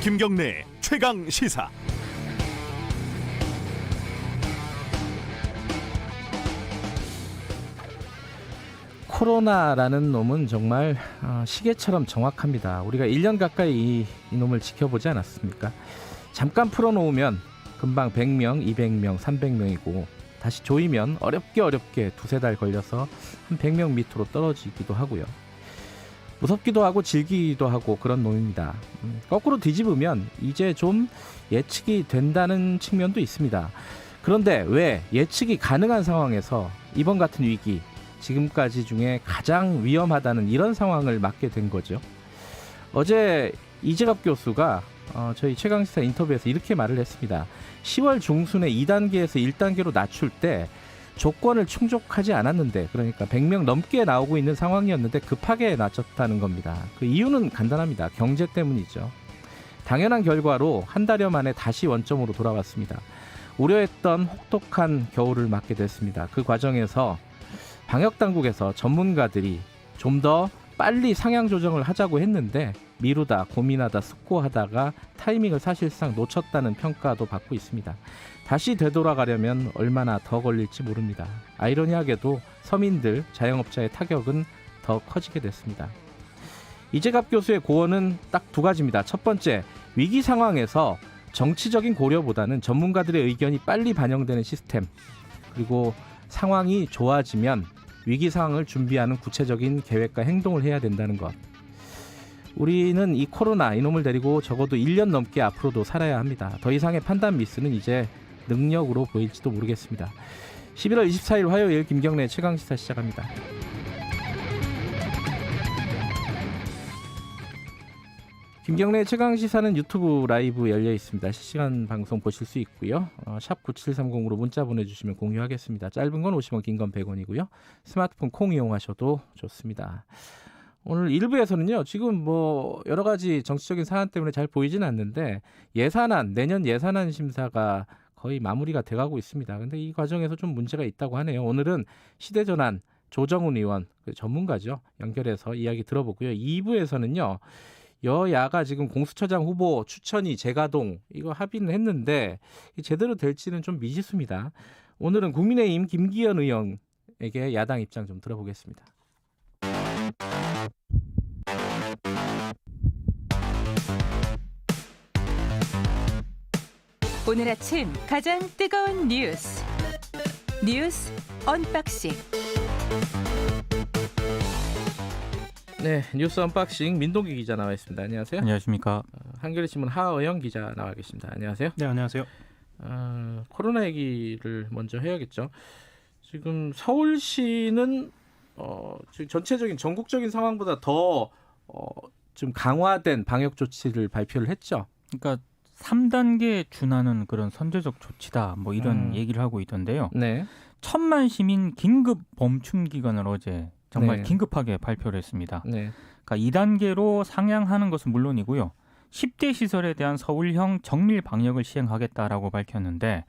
김경래 최강 시사. 코로나라는 놈은 정말 시계처럼 정확합니다. 우리가 1년 가까이 이 놈을 지켜보지 않았습니까? 잠깐 풀어놓으면 금방 100명, 200명, 300명이고 다시 조이면 어렵게 두세 달 걸려서 한 100명 밑으로 떨어지기도 하고요. 무섭기도 하고 즐기기도 하고 그런 놈입니다. 거꾸로 뒤집으면 이제 좀 예측이 된다는 측면도 있습니다. 그런데 왜 예측이 가능한 상황에서 이번 같은 위기, 지금까지 중에 가장 위험하다는 이런 상황을 맞게 된 거죠? 어제 이재갑 교수가 저희 최강시사 인터뷰에서 이렇게 말을 했습니다. 10월 중순에 2단계에서 1단계로 낮출 때 조건을 충족하지 않았는데, 그러니까 100명 넘게 나오고 있는 상황이었는데 급하게 낮췄다는 겁니다. 그 이유는 간단합니다. 경제 때문이죠. 당연한 결과로 한 달여 만에 다시 원점으로 돌아왔습니다. 우려했던 혹독한 겨울을 맞게 됐습니다. 그 과정에서 방역당국에서 전문가들이 좀 더 빨리 상향 조정을 하자고 했는데 미루다 고민하다 숙고하다가 타이밍을 사실상 놓쳤다는 평가도 받고 있습니다. 다시 되돌아가려면 얼마나 더 걸릴지 모릅니다. 아이러니하게도 서민들, 자영업자의 타격은 더 커지게 됐습니다. 이재갑 교수의 고언은 딱 두 가지입니다. 첫 번째, 위기 상황에서 정치적인 고려보다는 전문가들의 의견이 빨리 반영되는 시스템, 그리고 상황이 좋아지면 위기 상황을 준비하는 구체적인 계획과 행동을 해야 된다는 것. 우리는 이 코로나 이놈을 데리고 적어도 1년 넘게 앞으로도 살아야 합니다. 더 이상의 판단 미스는 이제 능력으로 보일지도 모르겠습니다. 11월 24일 화요일 김경래 최강시사 시작합니다. 김경래 최강시사는 유튜브 라이브 열려 있습니다. 실시간 방송 보실 수 있고요. 샵 9730으로 문자 보내주시면 공유하겠습니다. 짧은 건 50원, 긴 건 100원이고요. 스마트폰 콩 이용하셔도 좋습니다. 오늘 1부에서는요. 지금 뭐 여러 가지 정치적인 사안 때문에 잘 보이진 않는데 내년 예산안 심사가 거의 마무리가 돼가고 있습니다. 근데 이 과정에서 좀 문제가 있다고 하네요. 오늘은 시대전환 조정훈 의원, 전문가죠. 연결해서 이야기 들어보고요. 2부에서는요. 여야가 지금 공수처장 후보 추천이 재가동 이거 합의는 했는데 제대로 될지는 좀 미지수입니다. 오늘은 국민의힘 김기현 의원에게 야당 입장 좀 들어보겠습니다. 오늘 아침 가장 뜨거운 뉴스 언박싱. 네, 뉴스 언박싱 민동기 기자 나와 있습니다. 안녕하세요. 안녕하십니까. 한겨레신문 하어영 기자 나와 계십니다. 안녕하세요. 네, 안녕하세요. 코로나 얘기를 먼저 해야겠죠. 지금 서울시는 지금 전체적인 전국적인 상황보다 더 좀 강화된 방역 조치를 발표를 했죠. 그러니까 3단계에 준하는 그런 선제적 조치다. 뭐 이런 얘기를 하고 있던데요. 네. 1000만 시민 긴급 멈춤 기간을 어제 정말 네. 긴급하게 발표를 했습니다. 네. 그러니까 2단계로 상향하는 것은 물론이고요. 10대 시설에 대한 서울형 정밀 방역을 시행하겠다라고 밝혔는데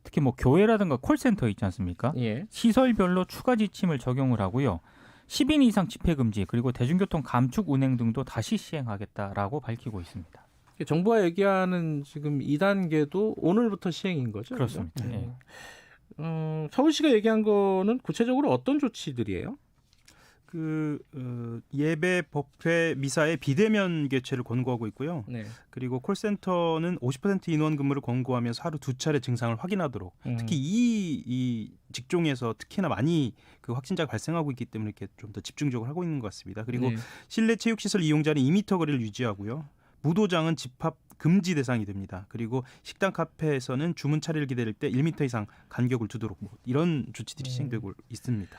특히 뭐 교회라든가 콜센터 있지 않습니까? 예. 시설별로 추가 지침을 적용을 하고요. 10인 이상 집회 금지 그리고 대중교통 감축 운행 등도 다시 시행하겠다라고 밝히고 있습니다. 정부가 얘기하는 지금 2단계도 오늘부터 시행인 거죠? 그렇습니다. 그죠? 네. 서울시가 얘기한 거는 구체적으로 어떤 조치들이에요? 예배, 법회, 미사의 비대면 개최를 권고하고 있고요. 네. 그리고 콜센터는 50% 인원 근무를 권고하면서 하루 2차례 증상을 확인하도록. 특히 이 직종에서 특히나 많이 그 확진자가 발생하고 있기 때문에 이렇게 좀 더 집중적으로 하고 있는 것 같습니다. 그리고 네. 실내 체육시설 이용자는 2m 거리를 유지하고요. 무도장은 집합 금지 대상이 됩니다. 그리고 식당, 카페에서는 주문 차례를 기다릴 때 1m 이상 간격을 두도록 뭐 이런 조치들이 시행되고 있습니다.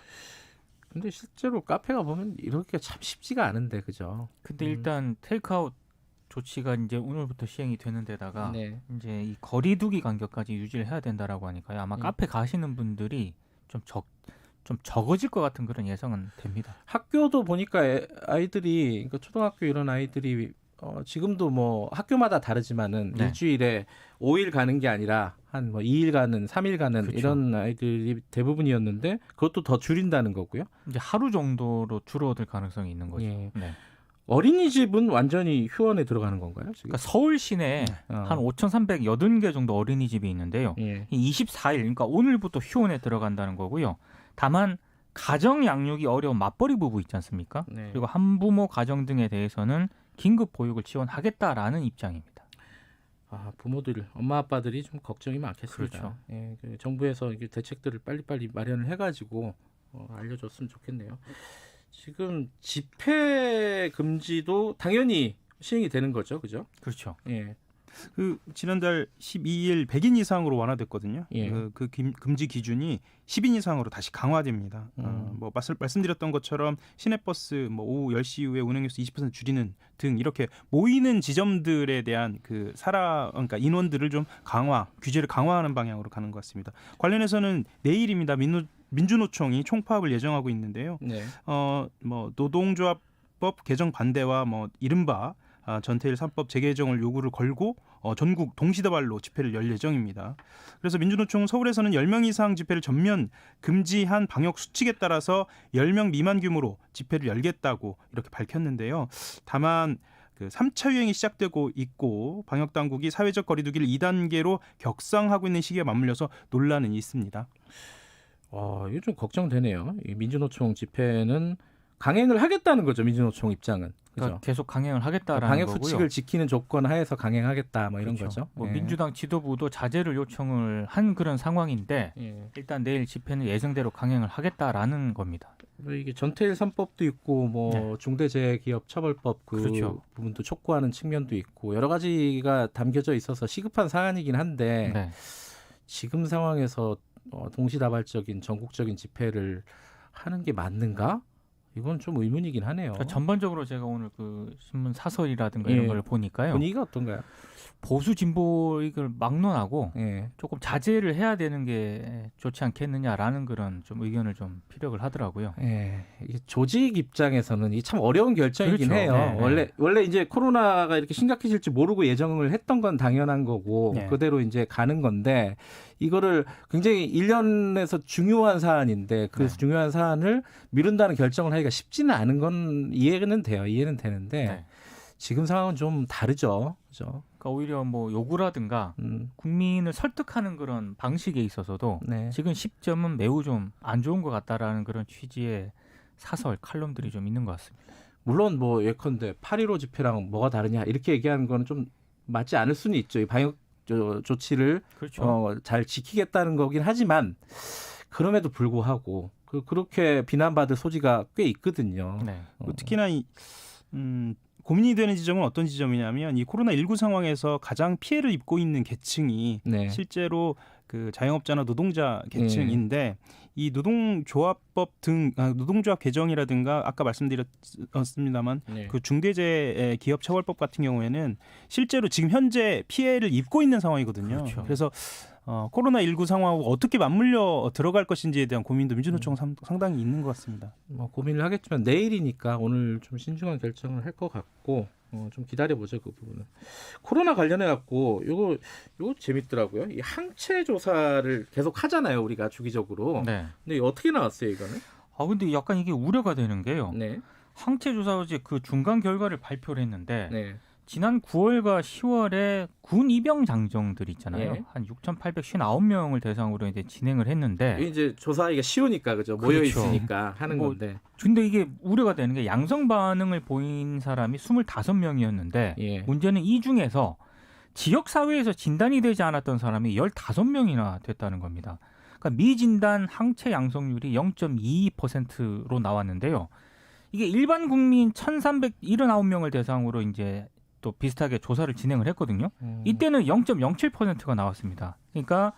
근데 실제로 카페가 보면 이렇게 참 쉽지가 않은데, 그죠? 근데 일단 테이크아웃 조치가 이제 오늘부터 시행이 되는 데다가 네. 이제 이 거리두기 간격까지 유지를 해야 된다라고 하니까요. 아마 카페 가시는 분들이 좀 적어질 것 같은 그런 예상은 됩니다. 학교도 보니까 아이들이, 그러니까 초등학교 이런 아이들이 지금도 뭐 학교마다 다르지만은 네. 일주일에 5일 가는 게 아니라 한 뭐 2일 가는, 3일 가는 그렇죠. 이런 아이들이 대부분이었는데 그것도 더 줄인다는 거고요. 이제 하루 정도로 줄어들 가능성이 있는 거죠. 예. 네. 어린이집은 완전히 휴원에 들어가는 건가요? 지금? 그러니까 서울 시내에 한 5,380개 정도 어린이집이 있는데요. 예. 이 24일, 그러니까 오늘부터 휴원에 들어간다는 거고요. 다만 가정 양육이 어려운 맞벌이 부부 있지 않습니까? 네. 그리고 한부모 가정 등에 대해서는 긴급 보육을 지원하겠다라는 입장입니다. 아, 부모들, 엄마 아빠들이 좀 걱정이 많겠습니다. 그렇죠. 예, 그 정부에서 이게 대책들을 빨리빨리 마련을 해가지고 알려줬으면 좋겠네요. 지금 집회 금지도 당연히 시행이 되는 거죠, 그죠? 그렇죠. 예. 그 지난달 12일 100인 이상으로 완화됐거든요. 예. 그 금지 기준이 10인 이상으로 다시 강화됩니다. 뭐 말씀드렸던 것처럼 시내버스 뭐 오후 10시 이후에 운행횟수 20% 줄이는 등 이렇게 모이는 지점들에 대한 그러니까 인원들을 좀 규제를 강화하는 방향으로 가는 것 같습니다. 관련해서는 내일입니다. 민주노총이 총파업을 예정하고 있는데요. 네. 뭐 노동조합법 개정 반대와 뭐 이른바 전태일 3법 재개정을 요구를 걸고 전국 동시다발로 집회를 열 예정입니다. 그래서 민주노총은 서울에서는 10명 이상 집회를 전면 금지한 방역 수칙에 따라서 10명 미만 규모로 집회를 열겠다고 이렇게 밝혔는데요. 다만 그 3차 유행이 시작되고 있고 방역 당국이 사회적 거리 두기를 2단계로 격상하고 있는 시기에 맞물려서 논란은 있습니다. 이거 좀 걱정되네요. 이 민주노총 집회는 강행을 하겠다는 거죠. 민주노총 입장은. 그죠? 그러니까 계속 강행을 하겠다라는 방역 거고요. 수칙을 지키는 조건 하에서 강행하겠다 뭐 이런 그렇죠. 거죠. 뭐 예. 민주당 지도부도 자제를 요청을 한 그런 상황인데 예. 일단 내일 집회는 예정대로 강행을 하겠다라는 겁니다. 이게 전태일 3법도 있고 뭐 네. 중대재해기업처벌법 그렇죠. 부분도 촉구하는 측면도 있고 여러 가지가 담겨져 있어서 시급한 사안이긴 한데 네. 지금 상황에서 동시다발적인 전국적인 집회를 하는 게 맞는가? 이건 좀 의문이긴 하네요. 그러니까 전반적으로 제가 오늘 그 신문 사설이라든가 예. 이런 걸 보니까요. 분위기가 어떤가요? 보수 진보 이걸 막론하고 예. 조금 자제를 해야 되는 게 좋지 않겠느냐라는 그런 좀 의견을 좀 피력을 하더라고요. 예, 이게 조직 입장에서는 이게 참 어려운 결정이긴 그렇죠. 해요. 네, 원래 이제 코로나가 이렇게 심각해질지 모르고 예정을 했던 건 당연한 거고 네. 그대로 이제 가는 건데 이거를 굉장히 일련에서 중요한 사안인데 그 네. 중요한 사안을 미룬다는 결정을 하기가 쉽지는 않은 건 이해는 돼요. 이해는 되는데 네. 지금 상황은 좀 다르죠. 그죠? 그러니까 오히려 뭐 요구라든가 국민을 설득하는 그런 방식에 있어서도 네. 지금 시점은 매우 좀 안 좋은 것 같다라는 그런 취지의 사설 칼럼들이 좀 있는 것 같습니다. 물론 뭐 예컨대 8.15 집회랑 뭐가 다르냐 이렇게 얘기하는 거는 좀 맞지 않을 수는 있죠. 이 방역 조치를 그렇죠. 잘 지키겠다는 거긴 하지만 그럼에도 불구하고 그렇게 비난받을 소지가 꽤 있거든요. 네. 특히나 고민이 되는 지점은 어떤 지점이냐면 이 코로나19 상황에서 가장 피해를 입고 있는 계층이 네. 실제로 그 자영업자나 노동자 계층인데 이 노동조합법 등 노동조합 개정이라든가 아까 말씀드렸습니다만 네. 그 중대재해기업처벌법 같은 경우에는 실제로 지금 현재 피해를 입고 있는 상황이거든요. 그렇죠. 그래서 코로나19 상황하고 어떻게 맞물려 들어갈 것인지에 대한 고민도 민주노총은 상당히 있는 것 같습니다. 뭐 고민을 하겠지만 내일이니까 오늘 좀 신중한 결정을 할 것 같고 좀 기다려보죠 그 부분은. 코로나 관련해 갖고 요거 재밌더라고요. 이 항체 조사를 계속 하잖아요 우리가 주기적으로. 네. 근데 어떻게 나왔어요 이거는? 근데 약간 이게 우려가 되는 게요. 네. 항체 조사 어제 그 중간 결과를 발표를 했는데 네. 지난 9월과 10월에 군 입영 장정들 있잖아요. 네. 한 6,859명을 대상으로 이제 진행을 했는데 이게 이제 조사하기가 쉬우니까 그죠? 그렇죠. 모여 있으니까 하는 뭐, 건데. 근데 이게 우려가 되는 게 양성 반응을 보인 사람이 25명이었는데 예. 문제는 이 중에서 지역 사회에서 진단이 되지 않았던 사람이 15명이나 됐다는 겁니다. 그러니까 미진단 항체 양성률이 0.22%로 나왔는데요. 이게 일반 국민 1,379명을 대상으로 이제 또 비슷하게 조사를 진행을 했거든요. 이때는 0.07%가 나왔습니다. 그러니까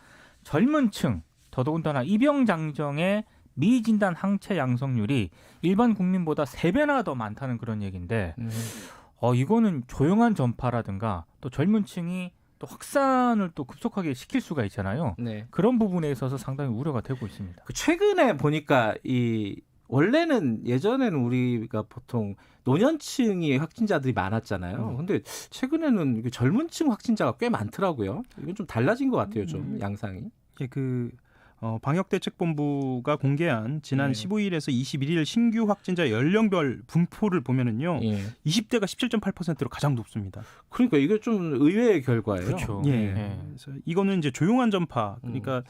젊은 층, 더더군다나 입영 장정의 미진단 항체 양성률이 일반 국민보다 3배나 더 많다는 그런 얘기인데 이거는 조용한 전파라든가 또 젊은 층이 또 확산을 또 급속하게 시킬 수가 있잖아요. 네. 그런 부분에 있어서 상당히 우려가 되고 있습니다. 최근에 보니까 원래는 예전에는 우리가 보통 노년층이 확진자들이 많았잖아요. 근데 최근에는 젊은층 확진자가 꽤 많더라고요. 이건 좀 달라진 것 같아요, 좀 양상이. 예, 방역대책본부가 공개한 지난 15일에서 21일 신규 확진자 연령별 분포를 보면은요. 예. 20대가 17.8%로 가장 높습니다. 그러니까 이게 좀 의외의 결과예요. 그렇죠. 예. 그래서 이거는 이제 조용한 전파. 그러니까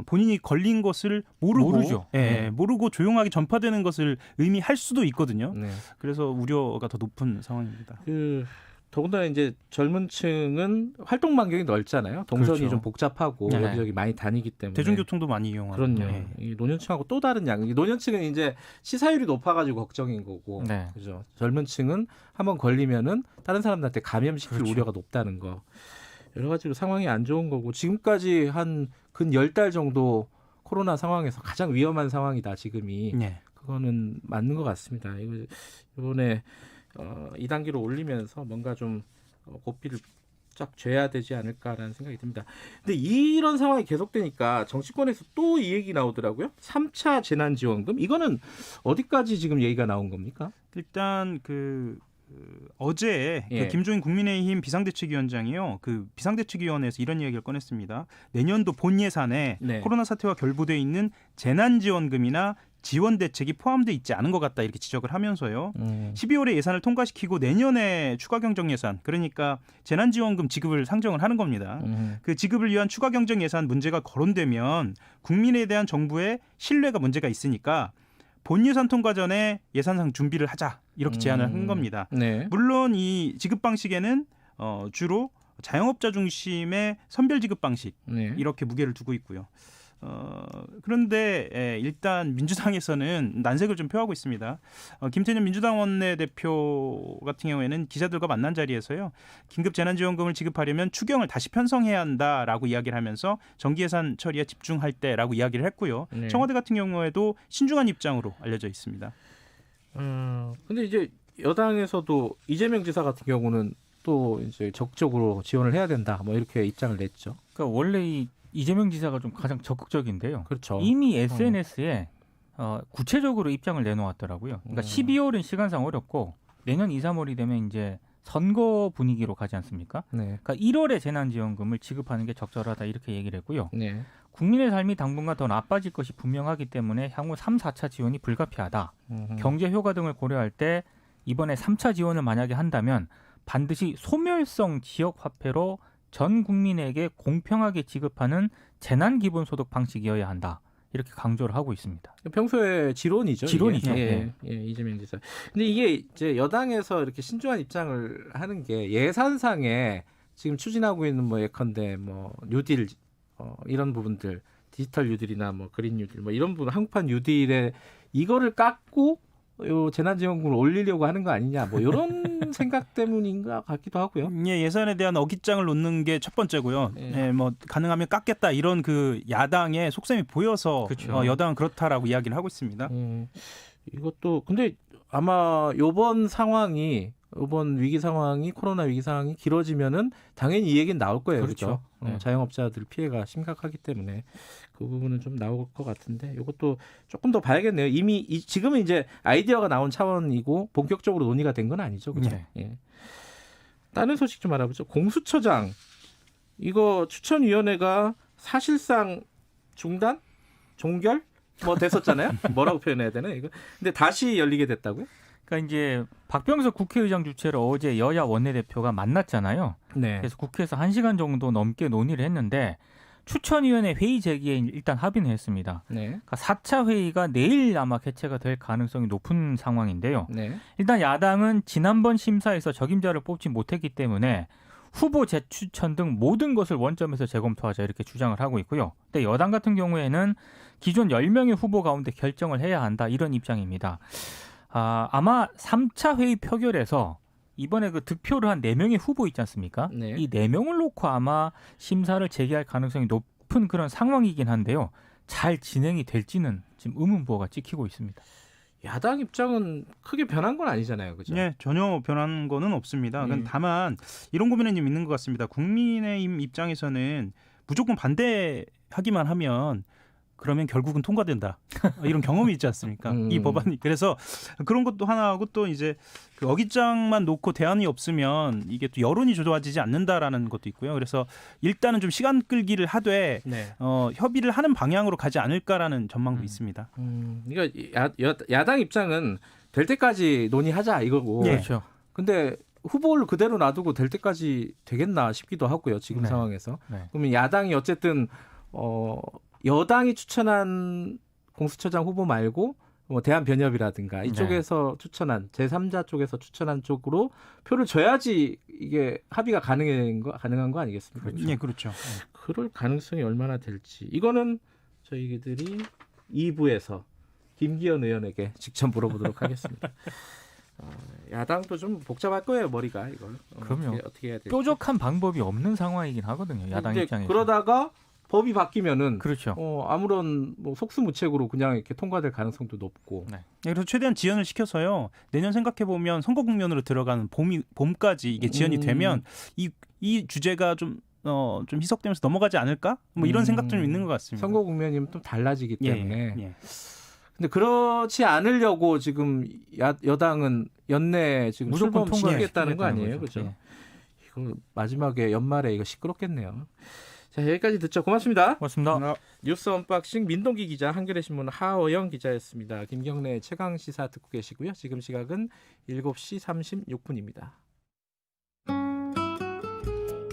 본인이 걸린 것을 모르죠. 모르고 조용하게 전파되는 것을 의미할 수도 있거든요. 네. 그래서 우려가 더 높은 상황입니다. 더군다나 이제 젊은 층은 활동 반경이 넓잖아요. 동선이 그렇죠. 좀 복잡하고 네. 여기저기 많이 다니기 때문에. 대중교통도 많이 이용하고. 그럼요. 예. 이 노년층하고 또 다른 이 노년층은 이제 시사율이 높아가지고 걱정인 거고, 네. 그죠. 젊은 층은 한번 걸리면은 다른 사람들한테 감염시킬 그렇죠. 우려가 높다는 거. 여러 가지로 상황이 안 좋은 거고 지금까지 한 근 10달 정도 코로나 상황에서 가장 위험한 상황이다 지금이. 네. 그거는 맞는 것 같습니다. 이번에 2단계로 올리면서 뭔가 좀 고삐를 쫙 죄야 되지 않을까라는 생각이 듭니다. 근데 이런 상황이 계속되니까 정치권에서 또 이 얘기 나오더라고요. 3차 재난지원금 이거는 어디까지 지금 얘기가 나온 겁니까? 일단 어제 예. 김종인 국민의힘 비상대책위원장이요. 그 비상대책위원회에서 이런 이야기를 꺼냈습니다. 내년도 본 예산에 네. 코로나 사태와 결부돼 있는 재난지원금이나 지원 대책이 포함되어 있지 않은 것 같다 이렇게 지적을 하면서요. 12월에 예산을 통과시키고 내년에 추가 경정 예산 그러니까 재난지원금 지급을 상정을 하는 겁니다. 그 지급을 위한 추가 경정 예산 문제가 거론되면 국민에 대한 정부의 신뢰가 문제가 있으니까 본 예산 통과 전에 예산상 준비를 하자 이렇게 제안을 한 겁니다. 네. 물론 이 지급 방식에는 주로 자영업자 중심의 선별 지급 방식 네. 이렇게 무게를 두고 있고요. 그런데 일단 민주당에서는 난색을 좀 표하고 있습니다. 김태년 민주당 원내대표 같은 경우에는 기자들과 만난 자리에서요. 긴급 재난지원금을 지급하려면 추경을 다시 편성해야 한다라고 이야기를 하면서 정기예산 처리에 집중할 때라고 이야기를 했고요. 네. 청와대 같은 경우에도 신중한 입장으로 알려져 있습니다. 근데 이제 여당에서도 이재명 지사 같은 경우는 또 이제 적극적으로 지원을 해야 된다. 뭐 이렇게 입장을 냈죠. 그러니까 원래 이재명 지사가 좀 가장 적극적인데요. 그렇죠. 이미 SNS에 구체적으로 입장을 내놓았더라고요. 그러니까 12월은 시간상 어렵고 내년 2, 3월이 되면 이제 선거 분위기로 가지 않습니까? 네. 그러니까 1월에 재난지원금을 지급하는 게 적절하다 이렇게 얘기를 했고요. 네. 국민의 삶이 당분간 더 나빠질 것이 분명하기 때문에 향후 3, 4차 지원이 불가피하다. 경제 효과 등을 고려할 때 이번에 3차 지원을 만약에 한다면 반드시 소멸성 지역 화폐로 전 국민에게 공평하게 지급하는 재난기본소득 방식이어야 한다. 이렇게 강조를 하고 있습니다. 평소에 지론이죠. 지론이죠. 이게. 예, 이재명 지사. 근데 이게 이제 여당에서 이렇게 신중한 입장을 하는 게 예산상에 지금 추진하고 있는 뭐 예컨대 뭐 뉴딜 이런 부분들 디지털 뉴딜이나 뭐 그린 뉴딜 뭐 이런 부분 한국판 뉴딜에 이거를 깎고 요 재난지원금을 올리려고 하는 거 아니냐 뭐 이런 생각 때문인가 같기도 하고요. 예산에 대한 어깃장을 놓는 게 첫 번째고요. 뭐 가능하면 깎겠다 이런 그 야당의 속셈이 보여서 그렇죠. 여당은 그렇다라고 이야기를 하고 있습니다. 이것도 근데 아마 이번 위기 상황이 코로나 위기 상황이 길어지면은 당연히 이 얘기는 나올 거예요. 그렇죠. 네. 자영업자들 피해가 심각하기 때문에 그 부분은 좀 나올 것 같은데 이것도 조금 더 봐야겠네요. 이미 지금은 이제 아이디어가 나온 차원이고 본격적으로 논의가 된 건 아니죠. 그렇죠. 네. 예. 다른 소식 좀 알아보죠. 공수처장 이거 추천위원회가 사실상 중단, 종결 뭐 됐었잖아요. 뭐라고 표현해야 되나 이거? 근데 다시 열리게 됐다고요? 그러니까 이제 박병석 국회의장 주최로 어제 여야 원내대표가 만났잖아요. 네. 그래서 국회에서 1시간 정도 넘게 논의를 했는데 추천위원회 회의 제기에 일단 합의는 했습니다. 네. 그러니까 4차 회의가 내일 아마 개최가 될 가능성이 높은 상황인데요. 네. 일단 야당은 지난번 심사에서 적임자를 뽑지 못했기 때문에 후보 재추천 등 모든 것을 원점에서 재검토하자 이렇게 주장을 하고 있고요. 근데 여당 같은 경우에는 기존 10명의 후보 가운데 결정을 해야 한다 이런 입장입니다. 아마 3차 회의 표결에서 이번에 그 득표를 한 4명의 후보 있지 않습니까? 네. 이 4명을 놓고 아마 심사를 재개할 가능성이 높은 그런 상황이긴 한데요. 잘 진행이 될지는 지금 의문부호가 찍히고 있습니다. 야당 입장은 크게 변한 건 아니잖아요. 그죠? 네, 전혀 변한 거는 없습니다. 다만 이런 고민은 좀 있는 것 같습니다. 국민의힘 입장에서는 무조건 반대하기만 하면 그러면 결국은 통과된다. 이런 경험이 있지 않습니까? 이 법안이. 그래서 그런 것도 하나하고 또 이제 그 어깃장만 놓고 대안이 없으면 이게 또 여론이 좋아지지 않는다라는 것도 있고요. 그래서 일단은 좀 시간 끌기를 하되 네. 협의를 하는 방향으로 가지 않을까라는 전망도 있습니다. 그러니까 야당 입장은 될 때까지 논의하자 이거고. 예. 그렇죠. 근데 후보를 그대로 놔두고 될 때까지 되겠나 싶기도 하고요. 지금 네. 상황에서. 네. 그러면 야당이 어쨌든 여당이 추천한 공수처장 후보 말고 뭐 대한변협이라든가 이쪽에서 추천한 제3자 쪽에서 추천한 쪽으로 표를 줘야지 이게 합의가 가능한 거 아니겠습니까? 예, 그렇죠. 그럴 가능성이 얼마나 될지 이거는 저희들이 2부에서 김기현 의원에게 직접 물어보도록 하겠습니다. 야당도 좀 복잡할 거예요, 머리가 이걸. 그럼요. 어떻게 해야 될지. 뾰족한 방법이 없는 상황이긴 하거든요. 야당 근데 입장에서. 그러다가 법이 바뀌면은 그렇죠. 아무런 뭐 속수무책으로 그냥 이렇게 통과될 가능성도 높고. 네. 그래서 최대한 지연을 시켜서요. 내년 생각해 보면 선거 국면으로 들어가는 봄까지 이게 지연이 되면 이 주제가 좀 희석되면서 넘어가지 않을까? 뭐 이런 생각 좀 있는 것 같습니다. 선거 국면이면 좀 달라지기 때문에. 예. 근데 그렇지 않으려고 지금 여당은 연내 지금 무조건 통과하겠다는 거 아니에요, 거죠. 그렇죠? 이거 마지막에 연말에 이거 시끄럽겠네요. 자, 여기까지 듣죠. 고맙습니다. 고맙습니다. 뉴스 언박싱 민동기 기자, 한겨레 신문 하어영 기자였습니다. 김경래 최강 시사 듣고 계시고요. 지금 시각은 7시 36분입니다.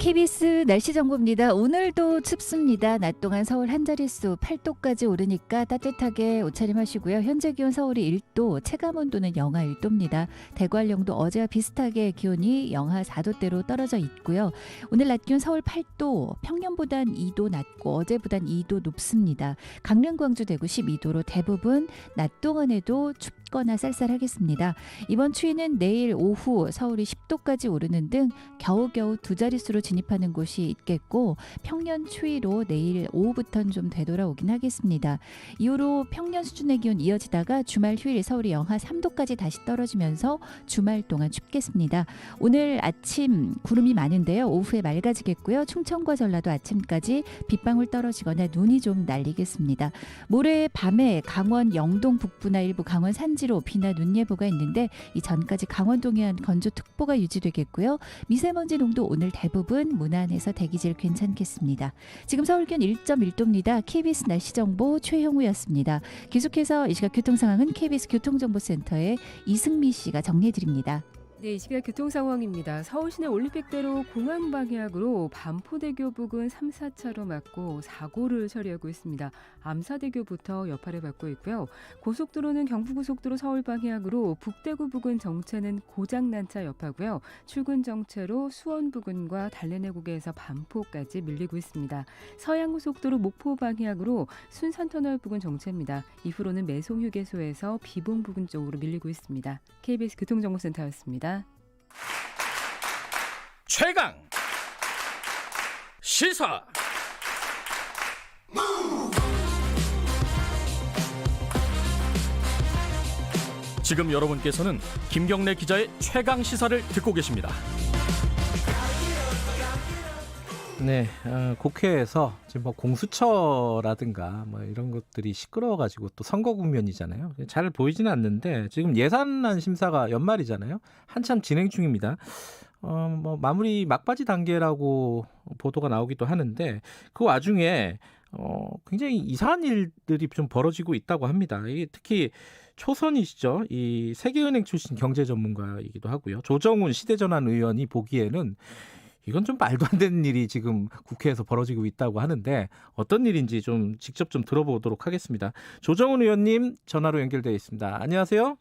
KBS 날씨 정보입니다. 오늘도 춥습니다. 낮 동안 서울 한 자릿수 8도까지 오르니까 따뜻하게 옷차림하시고요. 현재 기온 서울이 1도, 체감온도는 영하 1도입니다. 대구 한령도 어제와 비슷하게 기온이 영하 4도대로 떨어져 있고요. 오늘 낮 기온 서울 8도, 평년보단 2도 낮고 어제보단 2도 높습니다. 강릉, 광주, 대구 12도로 대부분 낮 동안에도 춥거나 쌀쌀하겠습니다. 이번 추위는 내일 오후 서울이 10도까지 오르는 등 겨우겨우 두 자릿수로 진입하는 곳이 있겠고 평년 추위로 내일 오후부터는 좀 되돌아오긴 하겠습니다. 이후로 평년 수준의 기온 이어지다가 주말 휴일 서울이 영하 3도까지 다시 떨어지면서 주말 동안 춥겠습니다. 오늘 아침 구름이 많은데요. 오후에 맑아지겠고요. 충청과 전라도 아침까지 빗방울 떨어지거나 눈이 좀 날리겠습니다. 모레 밤에 강원 영동 북부나 일부 강원 산지로 비나 눈 예보가 있는데 이 전까지 강원 동해안 건조특보가 유지되겠고요. 미세먼지 농도 오늘 대부분 무난해서 대기질 괜찮겠습니다. 지금 서울 기온 1.1도입니다. KBS 날씨 정보 최형우였습니다. 계속해서 이 시각 교통 상황은 KBS 교통정보센터의 이승미 씨가 정리해 드립니다. 네, 이 시각 교통 상황입니다. 서울시내 올림픽대로 공항 방향으로 반포대교 부근 3, 4차로 막고 사고를 처리하고 있습니다. 암사대교부터 여파를 받고 있고요. 고속도로는 경부고속도로 서울 방향으로 북대구 부근 정체는 고장난 차 여파고요. 출근 정체로 수원 부근과 달래내국에서 반포까지 밀리고 있습니다. 서양고속도로 목포 방향으로 순산터널 부근 정체입니다. 이후로는 매송휴게소에서 비봉 부근 쪽으로 밀리고 있습니다. KBS 교통정보센터였습니다. 최강 시사. 지금 여러분께서는 김경래 기자의 최강 시사를 듣고 계십니다. 네, 국회에서 지금 뭐 공수처라든가 뭐 이런 것들이 시끄러워가지고 또 선거 국면이잖아요. 잘 보이지는 않는데 지금 예산안 심사가 연말이잖아요. 한참 진행 중입니다. 뭐 마무리 막바지 단계라고 보도가 나오기도 하는데 그 와중에 굉장히 이상한 일들이 좀 벌어지고 있다고 합니다. 이게 특히 초선이시죠. 이 세계은행 출신 경제 전문가이기도 하고요. 조정훈 시대전환 의원이 보기에는 이건 좀 말도 안 되는 일이 지금 국회에서 벌어지고 있다고 하는데 어떤 일인지 좀 직접 좀 들어보도록 하겠습니다. 조정훈 의원님 전화로 연결되어 있습니다. 안녕하세요.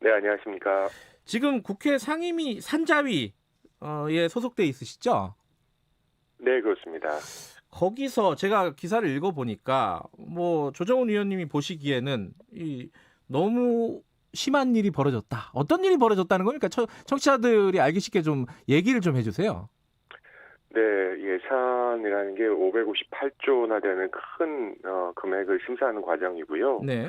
네, 안녕하십니까. 지금 국회 상임위 산자위에 소속돼 있으시죠? 네, 그렇습니다. 거기서 제가 기사를 읽어보니까 뭐 조정훈 의원님이 보시기에는 너무 심한 일이 벌어졌다. 어떤 일이 벌어졌다는 겁니까? 청취자들이 알기 쉽게 좀 얘기를 좀 해주세요. 네, 예산이라는 게 558조나 되는 큰 금액을 심사하는 과정이고요. 네.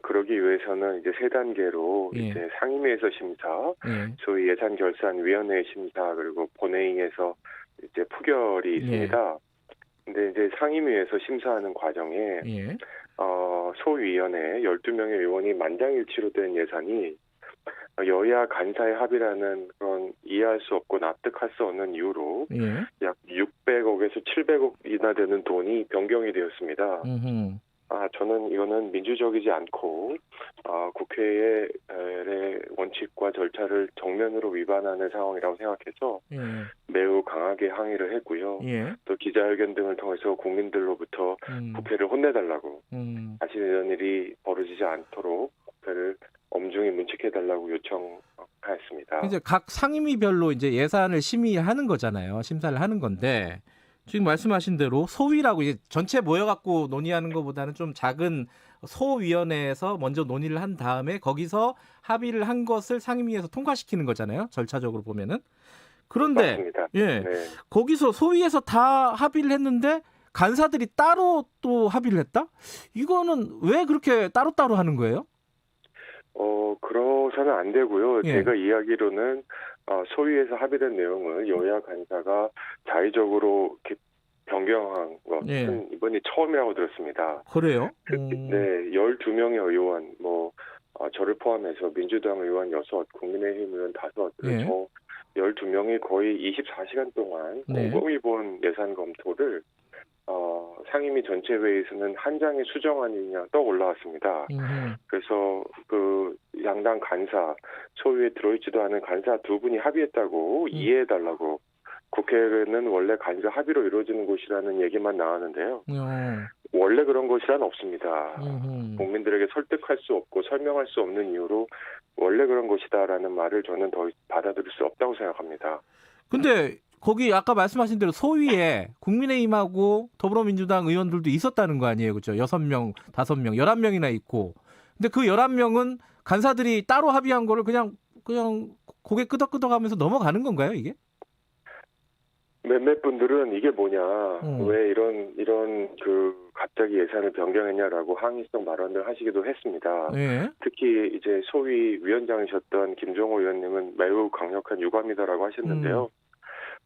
그러기 위해서는 이제 세 단계로 예. 이제 상임위에서 심사, 예. 소위 예산결산위원회 심사, 그리고 본회의에서 이제 표결이 있습니다. 근데 이제 상임위에서 심사하는 과정에 예. 소위원회 12명의 의원이 만장일치로 된 예산이 여야 간사의 합의라는 그런 이해할 수 없고 납득할 수 없는 이유로 예. 약 600억에서 700억이나 되는 돈이 변경이 되었습니다. 저는 이거는 민주적이지 않고 국회의 원칙과 절차를 정면으로 위반하는 상황이라고 생각해서 예. 매우 강하게 항의를 했고요. 예. 또 기자회견 등을 통해서 국민들로부터 국회를 혼내달라고 다시 이런 일이 벌어지지 않도록 국회를 엄중히 문책해달라고 요청하였습니다. 이제 각 상임위별로 이제 예산을 심의하는 거잖아요. 심사를 하는 건데 지금 말씀하신 대로 소위라고 이제 전체 모여갖고 논의하는 것보다는 좀 작은 소위원회에서 먼저 논의를 한 다음에 거기서 합의를 한 것을 상임위에서 통과시키는 거잖아요. 절차적으로 보면은. 그런데 맞습니다. 예, 네. 거기서 소위에서 다 합의를 했는데 간사들이 따로 또 합의를 했다? 이거는 왜 그렇게 따로따로 하는 거예요? 그러서는 안 되고요. 예. 제가 이야기로는 소위에서 합의된 내용을 여야 간사가 자의적으로 이렇게 변경한 것은 예. 이번이 처음이라고 들었습니다. 그래요? 네, 12명의 의원, 저를 포함해서 민주당 의원 6, 국민의힘 의원 5, 예. 저 12명이 거의 24시간 동안 네. 꼼꼼히 본 예산 검토를 상임위 전체 회의에서는 한 장의 수정안이 그냥 떠 올라왔습니다. 그래서 그 양당 간사, 소위에 들어있지도 않은 간사 두 분이 합의했다고 이해해달라고 국회는 원래 간사 합의로 이루어지는 곳이라는 얘기만 나왔는데요. 원래 그런 곳이란 없습니다. 국민들에게 설득할 수 없고 설명할 수 없는 이유로 원래 그런 곳이다라는 말을 저는 더 받아들일 수 없다고 생각합니다. 근데 거기 아까 말씀하신 대로 소위에 국민의힘하고 더불어민주당 의원들도 있었다는 거 아니에요. 그렇죠? 6명, 5명, 11명이나 있고. 근데 그 11명은 간사들이 따로 합의한 거를 그냥 고개 끄덕끄덕하면서 넘어가는 건가요, 이게? 몇몇 분들은 이게 뭐냐, 왜 이런 갑자기 예산을 변경했냐라고 항의성 발언을 하시기도 했습니다. 예. 특히 이제 소위 위원장이셨던 김종호 의원님은 매우 강력한 유감이다라고 하셨는데요.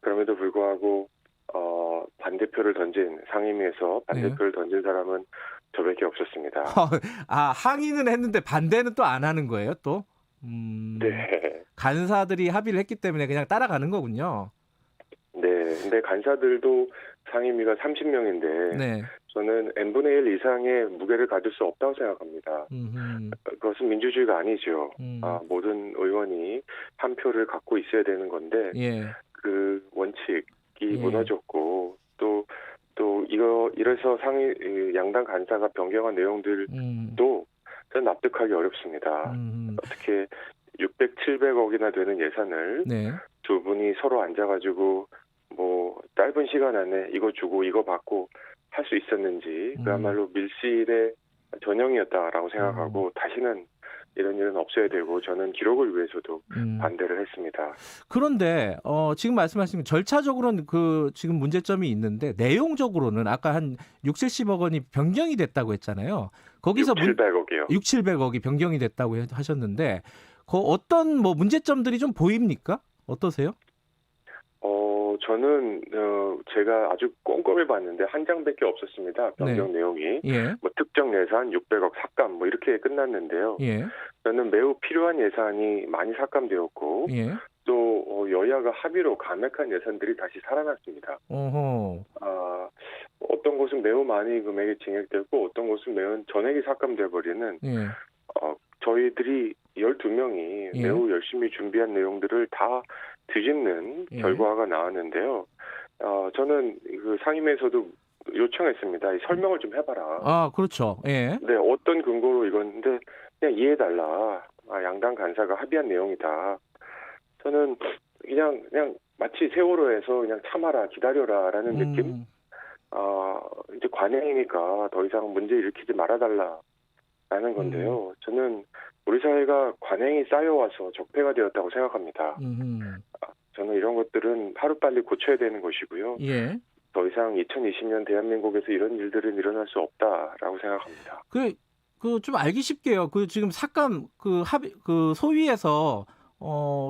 그럼에도 불구하고 반대표를 던진 상임위에서 반대표를 던진 사람은 저밖에 없었습니다. 항의는 했는데 반대는 또 안 하는 거예요, 또? 네. 간사들이 합의를 했기 때문에 그냥 따라가는 거군요. 네. 근데 간사들도 상임위가 30명인데 네. 저는 n분의 1 이상의 무게를 가질 수 없다고 생각합니다. 그것은 민주주의가 아니죠. 모든 의원이 한 표를 갖고 있어야 되는 건데 예. 그 원칙이 무너졌고 또 이래서 양당 간사가 변경한 내용들도 저는 납득하기 어렵습니다. 어떻게 600, 700억이나 되는 예산을 두 분이 서로 앉아가지고 짧은 시간 안에 이거 주고 이거 받고 할 수 있었는지 그야말로 밀실의 전형이었다라고 생각하고 다시는 이런 일은 없어야 되고 저는 기록을 위해서도 반대를 했습니다. 그런데 지금 말씀하신 절차적으로는 그 지금 문제점이 있는데 내용적으로는 아까 한 6, 70억 원이 변경이 됐다고 했잖아요. 거기서 6, 700억이요. 6, 700억이 변경이 됐다고 하셨는데 어떤 문제점들이 좀 보입니까? 어떠세요? 저는 제가 아주 꼼꼼히 봤는데 한 장밖에 없었습니다. 변경 내용이. 예. 특정 예산 600억 삭감 이렇게 끝났는데요. 예. 저는 매우 필요한 예산이 많이 삭감되었고 또 여야가 합의로 감액한 예산들이 다시 살아났습니다. 어떤 곳은 매우 많이 금액이 증액되고 어떤 곳은 매우 전액이 삭감돼 버리는 저희들이 12명이 매우 열심히 준비한 내용들을 다 뒤집는 결과가 나왔는데요. 저는 그 상임위에서도 요청했습니다. 설명을 좀 해봐라. 그렇죠. 예. 네, 어떤 근거로 이건데 그냥 이해해달라. 양당 간사가 합의한 내용이다. 저는 그냥 마치 세월호에서 그냥 참아라, 기다려라라는 느낌. 이제 관행이니까 더 이상 문제 일으키지 말아달라라는 건데요. 저는 우리 사회가 관행이 쌓여와서 적폐가 되었다고 생각합니다. 저는 이런 것들은 하루빨리 고쳐야 되는 것이고요. 더 이상 2020년 대한민국에서 이런 일들은 일어날 수 없다라고 생각합니다. 좀 알기 쉽게요. 지금 삭감 소위에서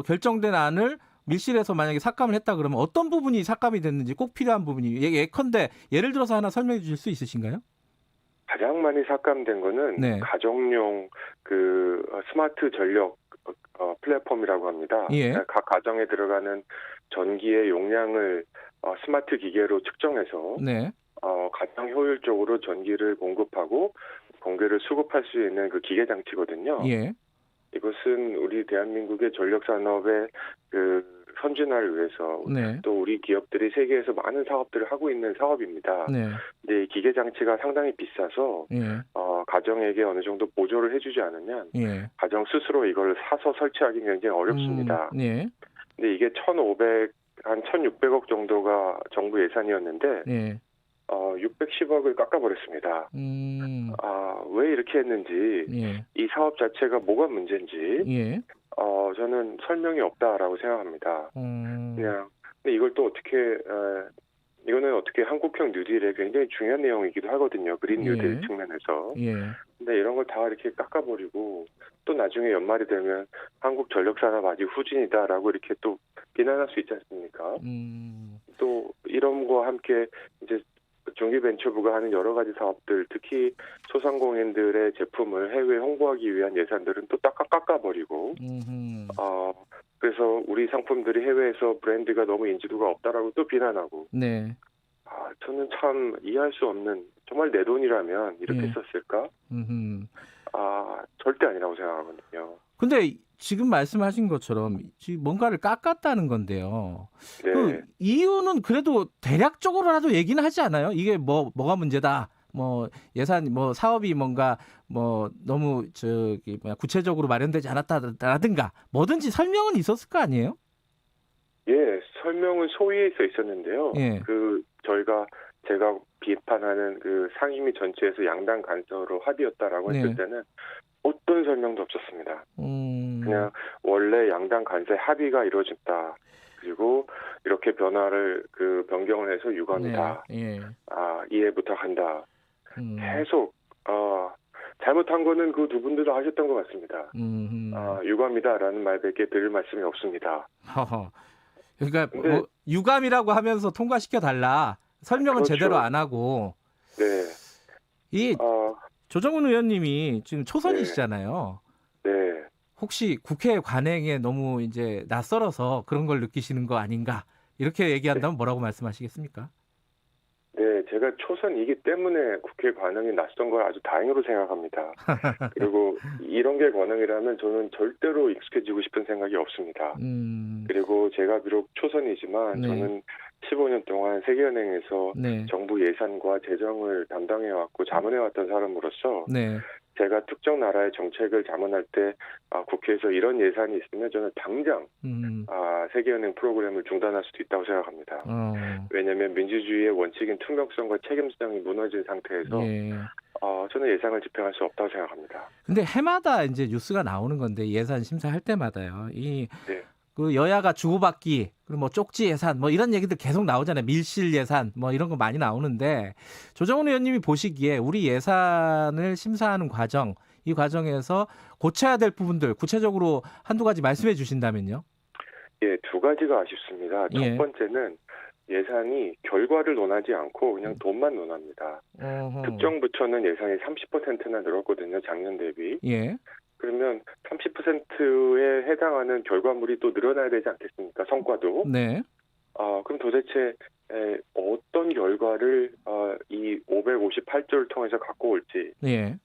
결정된 안을 밀실에서 만약에 삭감을 했다 그러면 어떤 부분이 삭감이 됐는지 꼭 필요한 부분이 예컨대 예를 들어서 하나 설명해 주실 수 있으신가요? 가장 많이 삭감된 거는 네. 가정용 그 스마트 전력 플랫폼이라고 합니다. 예. 각 가정에 들어가는 전기의 용량을 스마트 기계로 측정해서 네. 가장 효율적으로 전기를 공급하고 공개를 수급할 수 있는 그 기계 장치거든요. 예. 이것은 우리 대한민국의 전력 산업의 그 선진화를 위해서 네. 또 우리 기업들이 세계에서 많은 사업들을 하고 있는 사업입니다. 네. 근데 이 기계 장치가 상당히 비싸서 예. 가정에게 어느 정도 보조를 해주지 않으면 예. 가정 스스로 이걸 사서 설치하기 굉장히 어렵습니다. 예. 근데 이게 1,500한 1,600억 정도가 정부 예산이었는데 예. 610억을 깎아버렸습니다. 왜 이렇게 했는지 예. 이 사업 자체가 뭐가 문제인지 예. 저는 설명이 없다라고 생각합니다. 그냥 근데 이걸 또 어떻게 이거는 어떻게 한국형 뉴딜의 굉장히 중요한 내용이기도 하거든요. 그린 뉴딜 예. 측면에서. 예. 근데 이런 걸 다 이렇게 깎아버리고 또 나중에 연말이 되면 한국 전력산업 아직 후진이다라고 이렇게 또 비난할 수 있지 않습니까? 또 이런 거와 함께 이제 중기벤처부가 하는 여러 가지 사업들, 특히 소상공인들의 제품을 해외 홍보하기 위한 예산들은 또 딱 깎아버리고, 그래서 우리 상품들이 해외에서 브랜드가 너무 인지도가 없다라고 또 비난하고, 네. 저는 참 이해할 수 없는, 정말 내 돈이라면 이렇게 예. 썼을까? 절대 아니라고 생각하거든요. 근데 지금 말씀하신 것처럼 지금 뭔가를 깎았다는 건데요. 네. 그 이유는 그래도 대략적으로라도 얘기는 하지 않아요? 이게 뭐가 문제다. 뭐 예산 뭐 사업이 뭔가 뭐 너무 구체적으로 마련되지 않았다라든가 뭐든지 설명은 있었을 거 아니에요? 예, 설명은 소위에 있었는데요. 예. 제가 비판하는 그 상임위 전체에서 양당 간서로 합의였다라고 네. 했을 때는 어떤 설명도 없었습니다. 그냥 원래 양당 간사의 합의가 이루어졌다. 그리고 이렇게 변경을 해서 유감이다. 네. 예. 이해 부탁한다. 계속 잘못한 거는 그 두 분들도 하셨던 것 같습니다. 유감이다라는 말밖에 드릴 말씀이 없습니다. 그러니까 근데, 뭐 유감이라고 하면서 통과시켜 달라. 설명은 그렇죠. 제대로 안 하고. 네. 이 조정훈 의원님이 지금 초선이시잖아요. 네. 혹시 국회 관행에 너무 이제 낯설어서 그런 걸 느끼시는 거 아닌가? 이렇게 얘기한다면 뭐라고 말씀하시겠습니까? 네, 제가 초선이기 때문에 국회 관행이 낯선 걸 아주 다행으로 생각합니다. 그리고 이런 게 관행이라면 저는 절대로 익숙해지고 싶은 생각이 없습니다. 그리고 제가 비록 초선이지만 네. 저는 15년 동안 세계은행에서 네. 정부 예산과 재정을 담당해왔고 자문해왔던 사람으로서 네. 제가 특정 나라의 정책을 자문할 때 국회에서 이런 예산이 있으면 저는 당장 세계은행 프로그램을 중단할 수도 있다고 생각합니다. 왜냐하면 민주주의의 원칙인 투명성과 책임성이 무너진 상태에서 예. 저는 예산을 집행할 수 없다고 생각합니다. 근데 해마다 이제 뉴스가 나오는 건데 예산 심사할 때마다요. 그 여야가 주고받기 그리고 뭐 쪽지 예산 뭐 이런 얘기들 계속 나오잖아요. 밀실 예산 뭐 이런 거 많이 나오는데 조정훈 의원님이 보시기에 우리 예산을 심사하는 과정 이 과정에서 고쳐야 될 부분들 구체적으로 한두 가지 말씀해 주신다면요. 예, 두 가지가 아쉽습니다. 첫 번째는 예산이 결과를 논하지 않고 그냥 돈만 논합니다. 특정 부처는 예산이 30%나 늘었거든요. 작년 대비. 예. 그러면 30%에 해당하는 결과물이 또 늘어나야 되지 않겠습니까? 성과도. 네. 그럼 도대체 어떤 결과를 이 558조를 통해서 갖고 올지. 예.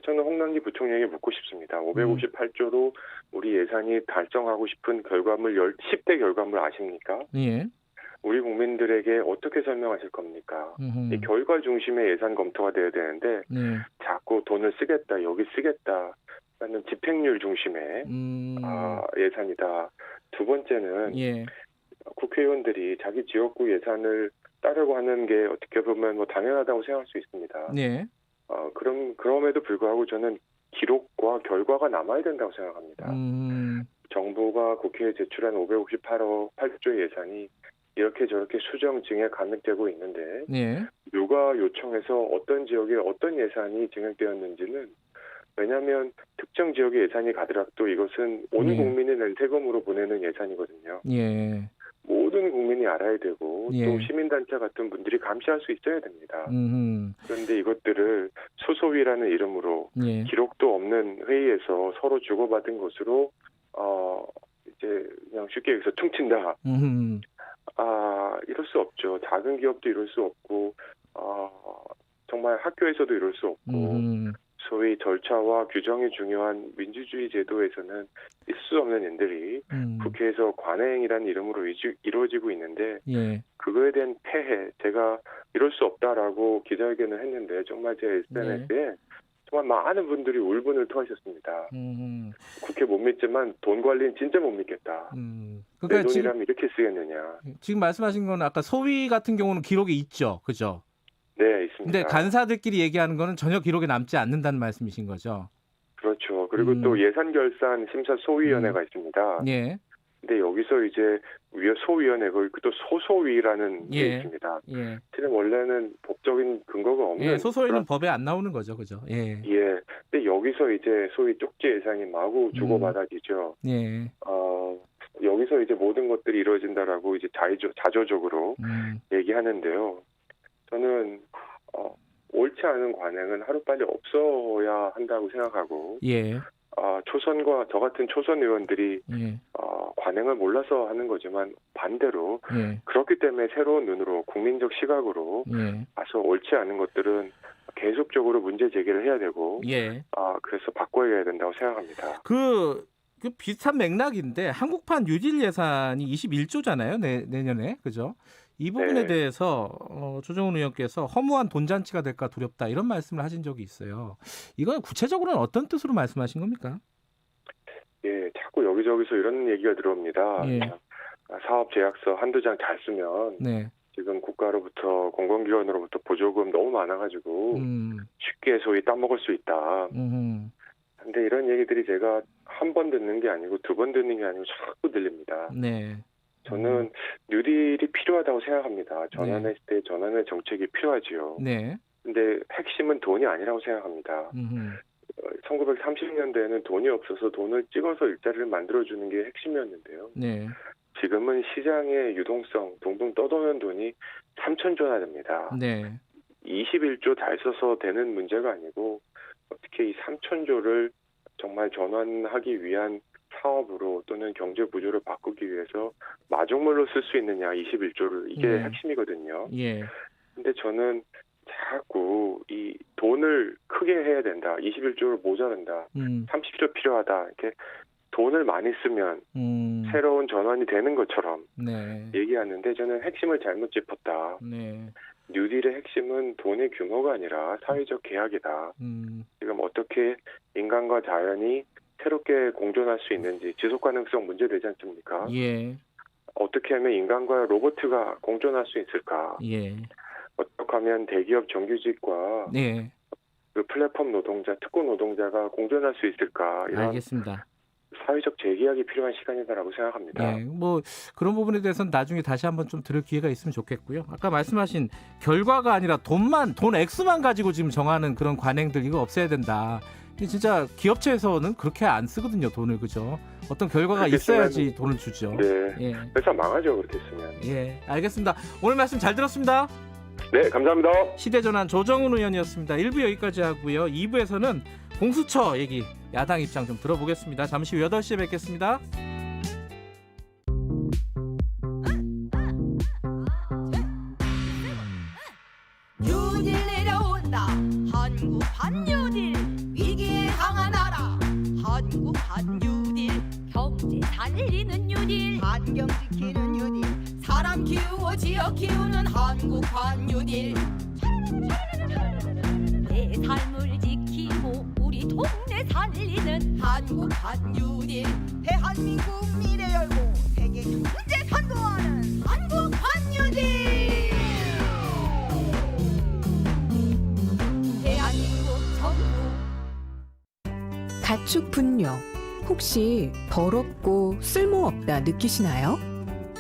저는 홍남기 부총리에게 묻고 싶습니다. 558조로 우리 예산이 달성하고 싶은 결과물 10대 결과물 아십니까? 예. 우리 국민들에게 어떻게 설명하실 겁니까? 이 결과 중심의 예산 검토가 돼야 되는데 자꾸 돈을 쓰겠다, 여기 쓰겠다 라는 집행률 중심의 예산이다. 두 번째는 국회의원들이 자기 지역구 예산을 따르고 하는 게 어떻게 보면 뭐 당연하다고 생각할 수 있습니다. 그럼에도 불구하고 저는 기록과 결과가 남아야 된다고 생각합니다. 정부가 국회에 제출한 558조 예산이 이렇게 저렇게 수정 증액 감액되고 있는데 누가 요청해서 어떤 지역에 어떤 예산이 증액되었는지는 왜냐하면 특정 지역의 예산이 가더라도 이것은 온 국민이 낸 세금으로 보내는 예산이거든요. 모든 국민이 알아야 되고 예. 또 시민단체 같은 분들이 감시할 수 있어야 됩니다. 음. 그런데 이것들을 소소위라는 이름으로 예. 기록도 없는 회의에서 서로 주고받은 것으로 이제 그냥 쉽게 여기서 퉁친다. 이럴 수 없죠. 작은 기업도 이럴 수 없고 정말 학교에서도 이럴 수 없고 소위 절차와 규정이 중요한 민주주의 제도에서는 있을 수 없는 일들이 국회에서 관행이라는 이름으로 이루어지고 있는데 예. 그거에 대한 폐해, 제가 이럴 수 없다라고 기자회견을 했는데 정말 제 SNS에 정말 많은 분들이 울분을 토하셨습니다. 국회 못 믿지만 돈 관리는 진짜 못 믿겠다. 그러니까 내 돈이라면 이렇게 쓰겠느냐. 지금 말씀하신 건 아까 소위 같은 경우는 기록이 있죠, 그죠? 네, 있습니다. 근데 간사들끼리 얘기하는 거는 전혀 기록에 남지 않는다는 말씀이신 거죠? 그렇죠. 그리고 또 예산결산 심사 소위원회가 있습니다. 예. 근데 여기서 이제 소위원회고 또 소소위라는 게 있습니다. 예. 실은 원래는 법적인 근거가 없는. 예, 소소위는 법에 안 나오는 거죠, 그죠? 예. 예. 근데 여기서 이제 소위 쪽지 예산이 마구 주고받아지죠. 예. 여기서 이제 모든 것들이 이루어진다라고 이제 자조적으로 얘기하는데요. 저는 옳지 않은 관행은 하루빨리 없어야 한다고 생각하고. 예. 초선과 저 같은 초선 의원들이 관행을 몰라서 하는 거지만 반대로 그렇기 때문에 새로운 눈으로 국민적 시각으로 봐서 옳지 않은 것들은 계속적으로 문제 제기를 해야 되고 그래서 바꿔야 된다고 생각합니다. 그 비슷한 맥락인데 한국판 뉴딜 예산이 21조잖아요. 내년에. 그죠? 이 부분에 대해서 조정훈 의원께서 허무한 돈잔치가 될까 두렵다 이런 말씀을 하신 적이 있어요. 이건 구체적으로는 어떤 뜻으로 말씀하신 겁니까? 예, 자꾸 여기저기서 이런 얘기가 들어옵니다. 사업 제약서 한두 장 잘 쓰면 지금 국가로부터 공공기관으로부터 보조금 너무 많아가지고 쉽게 소위 따먹을 수 있다. 근데 이런 얘기들이 제가 한 번 듣는 게 아니고 두 번 듣는 게 아니고 자꾸 들립니다. 저는 뉴딜이 필요하다고 생각합니다. 전환의 시대에 전환의 정책이 필요하지요. 근데 핵심은 돈이 아니라고 생각합니다. 1930년대에는 돈이 없어서 돈을 찍어서 일자리를 만들어주는 게 핵심이었는데요. 지금은 시장의 유동성, 동동 떠도는 돈이 3,000조나 됩니다. 21조 잘 써서 되는 문제가 아니고 어떻게 이 3,000조를 정말 전환하기 위한 사업으로 또는 경제 구조를 바꾸기 위해서 마중물로 쓸 수 있느냐 21조를 이게 핵심이거든요. 근데 저는 자꾸 이 돈을 크게 해야 된다. 21조를 모자란다. 30조 필요하다. 이렇게 돈을 많이 쓰면 새로운 전환이 되는 것처럼 얘기하는데 저는 핵심을 잘못 짚었다. 뉴딜의 핵심은 돈의 규모가 아니라 사회적 계약이다. 지금 어떻게 인간과 자연이 새롭게 공존할 수 있는지 지속 가능성 문제되지 않습니까? 어떻게 하면 인간과 로봇가 공존할 수 있을까? 어떻게 하면 대기업 정규직과 그 플랫폼 노동자, 특고 노동자가 공존할 수 있을까? 이런 알겠습니다. 사회적 재계약이 필요한 시간이다라고 생각합니다. 뭐 그런 부분에 대해서는 나중에 다시 한번 좀 들을 기회가 있으면 좋겠고요. 아까 말씀하신 결과가 아니라 돈 액수만 가지고 지금 정하는 그런 관행들 이거 없애야 된다. 진짜 기업체에서는 그렇게 안 쓰거든요, 돈을. 그죠? 어떤 결과가 있어야지 돈을 주죠. 회사 망하죠, 그렇게 쓰면. 알겠습니다. 오늘 말씀 잘 들었습니다. 네, 감사합니다. 시대전환 조정훈 의원이었습니다. 1부 여기까지 하고요. 2부에서는 공수처 얘기, 야당 입장 좀 들어보겠습니다. 잠시 후 8시에 뵙겠습니다. 뉴딜 내려온다. 한국 반뉴딜. 위기에 강한 나라. 한국 반뉴딜. 경제 살리는 뉴딜. 환경 지키는 뉴딜. 사람 키우고 지역 키우는 한국 반뉴딜. 내 삶을 지키고 우리 동네 살리는 한국 반뉴딜. 대한민국 미래 열고 세계 경제 선도하는 한국 반뉴딜. 대한민국 정부. 가축 분뇨 혹시 더럽고 쓸모없다 느끼시나요?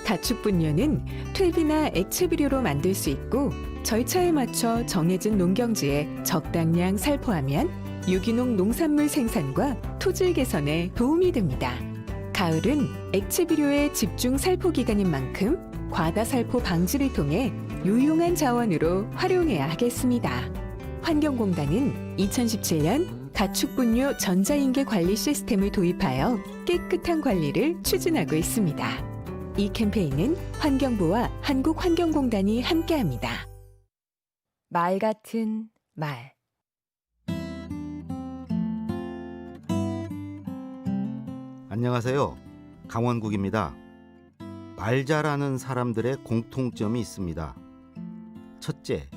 가축 분뇨는 퇴비나 액체 비료로 만들 수 있고 절차에 맞춰 정해진 농경지에 적당량 살포하면 유기농 농산물 생산과 토질 개선에 도움이 됩니다. 가을은 액체 비료의 집중 살포 기간인 만큼 과다 살포 방지를 통해 유용한 자원으로 활용해야 하겠습니다. 환경공단은 2017년 가축분뇨 전자인계 관리 시스템을 도입하여 깨끗한 관리를 추진하고 있습니다. 이 캠페인은 환경부와 한국환경공단이 함께합니다. 말 같은 말. 안녕하세요. 강원국입니다. 말 잘하는 사람들의 공통점이 있습니다. 첫째,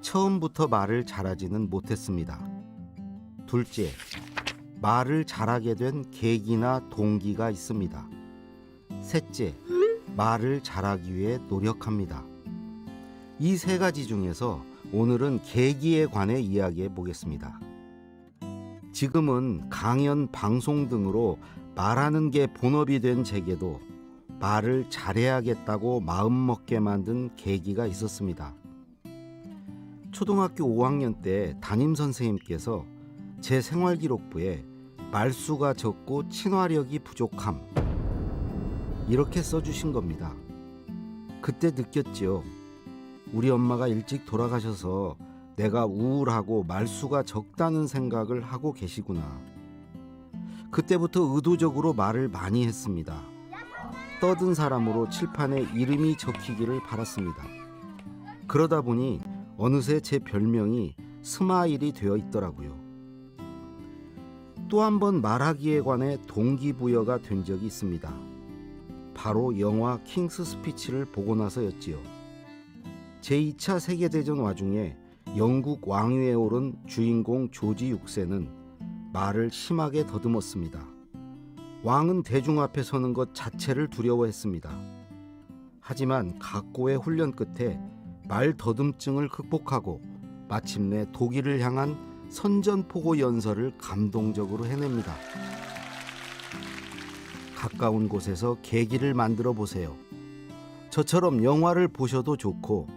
처음부터 말을 잘하지는 못했습니다. 둘째, 말을 잘하게 된 계기나 동기가 있습니다. 셋째, 말을 잘하기 위해 노력합니다. 이 세 가지 중에서 오늘은 계기에 관해 이야기해 보겠습니다. 지금은 강연, 방송 등으로 말하는 게 본업이 된 제게도 말을 잘해야겠다고 마음먹게 만든 계기가 있었습니다. 초등학교 5학년 때 담임선생님께서 제 생활기록부에 말수가 적고 친화력이 부족함 이렇게 써주신 겁니다. 그때 느꼈지요. 우리 엄마가 일찍 돌아가셔서 내가 우울하고 말수가 적다는 생각을 하고 계시구나. 그때부터 의도적으로 말을 많이 했습니다. 떠든 사람으로 칠판에 이름이 적히기를 바랐습니다. 그러다 보니 어느새 제 별명이 스마일이 되어 있더라고요. 또 한 번 말하기에 관해 동기부여가 된 적이 있습니다. 바로 영화 킹스 스피치를 보고 나서였지요. 제2차 세계대전 와중에 영국 왕위에 오른 주인공 조지 6세는 말을 심하게 더듬었습니다. 왕은 대중 앞에 서는 것 자체를 두려워했습니다. 하지만 각고의 훈련 끝에 말 더듬증을 극복하고 마침내 독일을 향한 선전포고 연설을 감동적으로 해냅니다. 가까운 곳에서 계기를 만들어 보세요. 저처럼 영화를 보셔도 좋고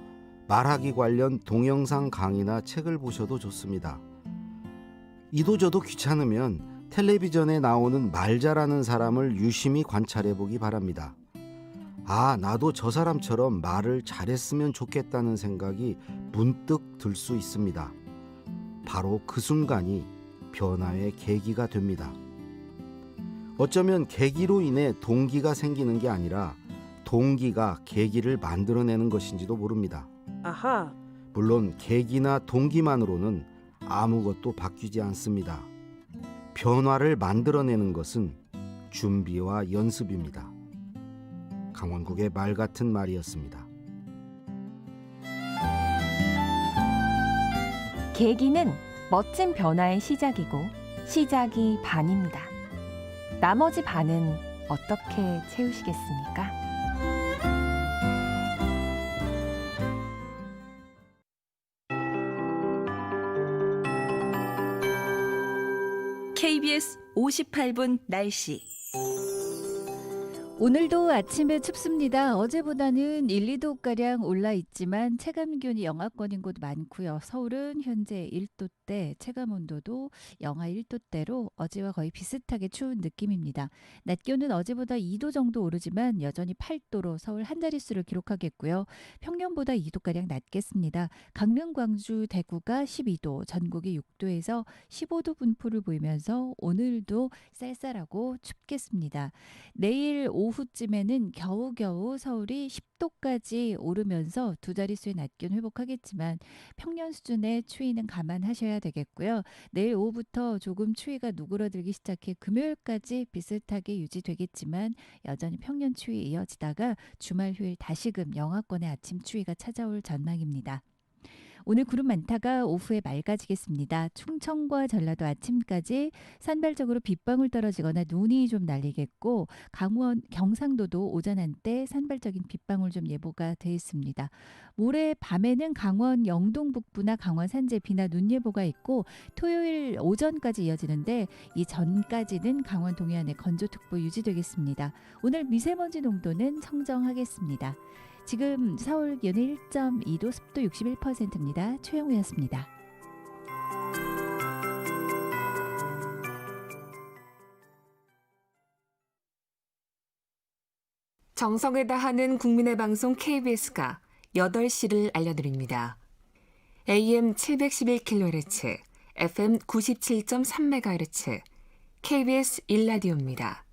말하기 관련 동영상 강의나 책을 보셔도 좋습니다. 이도저도 귀찮으면 텔레비전에 나오는 말 잘하는 사람을 유심히 관찰해 보기 바랍니다. 아, 나도 저 사람처럼 말을 잘했으면 좋겠다는 생각이 문득 들 수 있습니다. 바로 그 순간이 변화의 계기가 됩니다. 어쩌면 계기로 인해 동기가 생기는 게 아니라 동기가 계기를 만들어내는 것인지도 모릅니다. 아하. 물론 계기나 동기만으로는 아무것도 바뀌지 않습니다. 변화를 만들어내는 것은 준비와 연습입니다. 강원국의 말 같은 말이었습니다. 계기는 멋진 변화의 시작이고 시작이 반입니다. 나머지 반은 어떻게 채우시겠습니까? KBS 58분 날씨. 오늘도 아침에 춥습니다. 어제보다는 1, 2도가량 올라 있지만 체감기온이 영하권인 곳 많고요. 서울은 현재 1도대, 체감온도도 영하 1도대로 어제와 거의 비슷하게 추운 느낌입니다. 낮 기온은 어제보다 2도 정도 오르지만 여전히 8도로 서울 한 자릿수를 기록하겠고요. 평년보다 2도가량 낮겠습니다. 강릉, 광주, 대구가 12도, 전국이 6도에서 15도 분포를 보이면서 오늘도 쌀쌀하고 춥겠습니다. 내일 오후쯤에는 겨우겨우 서울이 10도까지 오르면서 두 자릿수의 낮 기온 회복하겠지만 평년 수준의 추위는 감안하셔야 되겠고요. 내일 오후부터 조금 추위가 누그러들기 시작해 금요일까지 비슷하게 유지되겠지만 여전히 평년 추위 이어지다가 주말 휴일 다시금 영하권의 아침 추위가 찾아올 전망입니다. 오늘 구름 많다가 오후에 맑아지겠습니다. 충청과 전라도 아침까지 산발적으로 빗방울 떨어지거나 눈이 좀 날리겠고 강원, 경상도도 오전 한때 산발적인 빗방울 좀 예보가 돼 있습니다. 모레 밤에는 강원 영동 북부나 강원 산지 비나 눈 예보가 있고 토요일 오전까지 이어지는데 이 전까지는 강원 동해안에 건조특보 유지되겠습니다. 오늘 미세먼지 농도는 청정하겠습니다. 지금 서울 기온은 1.2도, 습도 61%입니다. 최영우였습니다. 정성을 다하는 국민의 방송 KBS가 8시를 알려드립니다. AM 711kHz, FM 97.3MHz, KBS 1라디오입니다.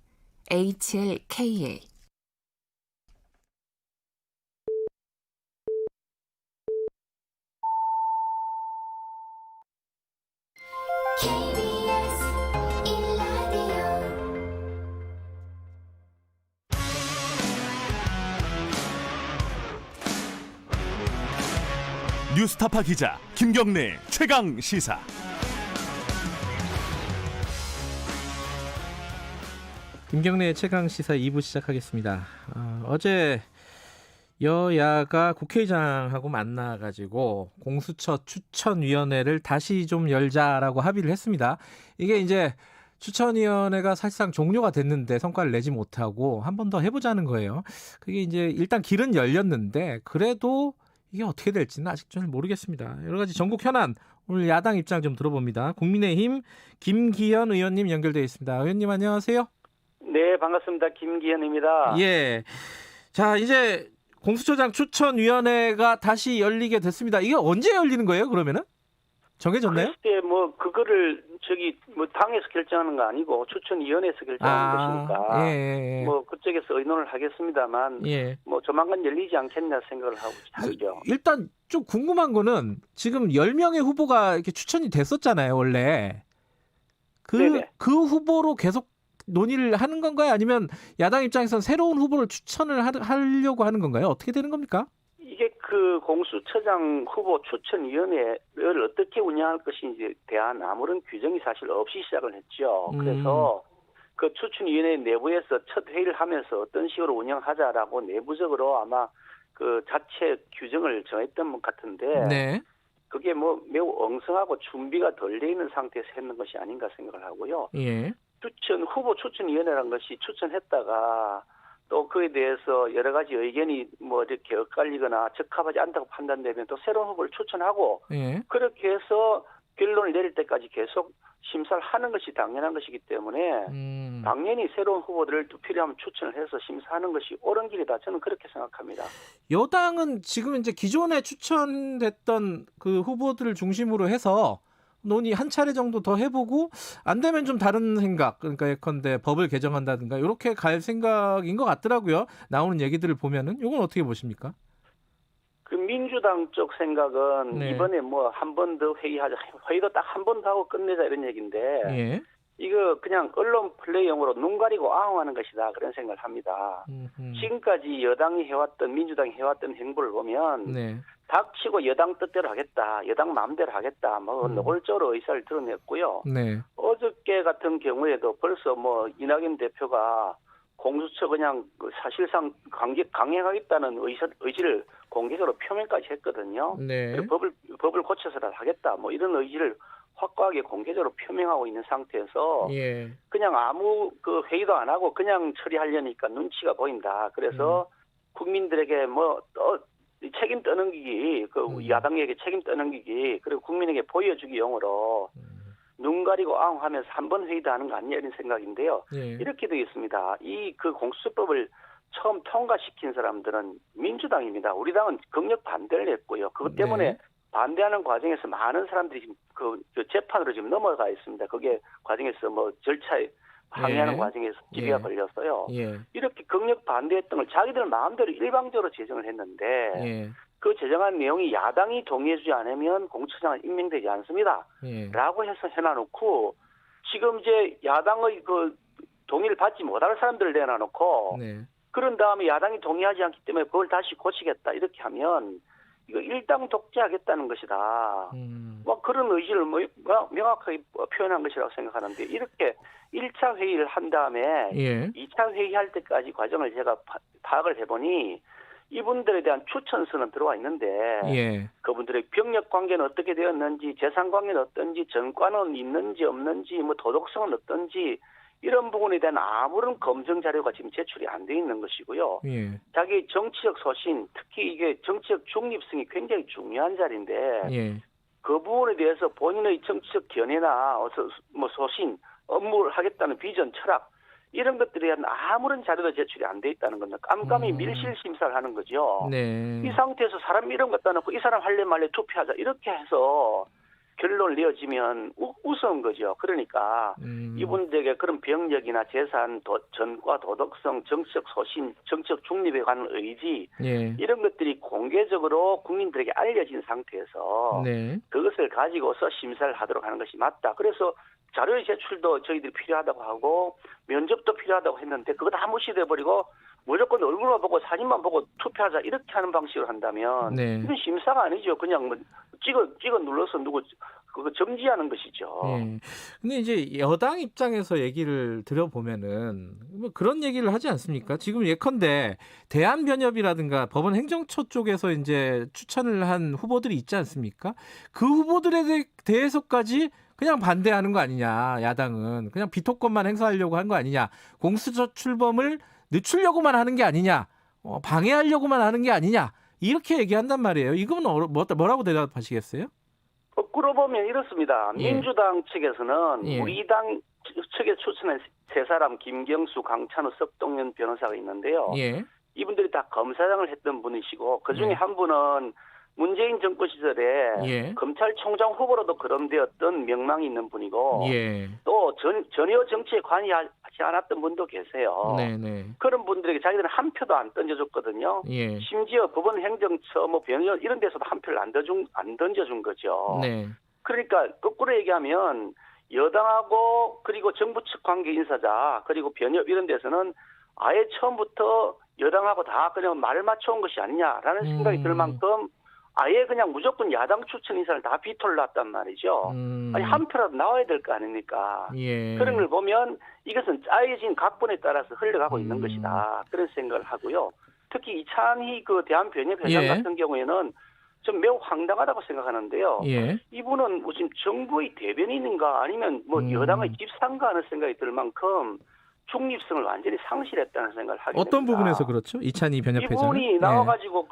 HLKA. 뉴스타파 기자 김경래 최강 시사. 김경래의 최강 시사 2부 시작하겠습니다. 어제 여야가 국회의장하고 만나가지고 공수처 추천위원회를 다시 좀 열자라고 합의를 했습니다. 이게 이제 추천위원회가 사실상 종료가 됐는데 성과를 내지 못하고 한 번 더 해보자는 거예요. 그게 이제 일단 길은 열렸는데 그래도 이게 어떻게 될지는 아직 잘 모르겠습니다. 여러 가지 전국 현안 오늘 야당 입장 좀 들어봅니다. 국민의힘 김기현 의원님 연결되어 있습니다. 의원님 안녕하세요. 네, 반갑습니다. 김기현입니다. 예. 자, 이제 공수처장 추천위원회가 다시 열리게 됐습니다. 이게 언제 열리는 거예요, 그러면은? 정해졌나요? 글쎄, 그거를 당에서 결정하는 거 아니고 추천위원회에서 결정하는 것이니까. 예. 그쪽에서 의논을 하겠습니다만. 예. 조만간 열리지 않겠냐 생각을 하죠. 일단 좀 궁금한 거는 지금 10명의 후보가 이렇게 추천이 됐었잖아요, 원래. 그 후보로 계속 논의를 하는 건가요? 아니면 야당 입장에서는 새로운 후보를 추천을 하려고 하는 건가요? 어떻게 되는 겁니까? 이게 그 공수처장 후보 추천위원회를 어떻게 운영할 것인지에 대한 아무런 규정이 사실 없이 시작을 했죠. 그래서 그 추천위원회 내부에서 첫 회의를 하면서 어떤 식으로 운영하자라고 내부적으로 아마 그 자체 규정을 정했던 것 같은데 네. 그게 매우 엉성하고 준비가 덜 돼 있는 상태에서 했는 것이 아닌가 생각을 하고요. 예. 후보 추천위원회라는 것이 추천했다가 또 그에 대해서 여러 가지 의견이 이렇게 엇갈리거나 적합하지 않다고 판단되면 또 새로운 후보를 추천하고 그렇게 해서 결론을 내릴 때까지 계속 심사를 하는 것이 당연한 것이기 때문에 당연히 새로운 후보들을 또 필요하면 추천을 해서 심사하는 것이 옳은 길이다. 저는 그렇게 생각합니다. 여당은 지금 이제 기존에 추천됐던 그 후보들을 중심으로 해서 논의 한 차례 정도 더 해보고 안 되면 좀 다른 생각, 그러니까 예컨대 법을 개정한다든가 이렇게 갈 생각인 것 같더라고요. 나오는 얘기들을 보면은 이건 어떻게 보십니까? 그 민주당 쪽 생각은 이번에 한 번 더 회의하자, 회의도 딱 한 번 더 하고 끝내자 이런 얘기인데 이거 그냥 언론 플레이용으로 눈 가리고 아웅하는 것이다 그런 생각을 합니다. 지금까지 여당이 해왔던 민주당이 해왔던 행보를 보면 닥치고 여당 뜻대로 하겠다, 여당 마음대로 하겠다, 노골적으로 의사를 드러냈고요. 어저께 같은 경우에도 벌써 이낙연 대표가 공수처 그냥 사실상 강행하겠다는 의지를 공개적으로 표명까지 했거든요. 법을 고쳐서라도 하겠다, 이런 의지를 확고하게 공개적으로 표명하고 있는 상태에서 그냥 아무 그 회의도 안 하고 그냥 처리하려니까 눈치가 보인다. 그래서 국민들에게 책임 떠넘기기, 야당에게 책임 떠넘기기, 그리고 국민에게 보여주기 용으로 눈 가리고 아웅하면서 한 번 회의도 하는 거 아니냐 이런 생각인데요. 이렇게 되어 있습니다. 그 공수처법을 처음 통과시킨 사람들은 민주당입니다. 우리 당은 극력 반대를 했고요. 그것 때문에 반대하는 과정에서 많은 사람들이 지금 그 재판으로 지금 넘어가 있습니다. 그게 과정에서 절차에 항의하는 과정에서 시비가 걸렸어요. 이렇게 극력 반대했던 걸 자기들 마음대로 일방적으로 제정을 했는데 그 제정한 내용이 야당이 동의해주지 않으면 공수처장은 임명되지 않습니다. 라고 해서 해놔놓고 지금 이제 야당의 그 동의를 받지 못할 사람들을 내놔놓고 그런 다음에 야당이 동의하지 않기 때문에 그걸 다시 고치겠다 이렇게 하면 이거 일당 독재하겠다는 것이다. 그런 의지를 명확하게 표현한 것이라고 생각하는데 이렇게 1차 회의를 한 다음에 2차 회의할 때까지 과정을 제가 파악을 해보니 이분들에 대한 추천서는 들어와 있는데 그분들의 병력 관계는 어떻게 되었는지, 재산 관계는 어떤지, 전과는 있는지 없는지, 도덕성은 어떤지 이런 부분에 대한 아무런 검증 자료가 지금 제출이 안 돼 있는 것이고요. 자기 정치적 소신, 특히 이게 정치적 중립성이 굉장히 중요한 자리인데 그 부분에 대해서 본인의 정치적 견해나 소신, 업무를 하겠다는 비전, 철학 이런 것들에 대한 아무런 자료도 제출이 안 돼 있다는 겁니다. 깜깜이 밀실 심사를 하는 거죠. 네. 이 상태에서 사람 이름 갖다 놓고 이 사람 할래 말래 투표하자 이렇게 해서 결론을 내어지면 우스운 거죠. 그러니까 이분들에게 그런 병력이나 재산, 전과 도덕성, 정치적 소신, 정치적 중립에 관한 의지 예. 이런 것들이 공개적으로 국민들에게 알려진 상태에서 네. 그것을 가지고서 심사를 하도록 하는 것이 맞다. 그래서 자료의 제출도 저희들이 필요하다고 하고 면접도 필요하다고 했는데 그거 다 무시돼버리고 무조건 얼굴만 보고 사진만 보고 투표하자 이렇게 하는 방식으로 한다면 네. 이건 심사가 아니죠. 그냥 뭐 찍어 눌러서 누구 그거 정지하는 것이죠. 예. 근데 이제 여당 입장에서 얘기를 들어보면은 뭐 그런 얘기를 하지 않습니까? 지금 예컨대 대한변협이라든가 법원 행정처 쪽에서 이제 추천을 한 후보들이 있지 않습니까? 그 후보들에 대해서까지 그냥 반대하는 거 아니냐, 야당은. 그냥 비토권만 행사하려고 한 거 아니냐, 공수처 출범을 늦추려고만 하는 게 아니냐, 방해하려고만 하는 게 아니냐, 이렇게 얘기한단 말이에요. 이건 뭐라고 대답하시겠어요? 거꾸로 보면 이렇습니다. 예. 민주당 측에서는 예. 우리 당 측에 추천한 세 사람 김경수, 강찬우, 석동현 변호사가 있는데요. 예. 이분들이 다 검사장을 했던 분이시고 그중에 예. 한 분은 문재인 정권 시절에 예. 검찰총장 후보로도 거론되었던 명망이 있는 분이고 예. 또 전혀 정치에 관여하지 않았던 분도 계세요. 네네. 그런 분들에게 자기들은 한 표도 안 던져줬거든요. 예. 심지어 법원 행정처 뭐 변호사 이런 데서도 한 표를 안 던져준 거죠. 네. 그러니까 거꾸로 얘기하면 여당하고 그리고 정부 측 관계 인사자 그리고 변협 이런 데서는 아예 처음부터 여당하고 다 그냥 말을 맞춰온 것이 아니냐라는 생각이 들 만큼 아예 그냥 무조건 야당 추천 인사를 다 비토를 놨단 말이죠. 아니 한 표라도 나와야 될 거 아닙니까? 예. 그런 걸 보면 이것은 짜여진 각본에 따라서 흘러가고 있는 것이다. 그런 생각을 하고요. 특히 이찬희 그 대한변협 회장 예. 같은 경우에는 좀 매우 황당하다고 생각하는데요. 예. 이분은 무슨 정부의 대변인인가 아니면 뭐 여당의 집사인가 하는 생각이 들 만큼 중립성을 완전히 상실했다는 생각을 하게 됩니다. 어떤 부분에서 그렇죠? 이찬희 변협회장은? 이분이 나와가지고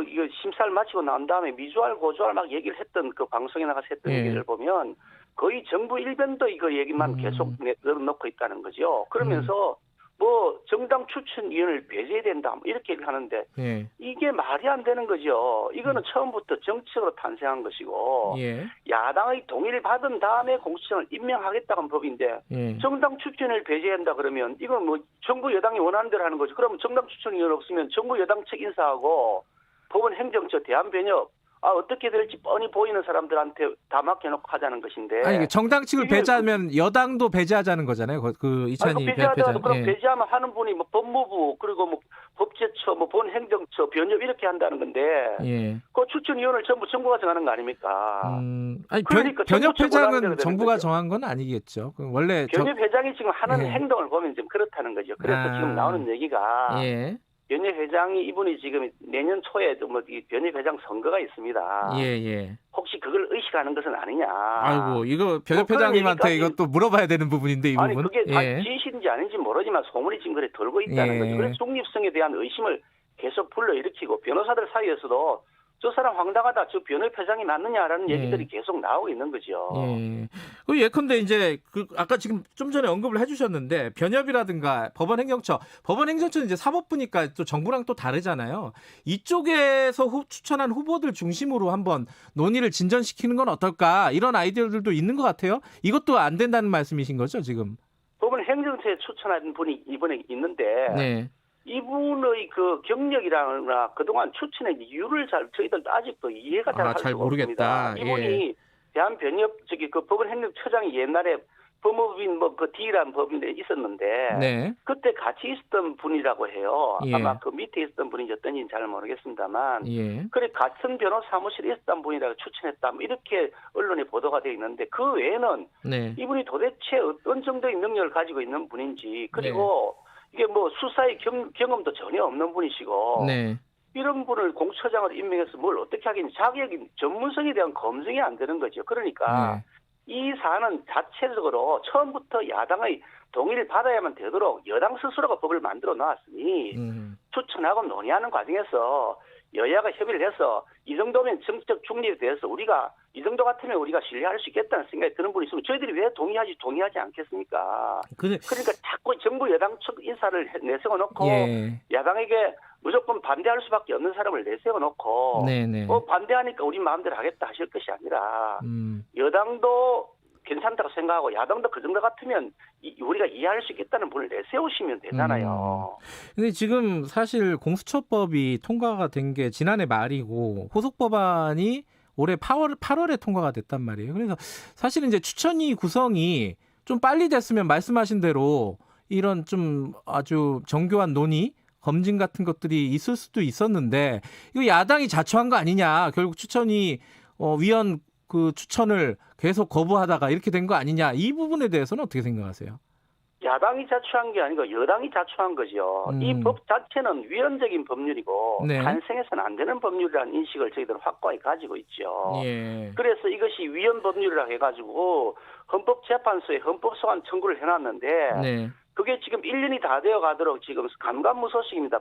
이거 심사를 마치고 난 다음에 미주알 고주알 막 얘기를 했던 그 방송에 나가서 했던 예. 얘기를 보면 거의 정부 일변도 이거 얘기만 계속 넣고 있다는 거죠. 그러면서 뭐 정당 추천위원을 배제해야 된다 뭐 이렇게 얘기를 하는데 예. 이게 말이 안 되는 거죠. 이거는 처음부터 정치적으로 탄생한 것이고 예. 야당의 동의를 받은 다음에 공수처를 임명하겠다는 법인데 예. 정당 추천을 배제한다 그러면 이건 뭐 정부 여당이 원하는 대로 하는 거죠. 그러면 정당 추천위원 없으면 정부 여당 측 인사하고 법원 행정처 대한변협 어떻게 될지 뻔히 보이는 사람들한테 다 맡겨놓고 하자는 것인데. 아니 정당 측을 배제하면 여당도 배제하자는 거잖아요. 그 이찬희 배제하더라도 그럼 예. 배제하면 하는 분이 뭐 법무부 그리고 뭐 법제처 뭐 본행정처 변협 이렇게 한다는 건데. 예. 그 추천위원을 전부 정부가 정하는 거 아닙니까? 아니 그러니까 변협회장은 정부가 정한 건 아니겠죠. 원래 변협회장이 지금 하는 예. 행동을 보면 좀 그렇다는 거죠. 그래서 지금 나오는 얘기가. 예. 변협회장이 이분이 지금 내년 초에 이 변협회장 선거가 있습니다. 예. 혹시 그걸 의식하는 것은 아니냐. 아이고 이거 변협회장님한테 이것도 물어봐야 되는 부분인데 이 부분. 아니 그게 진실인지 아닌지 모르지만 소문이 지금 그래 돌고 있다는 거죠. 그래서 중립성에 대한 의심을 계속 불러일으키고 변호사들 사이에서도 저 사람 황당하다. 저 변협회장이 맞느냐라는 얘기들이 계속 나오고 있는 거죠. 예. 예컨대 이제 아까 지금 좀 전에 언급을 해주셨는데 변협이라든가 법원행정처는 이제 사법부니까 또 정부랑 또 다르잖아요. 이쪽에서 추천한 후보들 중심으로 한번 논의를 진전시키는 건 어떨까 이런 아이디어들도 있는 것 같아요. 이것도 안 된다는 말씀이신 거죠 지금? 법원행정처에 추천한 분이 이번에 있는데. 네. 이분의 그 경력이라거나 그동안 추천의 이유를 저희들도 아직도 이해가 잘 할 수가 모르겠다. 없습니다. 이분이 대한변협 그 법원행정처장이 옛날에 법무부인 그 D라는 법인에 있었는데 네. 그때 같이 있었던 분이라고 해요. 예. 아마 그 밑에 있었던 분인지 어떤지는 잘 모르겠습니다만 예. 그래 같은 변호사 사무실에 있었던 분이라고 추천했다. 뭐 이렇게 언론에 보도가 되어 있는데 그 외에는 네. 이분이 도대체 어떤 정도의 능력을 가지고 있는 분인지 그리고 이게 뭐 수사의 경험도 전혀 없는 분이시고 네. 이런 분을 공수처장으로 임명해서 뭘 어떻게 하겠니? 자기의 전문성에 대한 검증이 안 되는 거죠. 그러니까 이 사안은 자체적으로 처음부터 야당의 동의를 받아야만 되도록 여당 스스로가 법을 만들어 놨으니 추천하고 논의하는 과정에서 여야가 협의를 해서 이 정도면 정치적 중립에 대해서 우리가 이 정도 같으면 우리가 신뢰할 수 있겠다는 생각이 드는 분이 있으면 저희들이 왜 동의하지 않겠습니까? 그러니까 자꾸 정부 전부 여당 측 인사를 내세워놓고 야당에게 무조건 반대할 수밖에 없는 사람을 내세워놓고 반대하니까 우리 마음대로 하겠다 하실 것이 아니라 여당도 괜찮다고 생각하고 야당도 그 정도 같으면 우리가 이해할 수 있겠다는 분을 내세우시면 되잖아요. 근데 지금 사실 공수처법이 통과가 된 게 지난해 말이고 호속법안이 올해 8월에 통과가 됐단 말이에요. 그래서 사실은 이제 추천위 구성이 좀 빨리 됐으면 말씀하신 대로 이런 좀 아주 정교한 논의, 검증 같은 것들이 있을 수도 있었는데 이거 야당이 자초한 거 아니냐. 결국 추천위 위원 그 추천을 계속 거부하다가 이렇게 된 거 아니냐. 이 부분에 대해서는 어떻게 생각하세요? 야당이 자초한 게 아니고 여당이 자초한 거죠. 이 법 자체는 위헌적인 법률이고 탄생해서는 안 되는 법률이라는 인식을 저희들은 확고하게 가지고 있죠. 그래서 이것이 위헌 법률이라 해가지고 헌법재판소에 헌법소환 청구를 해놨는데 그게 지금 1년이 다 되어 가도록 지금 감감무소식입니다.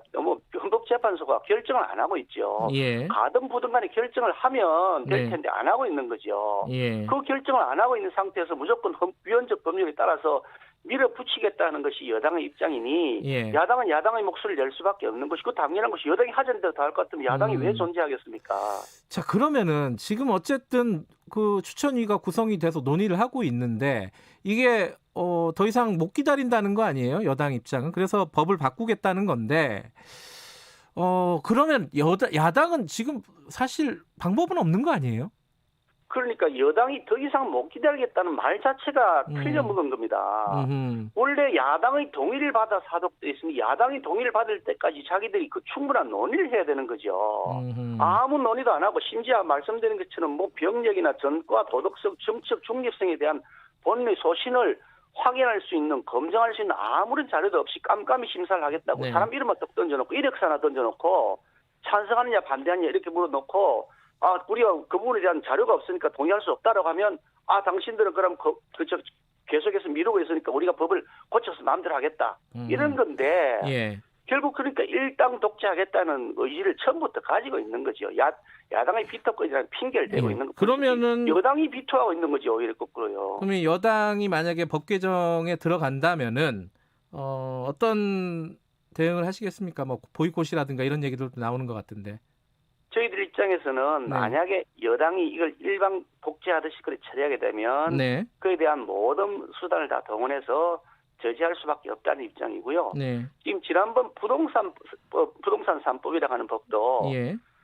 헌법재판소가 결정을 안 하고 있죠. 가든 부든 간에 결정을 하면 될 텐데 안 하고 있는 거죠. 그 결정을 안 하고 있는 상태에서 무조건 위헌적 법률에 따라서 밀어붙이겠다는 것이 여당의 입장이니 야당은 야당의 목소리를 낼 수밖에 없는 것이고 당연한 것이 여당이 하자는 대로 다 할 것 같으면 야당이 왜 존재하겠습니까? 자, 그러면은 지금 어쨌든 그 추천위가 구성이 돼서 논의를 하고 있는데 이게 더 이상 못 기다린다는 거 아니에요? 여당 입장은. 그래서 법을 바꾸겠다는 건데 그러면 야당은 지금 사실 방법은 없는 거 아니에요? 그러니까 여당이 더 이상 못 기다리겠다는 말 자체가 틀려먹은 겁니다. 원래 야당의 동의를 받아 사독돼 있으니 야당이 동의를 받을 때까지 자기들이 그 충분한 논의를 해야 되는 거죠. 아무 논의도 안 하고 심지어 말씀드린 것처럼 뭐 병력이나 전과 도덕성, 정치적 중립성에 대한 본인의 소신을 확인할 수 있는 검증할 수 있는 아무런 자료도 없이 깜깜이 심사를 하겠다고 사람 이름만 딱 던져놓고 이력서 하나 던져놓고 찬성하느냐 반대하느냐 이렇게 물어놓고 우리가 그 부분에 대한 자료가 없으니까 동의할 수 없다라고 하면 당신들은 그럼 계속해서 미루고 있으니까 우리가 법을 고쳐서 마음대로 하겠다. 이런 건데 결국 그러니까 일당 독재하겠다는 의지를 처음부터 가지고 있는 거죠. 야당의 비토권이라는 핑계를 대고 있는 거죠. 그러면은 여당이 비토하고 있는 거죠. 오히려 거꾸로요. 그러면 여당이 만약에 법 개정에 들어간다면은 어떤 대응을 하시겠습니까? 뭐 보이콧이라든가 이런 얘기들도 나오는 것 같은데. 저희들 입장에서는 만약에 여당이 이걸 일방 독재하듯이 그렇게 처리하게 되면 그에 대한 모든 수단을 다 동원해서 저지할 수밖에 없다는 입장이고요. 지금 지난번 부동산 3법이라고 하는 법도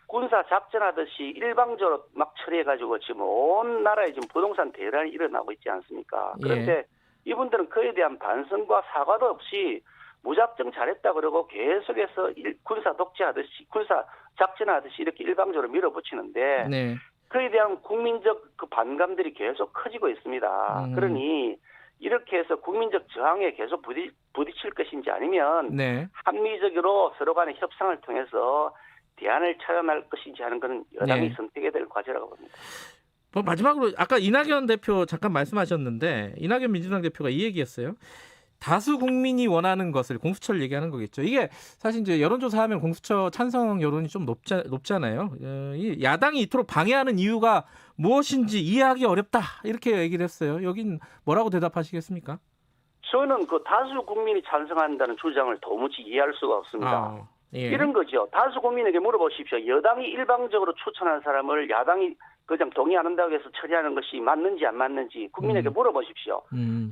군사 작전하듯이 일방적으로 막 처리해가지고 지금 온 나라에 지금 부동산 대란이 일어나고 있지 않습니까? 그런데 이분들은 그에 대한 반성과 사과도 없이 무작정 잘했다 그러고 계속해서 군사 독재하듯이 군사 작전하듯이 이렇게 일방적으로 밀어붙이는데 그에 대한 국민적 그 반감들이 계속 커지고 있습니다. 그러니 이렇게 해서 국민적 저항에 계속 부딪힐 것인지 아니면 합리적으로 서로 간의 협상을 통해서 대안을 찾아낼 것인지 하는 것은 여당이 선택해야 될 과제라고 봅니다. 마지막으로 아까 이낙연 대표 잠깐 말씀하셨는데 이낙연 민주당 대표가 이 얘기했어요. 다수 국민이 원하는 것을 공수처를 얘기하는 거겠죠. 이게 사실 이제 여론조사하면 공수처 찬성 여론이 좀 높잖아요. 이 야당이 이토록 방해하는 이유가 무엇인지 이해하기 어렵다 이렇게 얘기를 했어요. 여긴 뭐라고 대답하시겠습니까? 저는 그 다수 국민이 찬성한다는 주장을 도무지 이해할 수가 없습니다. 이런 거죠. 다수 국민에게 물어보십시오. 여당이 일방적으로 추천한 사람을 야당이 그냥 동의 안 한다고 해서 처리하는 것이 맞는지 안 맞는지 국민에게 물어보십시오.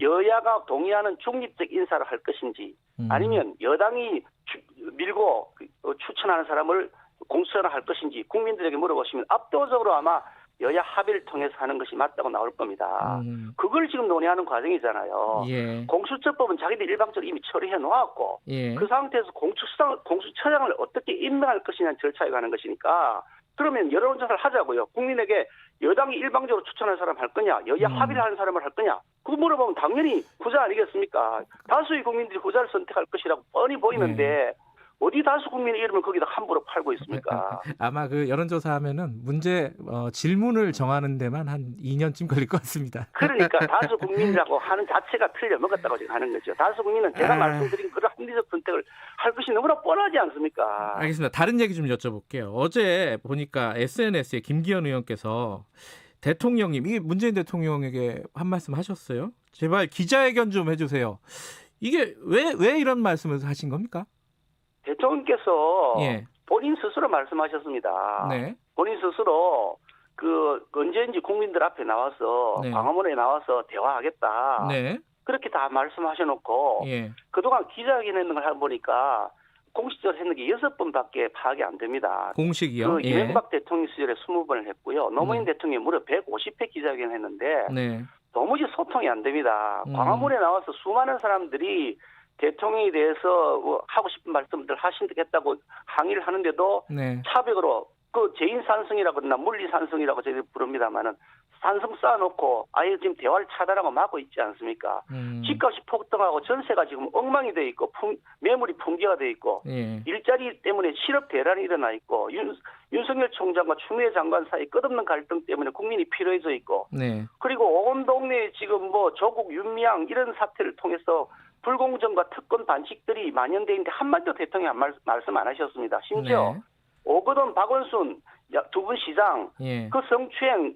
여야가 동의하는 중립적 인사를 할 것인지 아니면 여당이 밀고 추천하는 사람을 공수처를 할 것인지 국민들에게 물어보시면 압도적으로 아마 여야 합의를 통해서 하는 것이 맞다고 나올 겁니다. 그걸 지금 논의하는 과정이잖아요. 공수처법은 자기들 일방적으로 이미 처리해 놓았고 그 상태에서 공수처장을 어떻게 임명할 것이냐는 절차에 가는 것이니까 그러면 여론조사를 하자고요. 국민에게 여당이 일방적으로 추천한 사람 할 거냐, 여야 합의를 하는 사람을 할 거냐. 그거 물어보면 당연히 후자 아니겠습니까? 다수의 국민들이 후자를 선택할 것이라고 뻔히 보이는데 어디 다수 국민의 이름을 거기다 함부로 팔고 있습니까? 아마 그 여론조사하면은 질문을 정하는 데만 한 2년쯤 걸릴 것 같습니다. 그러니까 다수 국민이라고 하는 자체가 틀려먹었다고 지금 하는 거죠. 다수 국민은 제가 말씀드린 그런 합리적 선택을 할 것이 너무나 뻔하지 않습니까? 알겠습니다. 다른 얘기 좀 여쭤볼게요. 어제 보니까 SNS에 김기현 의원께서 대통령님, 이게 문재인 대통령에게 한 말씀 하셨어요. 제발 기자회견 좀 해주세요. 이게 왜 이런 말씀을 하신 겁니까? 대통령께서 예. 본인 스스로 말씀하셨습니다. 네. 본인 스스로 언제인지 국민들 앞에 나와서 네. 광화문에 나와서 대화하겠다. 네. 그렇게 다 말씀하셔놓고 예. 그동안 기자회견 했는 걸 보니까 공식적으로 했는 게 6번밖에 파악이 안 됩니다. 공식이요? 예. 이명박 대통령 시절에 20번을 했고요. 노무현 대통령이 무려 150회 기자회견 했는데 네. 도무지 소통이 안 됩니다. 광화문에 나와서 수많은 사람들이 대통령에 대해서 하고 싶은 말씀들 하신다고 항의를 하는데도 네. 차벽으로 제인산성이라고 그러나 물리산성이라고 저희들 부릅니다만은 산성 쌓아놓고 아예 지금 대화를 차단하고 막고 있지 않습니까? 집값이 폭등하고 전세가 지금 엉망이 돼 있고 매물이 풍기가 돼 있고 예. 일자리 때문에 실업 대란이 일어나 있고 윤석열 총장과 추미애 장관 사이 끝없는 갈등 때문에 국민이 피로해져 있고 네. 그리고 온 동네에 지금 조국 윤미향 이런 사태를 통해서 불공정과 특권 반칙들이 만연돼 있는데 한마디도 대통령이 말씀 안 하셨습니다. 심지어 네. 오거돈, 박원순 두 분 시장 예. 그 성추행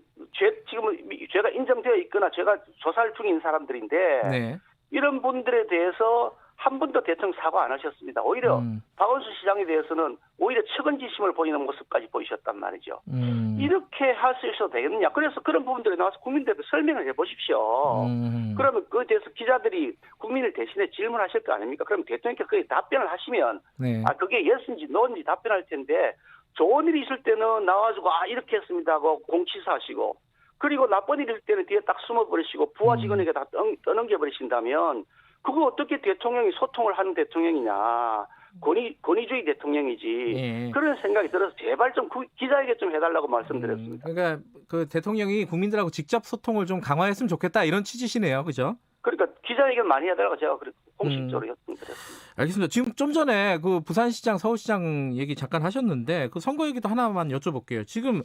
지금 죄가 인정되어 있거나 죄가 조사를 중인 사람들인데 네. 이런 분들에 대해서 한 번도 대통령 사과 안 하셨습니다. 오히려 박원순 시장에 대해서는 오히려 측은지심을 보이는 모습까지 보이셨단 말이죠. 이렇게 할 수 있어도 되겠느냐. 그래서 그런 부분들에 나와서 국민들에게 설명을 해보십시오. 그러면 그에 대해서 기자들이 국민을 대신에 질문하실 거 아닙니까? 그럼 대통령께서 그에 답변을 하시면 네. 그게 예스인지 노인지 답변할 텐데 좋은 일이 있을 때는 나와가지고 이렇게 했습니다 하고 공치사하시고 그리고 나쁜 일일 때는 뒤에 딱 숨어버리시고 부하 직원에게 다 떠넘겨버리신다면 그거 어떻게 대통령이 소통을 하는 대통령이냐. 권위주의 대통령이지. 예. 그런 생각이 들어서 제발 좀 기자회견 좀 해달라고 말씀드렸습니다. 그러니까 그 대통령이 국민들하고 직접 소통을 좀 강화했으면 좋겠다 이런 취지시네요. 그죠? 그러니까 기자회견 많이 해달라고 제가 공식적으로 말씀드렸습니다. 알겠습니다. 지금 좀 전에 그 부산시장, 서울시장 얘기 잠깐 하셨는데 그 선거 얘기도 하나만 여쭤볼게요. 지금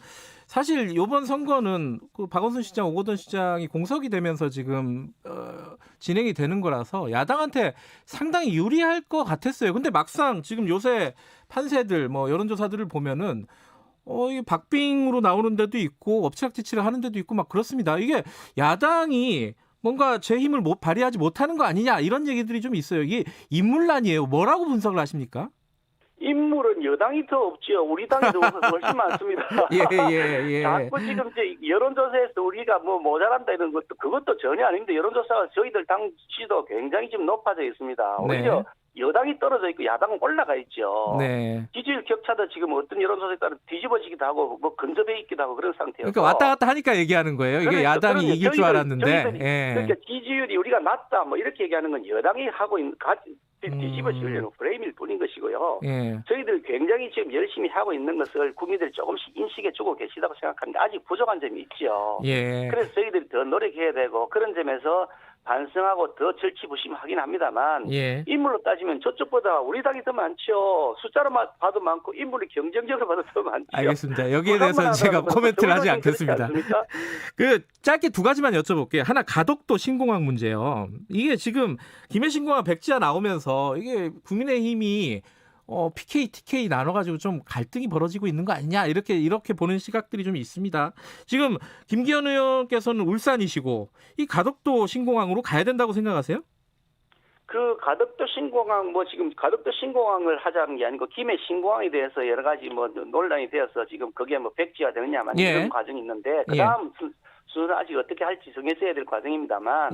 사실 이번 선거는 그 박원순 시장, 오거돈 시장이 공석이 되면서 지금 진행이 되는 거라서 야당한테 상당히 유리할 것 같았어요. 근데 막상 지금 요새 판세들, 여론조사들을 보면은 이 박빙으로 나오는 데도 있고 엎치락뒤치락 하는 데도 있고 막 그렇습니다. 이게 야당이 뭔가 제 힘을 발휘하지 못하는 거 아니냐 이런 얘기들이 좀 있어요. 이게 인물난이에요. 뭐라고 분석을 하십니까? 인물은 여당이 더 없지요. 우리 당이 더 훨씬 많습니다. 예. 자꾸 지금 이제 여론조사에서 우리가 모자란다 이런 것도 그것도 전혀 아닌데 여론조사가 저희들 당 지지도 굉장히 지금 높아져 있습니다. 오히려 네. 여당이 떨어져 있고 야당은 올라가 있죠. 네. 지지율 격차도 지금 어떤 여론조사에 따라 뒤집어지기도 하고 근접해 있기도 하고 그런 상태여서. 그러니까 왔다 갔다 하니까 얘기하는 거예요. 이게 야당이 이길 줄 알았는데. 그러니까 지지율이 우리가 낮다 이렇게 얘기하는 건 여당이 하고 있는 뒤집어지려는 프레임일 뿐인 것이고요. 예. 저희들 굉장히 지금 열심히 하고 있는 것을 국민들이 조금씩 인식해 주고 계시다고 생각하는데 아직 부족한 점이 있죠. 예. 그래서 저희들이 더 노력해야 되고 그런 점에서 반성하고 더 절치부심하긴 합니다만 예. 인물로 따지면 저쪽보다 우리 당이 더 많죠. 숫자로 봐도 많고 인물이 경쟁적으로 봐도 더 많죠. 알겠습니다. 여기에 대해서는 제가 코멘트를 하지 않겠습니다. 짧게 두 가지만 여쭤볼게요. 하나 가덕도 신공항 문제요. 이게 지금 김해 신공항 백지화 나오면서 이게 국민의힘이 PK, TK 나눠가지고 좀 갈등이 벌어지고 있는 거 아니냐 이렇게 보는 시각들이 좀 있습니다. 지금 김기현 의원께서는 울산이시고 이 가덕도 신공항으로 가야 된다고 생각하세요? 그 가덕도 신공항 지금 가덕도 신공항을 하자는 게 아니고 김해 신공항에 대해서 여러 가지 논란이 되어서 지금 그게 백지화 되느냐 마냐 이런 과정이 있는데 그다음 순서 아직 어떻게 할지 정해져야 될 과정입니다만.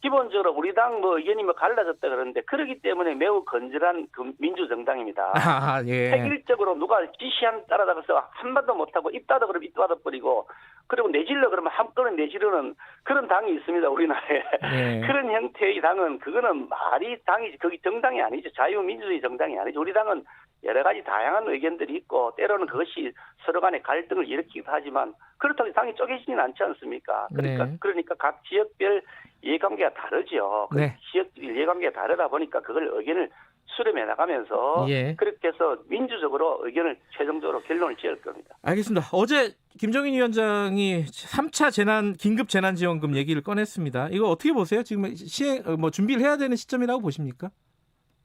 기본적으로 우리 당 의견이 갈라졌다 그러는데 그러기 때문에 매우 건전한 민주정당입니다. 획일적으로 누가 지시한 따라다가서 한마디도 못하고 입 닫아 그러면 입 닫아버리고 그리고 내질러 그러면 한꺼번에 내지르는 그런 당이 있습니다. 우리나라에. 그런 형태의 당은 그거는 당이지 거기 정당이 아니죠. 자유민주주의 정당이 아니죠. 우리 당은 여러 가지 다양한 의견들이 있고 때로는 그것이 서로 간의 갈등을 일으키기도 하지만 그렇다고 당이 쪼개지는 않지 않습니까? 그러니까 각 지역별 이해관계가 다르죠. 지역별 이해관계가 다르다 보니까 그걸 의견을 수렴해 나가면서 그렇게 해서 민주적으로 의견을 최종적으로 결론을 지을 겁니다. 알겠습니다. 어제 김정인 위원장이 3차 긴급 재난지원금 얘기를 꺼냈습니다. 이거 어떻게 보세요? 지금 준비를 해야 되는 시점이라고 보십니까?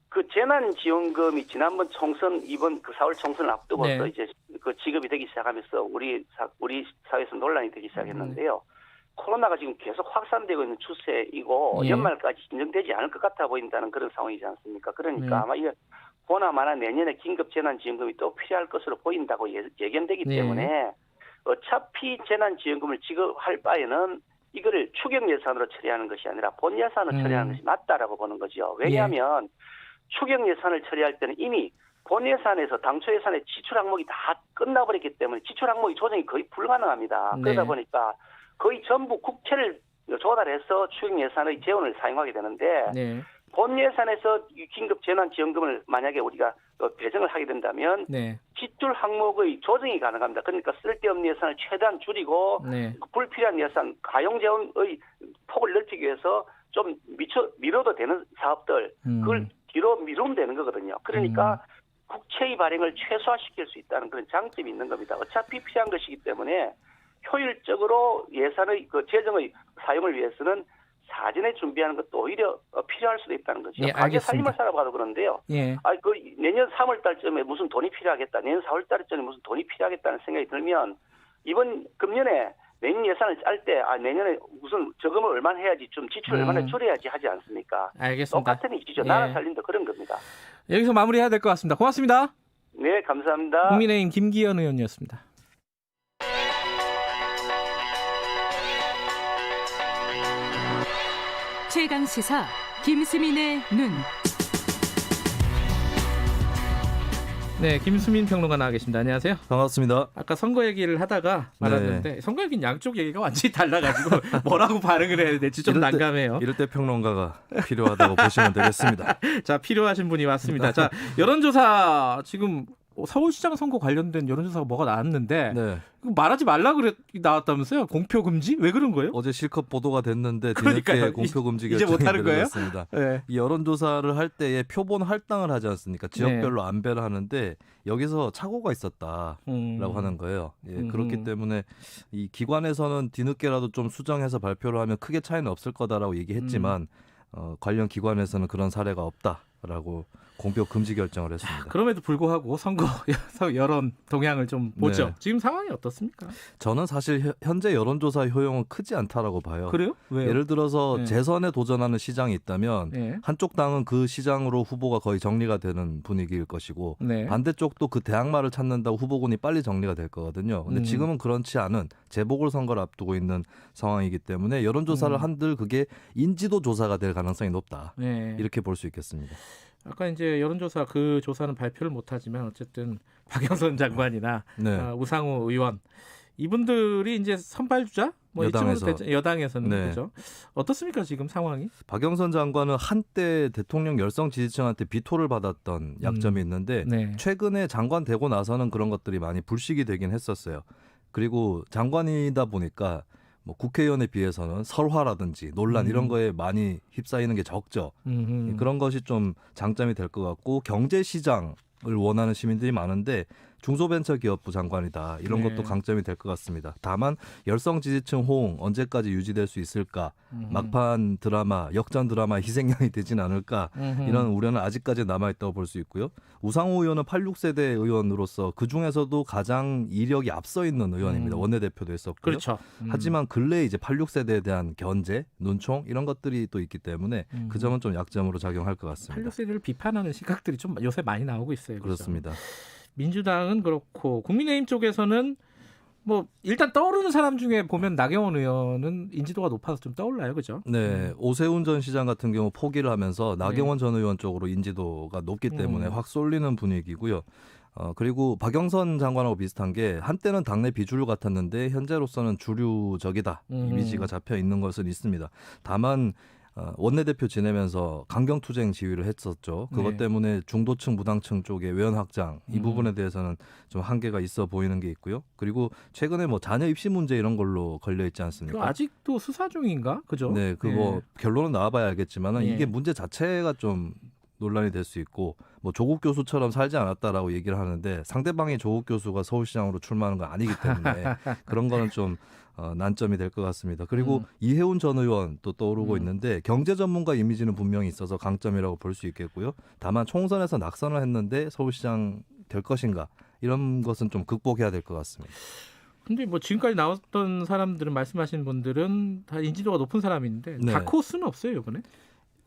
그 재난지원금이 지난번 총선 이번 4월 총선을 앞두고서 이제 그 지급이 되기 시작하면서 우리 사회에서 논란이 되기 시작했는데요. 코로나가 지금 계속 확산되고 있는 추세이고 예. 연말까지 진정되지 않을 것 같아 보인다는 그런 상황이지 않습니까? 그러니까 아마 이게 보나마나 내년에 긴급재난지원금이 또 필요할 것으로 보인다고 예견되기 때문에 어차피 재난지원금을 지급할 바에는 이거를 추경 예산으로 처리하는 것이 아니라 본 예산으로 처리하는 것이 맞다라고 보는 거죠. 왜냐하면 추경 예산을 처리할 때는 이미 본 예산에서 당초 예산의 지출 항목이 다 끝나버렸기 때문에 지출 항목이 조정이 거의 불가능합니다. 그러다 보니까 거의 전부 국채를 조달해서 추경 예산의 재원을 사용하게 되는데 본 예산에서 긴급 재난지원금을 만약에 우리가 배정을 하게 된다면 지출 항목의 조정이 가능합니다. 그러니까 쓸데없는 예산을 최대한 줄이고 불필요한 예산, 가용 재원의 폭을 넓히기 위해서 좀 미뤄도 되는 사업들 그걸 뒤로 미루면 되는 거거든요. 그러니까 국채의 발행을 최소화시킬 수 있다는 그런 장점이 있는 겁니다. 어차피 필요한 것이기 때문에 효율적으로 예산의 재정의 사용을 위해서는 사전에 준비하는 것도 오히려 필요할 수도 있다는 거죠. 가게 살림을 살아봐도 그런데요. 내년 3월 달쯤에 무슨 돈이 필요하겠다. 내년 4월 달쯤에 무슨 돈이 필요하겠다는 생각이 들면 이번 금년에 내년 예산을 짤 때 내년에 무슨 저금을 얼마나 해야지 좀 지출을 얼마나 줄여야지 하지 않습니까? 알겠습니다. 똑같은 이치죠. 나라 살림도 그런 겁니다. 여기서 마무리해야 될 것 같습니다. 고맙습니다. 네, 감사합니다. 국민의힘 김기현 의원이었습니다. 최강시사 김수민의 눈. 네, 김수민 평론가 나와 계십니다. 안녕하세요. 반갑습니다. 아까 선거 얘기를 하다가 말았는데 선거 얘기는 양쪽 얘기가 완전히 달라가지고 뭐라고 반응을 해야 될지 좀 난감해요. 이럴 때 평론가가 필요하다고 보시면 되겠습니다. 자, 필요하신 분이 왔습니다. 자, 여론조사 지금 서울시장 선거 관련된 여론조사가 뭐가 나왔는데 말하지 말라 그래 나왔다면서요? 공표 금지? 왜 그런 거예요? 어제 실컷 보도가 됐는데 뒤늦게 공표 금지 결정이 내려졌습니다. 이 여론조사를 할 때에 표본 할당을 하지 않습니까? 지역별로 안배를 하는데 여기서 착오가 있었다라고 하는 거예요. 그렇기 때문에 이 기관에서는 뒤늦게라도 좀 수정해서 발표를 하면 크게 차이는 없을 거다라고 얘기했지만 관련 기관에서는 그런 사례가 없다라고 공표 금지 결정을 했습니다. 그럼에도 불구하고 선거 여론 동향을 좀 보죠. 지금 상황이 어떻습니까? 저는 사실 현재 여론조사 효용은 크지 않다라고 봐요. 그래요? 왜요? 예를 들어서 재선에 도전하는 시장이 있다면 한쪽 당은 그 시장으로 후보가 거의 정리가 되는 분위기일 것이고 반대쪽도 그 대항마를 찾는다고 후보군이 빨리 정리가 될 거거든요. 근데 지금은 그렇지 않은 재보궐선거를 앞두고 있는 상황이기 때문에 여론조사를 한들 그게 인지도 조사가 될 가능성이 높다. 이렇게 볼 수 있겠습니다. 아까 이제 여론조사 그 조사는 발표를 못하지만 어쨌든 박영선 장관이나 우상호 의원 이분들이 이제 선발주자 여당에서는 그렇죠. 어떻습니까 지금 상황이? 박영선 장관은 한때 대통령 열성 지지층한테 비토를 받았던 약점이 있는데 최근에 장관 되고 나서는 그런 것들이 많이 불식이 되긴 했었어요. 그리고 장관이다 보니까 뭐 국회의원에 비해서는 설화라든지 논란 이런 거에 많이 휩싸이는 게 적죠. 그런 것이 좀 장점이 될 것 같고 경제시장을 원하는 시민들이 많은데 중소벤처기업부 장관이다. 이런 것도 강점이 될 것 같습니다. 다만 열성 지지층 호응 언제까지 유지될 수 있을까? 막판 드라마, 역전 드라마 희생양이 되진 않을까? 이런 우려는 아직까지 남아있다고 볼 수 있고요. 우상호 의원은 86세대 의원으로서 그중에서도 가장 이력이 앞서 있는 의원입니다. 원내대표도 했었고요. 그렇죠. 하지만 근래에 이제 86세대에 대한 견제, 눈총 이런 것들이 또 있기 때문에 그 점은 좀 약점으로 작용할 것 같습니다. 86세대를 비판하는 시각들이 좀 요새 많이 나오고 있어요. 그렇습니다. 민주당은 그렇고 국민의힘 쪽에서는 뭐 일단 떠오르는 사람 중에 보면 나경원 의원은 인지도가 높아서 좀 떠올라요, 그죠? 네, 오세훈 전 시장 같은 경우 포기를 하면서 나경원 전 의원 쪽으로 인지도가 높기 때문에 확 쏠리는 분위기고요. 그리고 박영선 장관하고 비슷한 게 한때는 당내 비주류 같았는데 현재로서는 주류적이다 이미지가 잡혀 있는 것은 있습니다. 다만 원내대표 지내면서 강경투쟁 지휘를 했었죠. 그것 때문에 중도층 무당층 쪽의 외연 확장 이 부분에 대해서는 좀 한계가 있어 보이는 게 있고요. 그리고 최근에 뭐 자녀 입시 문제 이런 걸로 걸려 있지 않습니까? 아직도 수사 중인가? 그죠? 네, 그거 결론은 나와봐야 알겠지만은 이게 문제 자체가 좀 논란이 될 수 있고 뭐 조국 교수처럼 살지 않았다라고 얘기를 하는데 상대방이 조국 교수가 서울시장으로 출마하는 건 아니기 때문에 그런 거는 좀 난점이 될 것 같습니다. 그리고 이해운 전 의원 또 떠오르고 있는데 경제 전문가 이미지는 분명히 있어서 강점이라고 볼 수 있겠고요. 다만 총선에서 낙선을 했는데 서울시장 될 것인가 이런 것은 좀 극복해야 될 것 같습니다. 근데 뭐 지금까지 나왔던 사람들은 말씀하신 분들은 다 인지도가 높은 사람인데 네. 다크호스는 없어요 이번에?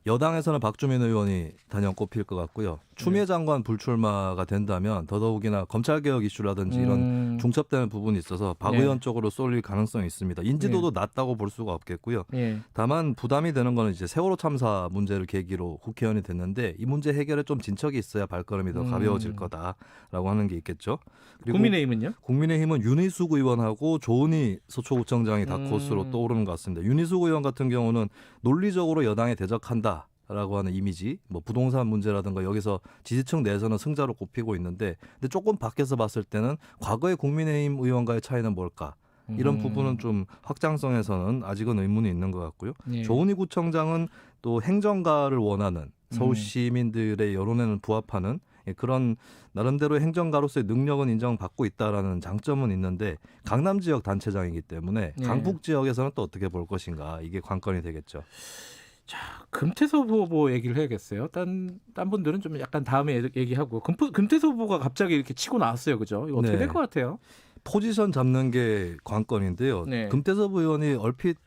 여당에서는 박주민 의원이 단연 꼽힐 것 같고요. 추미애 장관 불출마가 된다면 더더욱이나 검찰개혁 이슈라든지 이런 중첩되는 부분이 있어서 박 의원 쪽으로 쏠릴 가능성이 있습니다. 인지도도 낮다고 볼 수가 없겠고요. 다만 부담이 되는 거는 이제 세월호 참사 문제를 계기로 국회의원이 됐는데 이 문제 해결에 좀 진척이 있어야 발걸음이 더 가벼워질 거다라고 하는 게 있겠죠. 그리고 국민의힘은요? 국민의힘은 윤희숙 의원하고 조은희 서초구청장이 다크호스로 떠오르는 것 같습니다. 윤희숙 의원 같은 경우는 논리적으로 여당에 대적한다. 라고 하는 이미지, 뭐 부동산 문제라든가 여기서 지지층 내에서는 승자로 꼽히고 있는데, 근데 조금 밖에서 봤을 때는 과거의 국민의힘 의원과의 차이는 뭘까? 이런 부분은 좀 확장성에서는 아직은 의문이 있는 것 같고요. 조은희 구청장은 또 행정가를 원하는 서울 시민들의 여론에는 부합하는 그런 나름대로 행정가로서의 능력은 인정받고 있다라는 장점은 있는데 강남 지역 단체장이기 때문에 강북 지역에서는 또 어떻게 볼 것인가 이게 관건이 되겠죠. 자, 금태섭 후보 얘기를 해야겠어요. 딴 분들은 좀 약간 다음에 얘기하고 금태섭 후보가 갑자기 이렇게 치고 나왔어요, 그죠? 이거 어떻게 될 것 같아요? 포지션 잡는 게 관건인데요. 금태섭 의원이 얼핏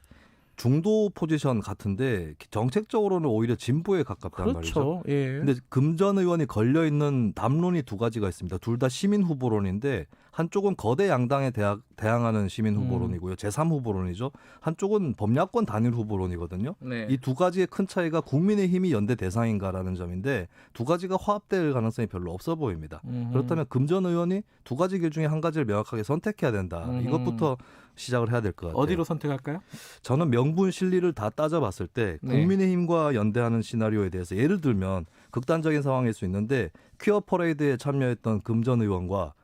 중도 포지션 같은데 정책적으로는 오히려 진보에 가깝단 말이죠. 근데 금전 의원이 걸려 있는 담론이 두 가지가 있습니다. 둘 다 시민 후보론인데 한쪽은 거대 양당에 대항하는 시민 후보론이고요. 제3 후보론이죠. 한쪽은 범야권 단일 후보론이거든요. 이 두 가지의 큰 차이가 국민의힘이 연대 대상인가라는 점인데 두 가지가 화합될 가능성이 별로 없어 보입니다. 그렇다면 금전 의원이 두 가지 길 중에 한 가지를 명확하게 선택해야 된다. 이것부터 시작을 해야 될 것 같아요. 어디로 선택할까요? 저는 명분 실리를 다 따져봤을 때 국민의힘과 연대하는 시나리오에 대해서 예를 들면 극단적인 상황일 수 있는데 퀴어 퍼레이드에 참여했던 금전 의원과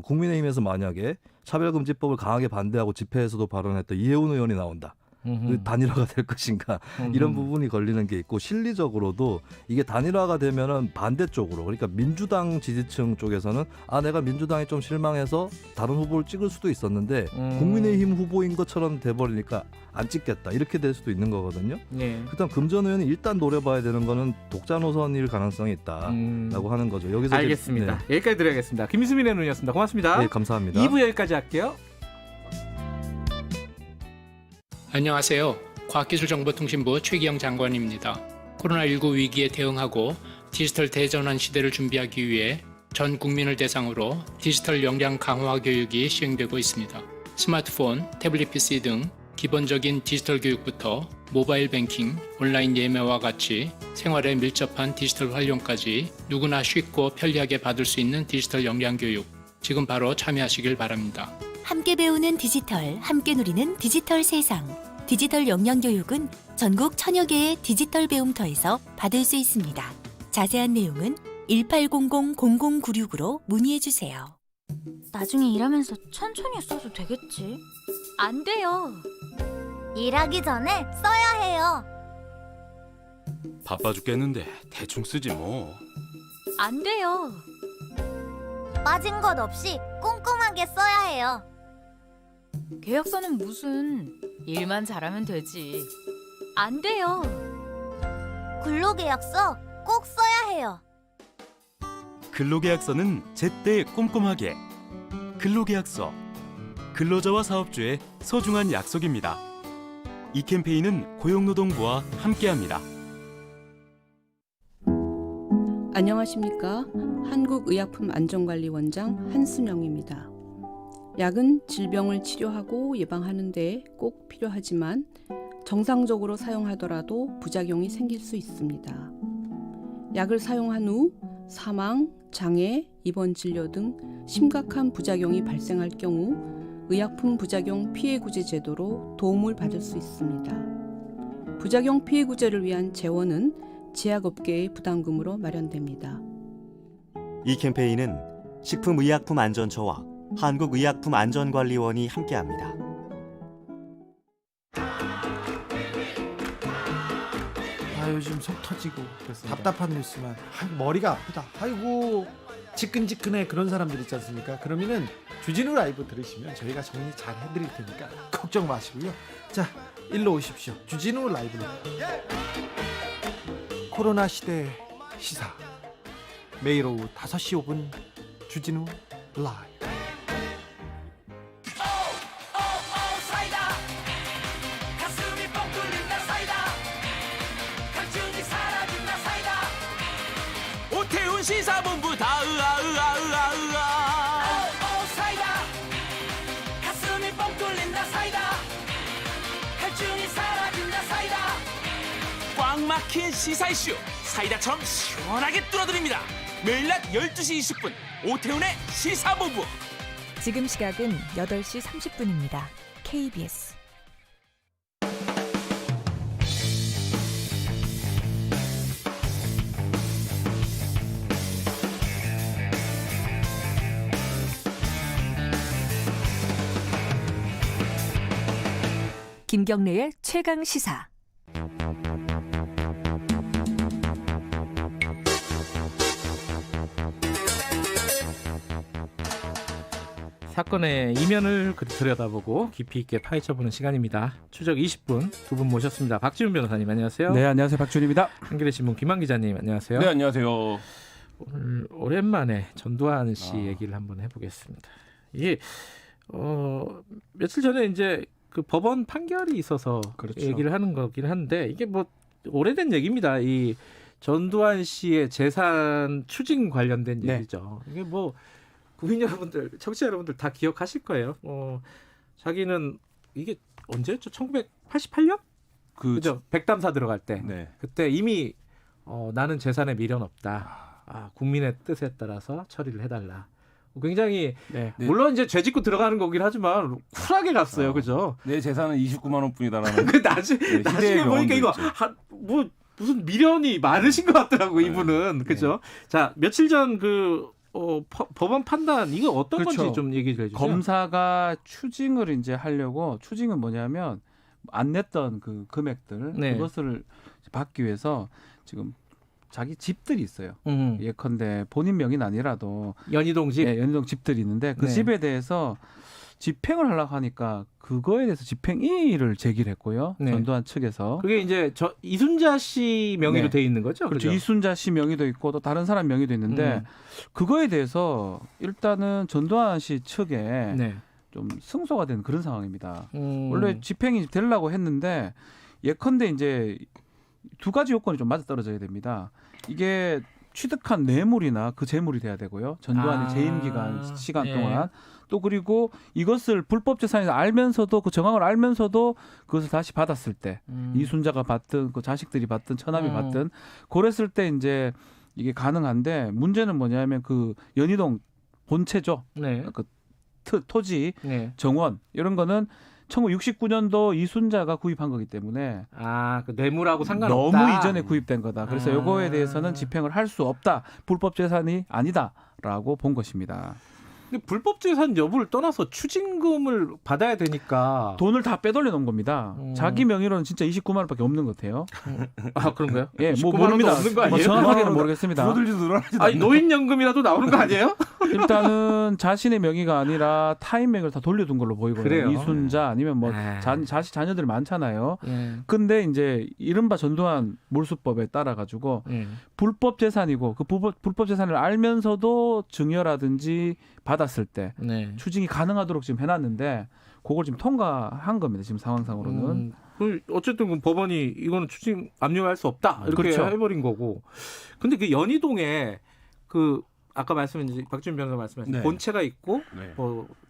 국민의힘에서 만약에 차별금지법을 강하게 반대하고 집회에서도 발언했던 이해운 의원이 나온다. 단일화가 될 것인가 이런 부분이 걸리는 게 있고 실리적으로도 이게 단일화가 되면은 반대쪽으로 그러니까 민주당 지지층 쪽에서는 내가 민주당이 좀 실망해서 다른 후보를 찍을 수도 있었는데 국민의힘 후보인 것처럼 돼버리니까 안 찍겠다 이렇게 될 수도 있는 거거든요. 그다음 금전 의원이 일단 노려봐야 되는 거는 독자 노선일 가능성이 있다라고 하는 거죠. 여기서 알겠습니다. 여기까지 드려야겠습니다. 김수민의 눈이었습니다. 고맙습니다. 네, 감사합니다. 2부 여기까지 할게요. 안녕하세요. 과학기술정보통신부 최기영 장관입니다. 코로나19 위기에 대응하고 디지털 대전환 시대를 준비하기 위해 전 국민을 대상으로 디지털 역량 강화 교육이 시행되고 있습니다. 스마트폰, 태블릿 PC 등 기본적인 디지털 교육부터 모바일 뱅킹, 온라인 예매와 같이 생활에 밀접한 디지털 활용까지 누구나 쉽고 편리하게 받을 수 있는 디지털 역량 교육, 지금 바로 참여하시길 바랍니다. 함께 배우는 디지털, 함께 누리는 디지털 세상. 디지털 역량 교육은 전국 1000여 개의 디지털 배움터에서 받을 수 있습니다. 자세한 내용은 1800-0096으로 문의해주세요. 나중에 일하면서 천천히 써도 되겠지? 안 돼요. 일하기 전에 써야 해요. 바빠 죽겠는데 대충 쓰지 뭐. 안 돼요. 빠진 것 없이 꼼꼼하게 써야 해요. 계약서는 무슨 일만 잘하면 되지. 안 돼요. 근로계약서 꼭 써야 해요. 근로계약서는 제때 꼼꼼하게. 근로계약서. 근로자와 사업주의 소중한 약속입니다. 이 캠페인은 고용노동부와 함께합니다. 안녕하십니까. 한국의약품안전관리원장 한순영입니다. 약은 질병을 치료하고 예방하는 데 꼭 필요하지만 정상적으로 사용하더라도 부작용이 생길 수 있습니다. 약을 사용한 후 사망, 장애, 입원 진료 등 심각한 부작용이 발생할 경우 의약품 부작용 피해구제 제도로 도움을 받을 수 있습니다. 부작용 피해구제를 위한 재원은 제약업계의 부담금으로 마련됩니다. 이 캠페인은 식품의약품안전처와 한국의약품안전관리원이 함께합니다. 요즘 속 터지고 답답한 뉴스만 머리가 아프다. 아이고 지끈지끈해 그런 사람들 있지 않습니까? 그러면은 주진우 라이브 들으시면 저희가 정리 잘 해드릴 테니까 걱정 마시고요. 자, 일로 오십시오. 주진우 라이브. 코로나 시대 시사 매일 오후 5시 5분 주진우 라이브. 시사본부 다 사이다 가슴이 뻥 뚫린다 사이다 할증이 사라진다 사이다 꽉 막힌 시사 이슈 사이다처럼 시원하게 뚫어드립니다. 매일 낮 12시 20분 오태훈의 시사본부. 지금 시각은 8시 30분입니다. KBS 김경래의 최강 시사. 사건의 이면을 들여다보고 깊이 있게 파헤쳐보는 시간입니다. 추적 20분 두 분 모셨습니다. 박지훈 변호사님 안녕하세요. 네, 안녕하세요. 박지훈입니다. 한겨레 신문 김한 기자님 안녕하세요. 네, 안녕하세요. 오늘 오랜만에 전두환 씨 얘기를 한번 해보겠습니다. 이게 며칠 전에 이제 그 법원 판결이 있어서 그렇죠. 얘기를 하는 거긴 한데 이게 뭐 오래된 얘기입니다. 이 전두환 씨의 재산 추징 관련된 얘기죠. 이게 뭐 국민 여러분들, 청취자 여러분들 다 기억하실 거예요. 자기는 이게 언제였죠? 1988년? 그죠? 백담사 들어갈 때. 네. 그때 이미 나는 재산에 미련 없다. 국민의 뜻에 따라서 처리를 해달라. 굉장히 물론 이제 죄짓고 들어가는 거긴 하지만 쿨하게 갔어요, 그죠? 내 재산은 29만 원뿐이다라는. 그 나중에 보니까 이거 뭐 무슨 미련이 많으신 것 같더라고 이분은, 그죠? 자, 며칠 전 그 법원 판단 이거 어떤 그렇죠. 건지 좀 얘기를 해주세요. 검사가 추징을 이제 하려고 추징은 뭐냐면 안 냈던 그 금액들 그것을 받기 위해서 지금. 자기 집들이 있어요. 예컨대 본인 명의는 아니라도 연희동 집, 연희동 집들이 있는데 그 집에 대해서 집행을 하려고 하니까 그거에 대해서 집행이의를 제기를 했고요. 전두환 측에서. 그게 이제 이순자 씨 명의로 돼 있는 거죠? 그렇죠. 그렇죠? 이순자 씨 명의도 있고 또 다른 사람 명의도 있는데 그거에 대해서 일단은 전두환 씨 측에 좀 승소가 된 그런 상황입니다. 원래 집행이 되려고 했는데 예컨대 이제 두 가지 요건이 좀 맞아떨어져야 됩니다. 이게 취득한 뇌물이나 그 재물이 돼야 되고요. 전두환의 재임 기간 시간 동안 또 그리고 이것을 불법 재산에서 알면서도 그 정황을 알면서도 그것을 다시 받았을 때 이순자가 받든 그 자식들이 받든 처남이 받든 그랬을 때 이제 이게 가능한데 문제는 뭐냐면 그 연희동 본체죠. 그 토지 정원 이런 거는 1969년도 이순자가 구입한 거기 때문에 그 뇌물하고 상관없다. 너무 이전에 구입된 거다. 그래서 요거에 대해서는 집행을 할 수 없다. 불법 재산이 아니다라고 본 것입니다. 근데 불법 재산 여부를 떠나서 추징금을 받아야 되니까 돈을 다 빼돌려 놓은 겁니다. 자기 명의로는 진짜 29만 원밖에 없는 것 같아요. 그런가요? 예, 뭐 모릅니다. 없는 거 아니에요? 정확하게는 모르겠습니다. 아니 노인연금이라도 나오는 거 아니에요? 일단은 자신의 명의가 아니라 타인 명의를 다 돌려둔 걸로 보이고요. 그래요? 이순자 아니면 뭐 자녀들 많잖아요. 근데 이제 이른바 전두환 몰수법에 따라 가지고 불법 재산이고 그 불법 재산을 알면서도 증여라든지 받았을 때 추징이 가능하도록 지금 해놨는데 그걸 지금 통과한 겁니다. 지금 상황상으로는. 어쨌든 그 법원이 이거는 추징 압류할 수 없다 이렇게 그렇죠. 해버린 거고. 근데 그 연희동에 그 아까 말씀하신 박지훈 변호사 말씀하신 본체가 있고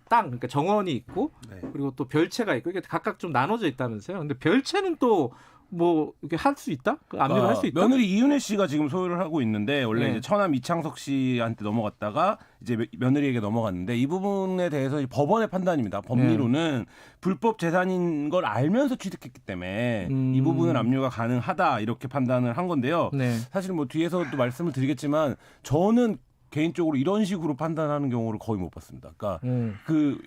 땅 그러니까 정원이 있고 그리고 또 별채가 있고 이게 각각 좀 나눠져 있다면서요. 근데 별채는 또 뭐 이렇게 할 수 있다? 압류를 할 수 있다? 며느리 이윤혜 씨가 지금 소유를 하고 있는데 원래 이제 처남 이창석 씨한테 넘어갔다가 이제 며느리에게 넘어갔는데 이 부분에 대해서 법원의 판단입니다. 법리로는 불법 재산인 걸 알면서 취득했기 때문에 이 부분은 압류가 가능하다 이렇게 판단을 한 건데요. 사실 뭐 뒤에서도 말씀을 드리겠지만 저는 개인적으로 이런 식으로 판단하는 경우를 거의 못 봤습니다. 그러니까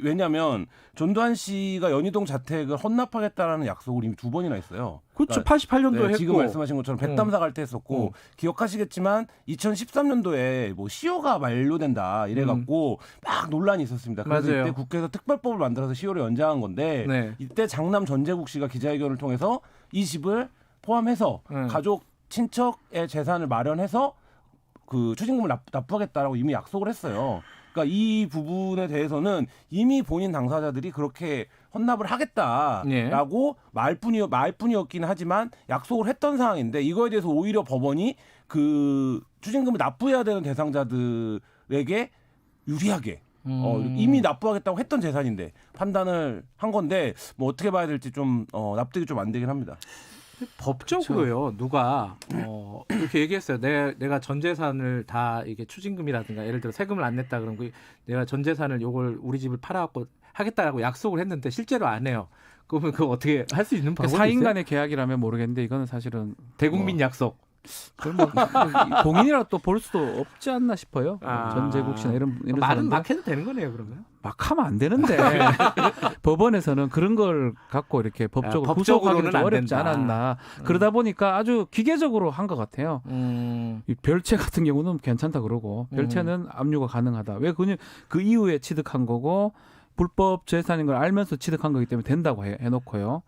왜냐하면 전두환 씨가 연희동 자택을 헌납하겠다라는 약속을 이미 2번이나 했어요. 그렇죠. 그러니까 88년도에 했고 지금 말씀하신 것처럼 백담사 갈 때 했었고 기억하시겠지만 2013년도에 뭐 시효가 만료된다 이래갖고 막 논란이 있었습니다. 그래서 맞아요. 이때 국회에서 특별법을 만들어서 시효를 연장한 건데 이때 장남 전재국 씨가 기자회견을 통해서 이 집을 포함해서 가족 친척의 재산을 마련해서 그 추징금을 납부하겠다라고 이미 약속을 했어요. 그러니까 이 부분에 대해서는 이미 본인 당사자들이 그렇게 헌납을 하겠다라고 말뿐이었긴 하지만 약속을 했던 상황인데 이거에 대해서 오히려 법원이 그 추징금을 납부해야 되는 대상자들에게 유리하게 이미 납부하겠다고 했던 재산인데 판단을 한 건데 뭐 어떻게 봐야 될지 좀 납득이 좀 안 되긴 합니다. 법적으로요. 그렇죠. 누가 이렇게 얘기했어요. 내가 전 재산을 다 이게 추징금이라든가 예를 들어 세금을 안 냈다 그러면 내가 전 재산을 요걸 우리 집을 팔아갖고 하겠다라고 약속을 했는데 실제로 안 해요. 그러면 그거 어떻게 할 수 있는 방법이 있어요? 4인 간의 계약이라면 모르겠는데 이거는 사실은 대국민 약속. 공인이라 또 볼 수도 없지 않나 싶어요. 전제국시나 이런 말은 막 해도 되는 거네요, 그러면. 막 하면 안 되는데 법원에서는 그런 걸 갖고 이렇게 법적으로 구속하기는 좀 어렵지 않았나. 그러다 보니까 아주 기계적으로 한 것 같아요. 이 별채 같은 경우는 괜찮다 그러고 별채는 압류가 가능하다. 왜 그 이후에 취득한 거고 불법 재산인 걸 알면서 취득한 거기 때문에 된다고 해놓고요.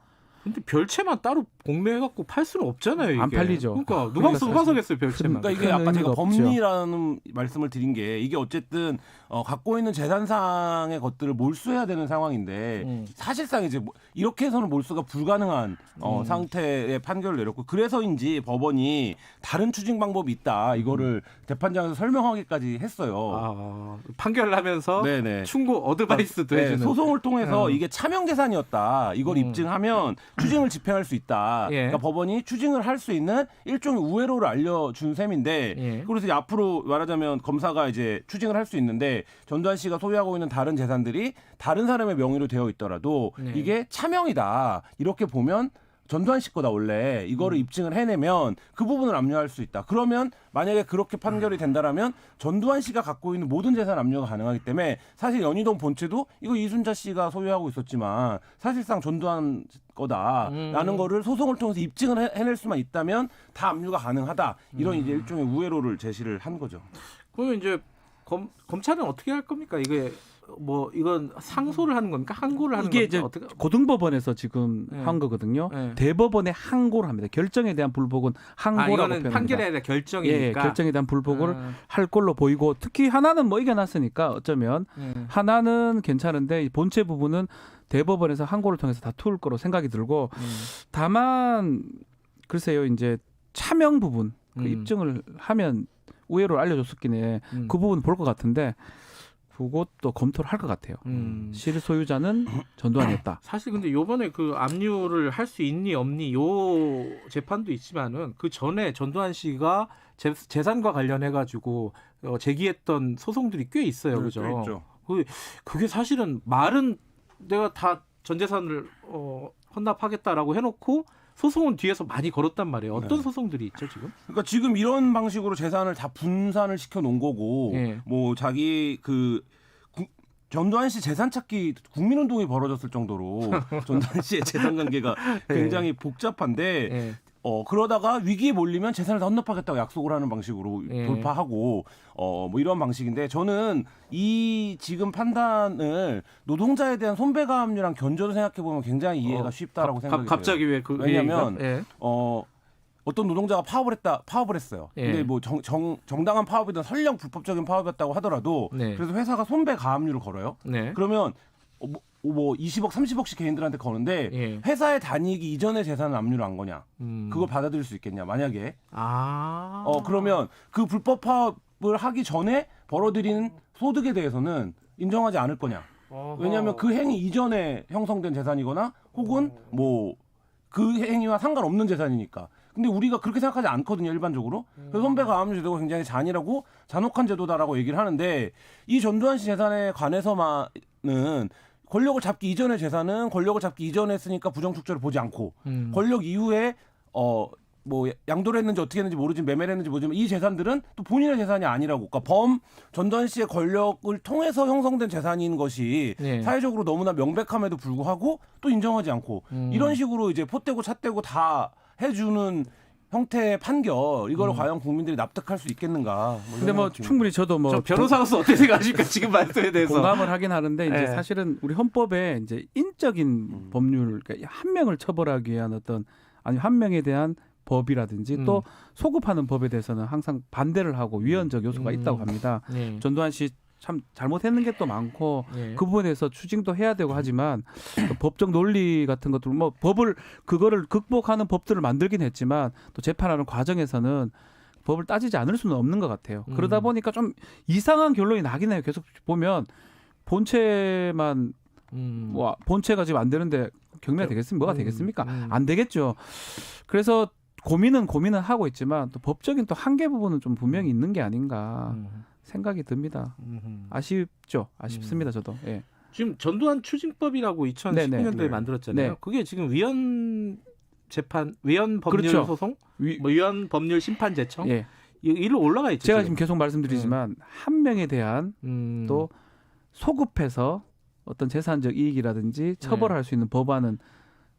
근데 별채만 따로 공매해갖고 팔 수는 없잖아요. 이게. 안 팔리죠. 그러니까 누가 사겠어요, 별채만. 그러니까 이게 아까 제가 법리라는 말씀을 드린 게 이게 어쨌든 갖고 있는 재산상의 것들을 몰수해야 되는 상황인데 사실상 이제 이렇게 해서는 몰수가 불가능한 상태의 판결을 내렸고 그래서인지 법원이 다른 추징 방법이 있다 이거를 재판장에서 설명하기까지 했어요. 판결을 하면서 네네. 충고 어드바이스도 해주는. 소송을 통해서 이게 차명 재산이었다. 이걸 입증하면 추징을 집행할 수 있다. 예. 그러니까 법원이 추징을 할 수 있는 일종의 우회로를 알려준 셈인데 예. 그래서 이제 앞으로 말하자면 검사가 이제 추징을 할 수 있는데 전두환 씨가 소유하고 있는 다른 재산들이 다른 사람의 명의로 되어 있더라도 이게 차명이다. 이렇게 보면 전두환 씨 거다 원래 이거를 입증을 해내면 그 부분을 압류할 수 있다. 그러면 만약에 그렇게 판결이 된다라면 전두환 씨가 갖고 있는 모든 재산 압류가 가능하기 때문에 사실 연희동 본체도 이거 이순자 씨가 소유하고 있었지만 사실상 전두환 거다라는 거를 소송을 통해서 입증을 해낼 수만 있다면 다 압류가 가능하다. 이런 이제 일종의 우회로를 제시를 한 거죠. 그러면 이제 검찰은 어떻게 할 겁니까? 이게 뭐 이건 상소를 하는 겁니까? 항고를 하는 이게 겁니까? 이제 고등법원에서 지금 한 거거든요. 대법원에 항고를 합니다. 결정에 대한 불복은 항고라고 표현합니다. 판결에 대한 결정이니까. 예, 결정에 대한 불복을 할 걸로 보이고 특히 하나는 뭐 이겨놨으니까 어쩌면 하나는 괜찮은데 본체 부분은 대법원에서 항고를 통해서 다툴 거로 생각이 들고 다만 글쎄요 이제 차명 부분 그 입증을 하면 우회로 알려줬었긴 해. 그 부분 볼 것 같은데 그것도 검토를 할 것 같아요. 실소유자는 전두환이었다. 사실 근데 요번에 그 압류를 할 수 있니 없니 요 재판도 있지만은 그 전에 전두환 씨가 재산과 관련해 가지고 제기했던 소송들이 꽤 있어요. 그죠? 그게 사실은 말은 내가 다 전 재산을 헌납하겠다라고 해놓고 소송은 뒤에서 많이 걸었단 말이에요. 어떤 소송들이 있죠 지금? 그러니까 지금 이런 방식으로 재산을 다 분산을 시켜 놓은 거고, 뭐 자기 전두환 씨 재산 찾기 국민운동이 벌어졌을 정도로 전두환 씨의 재산 관계가 굉장히 복잡한데. 그러다가 위기에 몰리면 재산을 다 헌납하겠다고 약속을 하는 방식으로 돌파하고 뭐 이런 방식인데 저는 이 지금 판단을 노동자에 대한 손배가압류랑 견줘도 생각해 보면 굉장히 이해가 쉽다라고 생각이 갑자기 돼요. 왜냐하면 어떤 노동자가 파업을 했어요. 근데 뭐 정당한 파업이든 설령 불법적인 파업이었다고 하더라도 그래서 회사가 손배가압류를 걸어요. 그러면 뭐 20억, 30억씩 개인들한테 거는데 회사에 다니기 이전에 재산을 압류를 한 거냐? 그걸 받아들일 수 있겠냐? 만약에 그러면 그 불법 파업을 하기 전에 벌어들이는 소득에 대해서는 인정하지 않을 거냐? 왜냐하면 그 행위 이전에 형성된 재산이거나 혹은 뭐 그 행위와 상관없는 재산이니까. 근데 우리가 그렇게 생각하지 않거든요, 일반적으로. 그래서 손배가압류 제도가 굉장히 잔인하고 잔혹한 제도다라고 얘기를 하는데 이 전두환 씨 재산에 관해서만은 권력을 잡기 이전의 재산은 권력을 잡기 이전에 했으니까 부정축제를 보지 않고 권력 이후에 뭐 양도를 했는지 어떻게 했는지 모르지만 매매를 했는지 모르지만 이 재산들은 또 본인의 재산이 아니라고. 그러니까 전두환 씨의 권력을 통해서 형성된 재산인 것이 사회적으로 너무나 명백함에도 불구하고 또 인정하지 않고 이런 식으로 이제 포떼고 찻대고 다 해주는 형태의 판결 이거를 과연 국민들이 납득할 수 있겠는가? 근데 뭐 충분히 저도 뭐 변호사로서 어떻게 생각하십니까? 지금 말씀에 대해서 공감을 하긴 하는데 이제 사실은 우리 헌법에 이제 인적인 법률 그러니까 한 명을 처벌하기 위한 어떤 아니 한 명에 대한 법이라든지 또 소급하는 법에 대해서는 항상 반대를 하고 위헌적 요소가 있다고 합니다. 전두환 씨 참 잘못했는 게 또 많고 그 부분에 대해서 추징도 해야 되고 하지만 법적 논리 같은 것들 뭐 그거를 극복하는 법들을 만들긴 했지만 또 재판하는 과정에서는 법을 따지지 않을 수는 없는 것 같아요. 그러다 보니까 좀 이상한 결론이 나긴 해요. 계속 보면 본체만 본체가 지금 안 되는데 경매가 되겠습니까? 뭐가 되겠습니까? 안 되겠죠. 그래서 고민은 하고 있지만 또 법적인 또 한계 부분은 좀 분명히 있는 게 아닌가 생각이 듭니다. 아쉽습니다. 저도. 예. 지금 전두환 추징법이라고 2019년도에 만들었잖아요. 네. 그게 지금 위헌 법률 그렇죠. 소송, 위헌 법률 심판 제청 예. 일로 올라가 있죠. 제가 지금 계속 말씀드리지만 한 명에 대한 또 소급해서 어떤 재산적 이익이라든지 처벌할 수 있는 법안은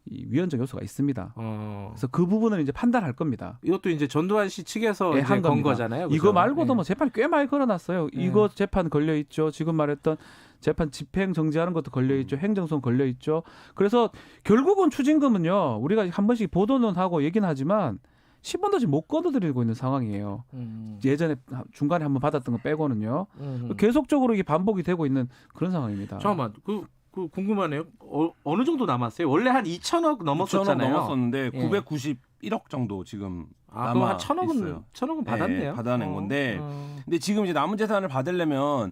이 위헌적 요소가 있습니다. 그래서 그 부분을 이제 판단할 겁니다. 이것도 이제 전두환 씨 측에서 한 건 거잖아요. 그렇죠? 이거 말고도 뭐 재판 꽤 많이 걸어놨어요. 이거 재판 걸려 있죠. 지금 말했던 재판 집행 정지하는 것도 걸려 있죠. 행정소송 걸려 있죠. 그래서 결국은 추징금은요. 우리가 한 번씩 보도는 하고 얘기는 하지만 10원도 지금 못 걷어들이고 있는 상황이에요. 예전에 중간에 한번 받았던 거 빼고는요. 계속적으로 이게 반복이 되고 있는 그런 상황입니다. 잠깐만. 그 궁금하네요. 어느 정도 남았어요? 원래 한 2천억 넘었었잖아요. 2천억 넘었었는데 예. 991억 정도 지금 그럼 남아 한 1,000억은 있어요. 1,000억은 받았네요. 네, 받아낸 건데 근데 지금 이제 남은 재산을 받으려면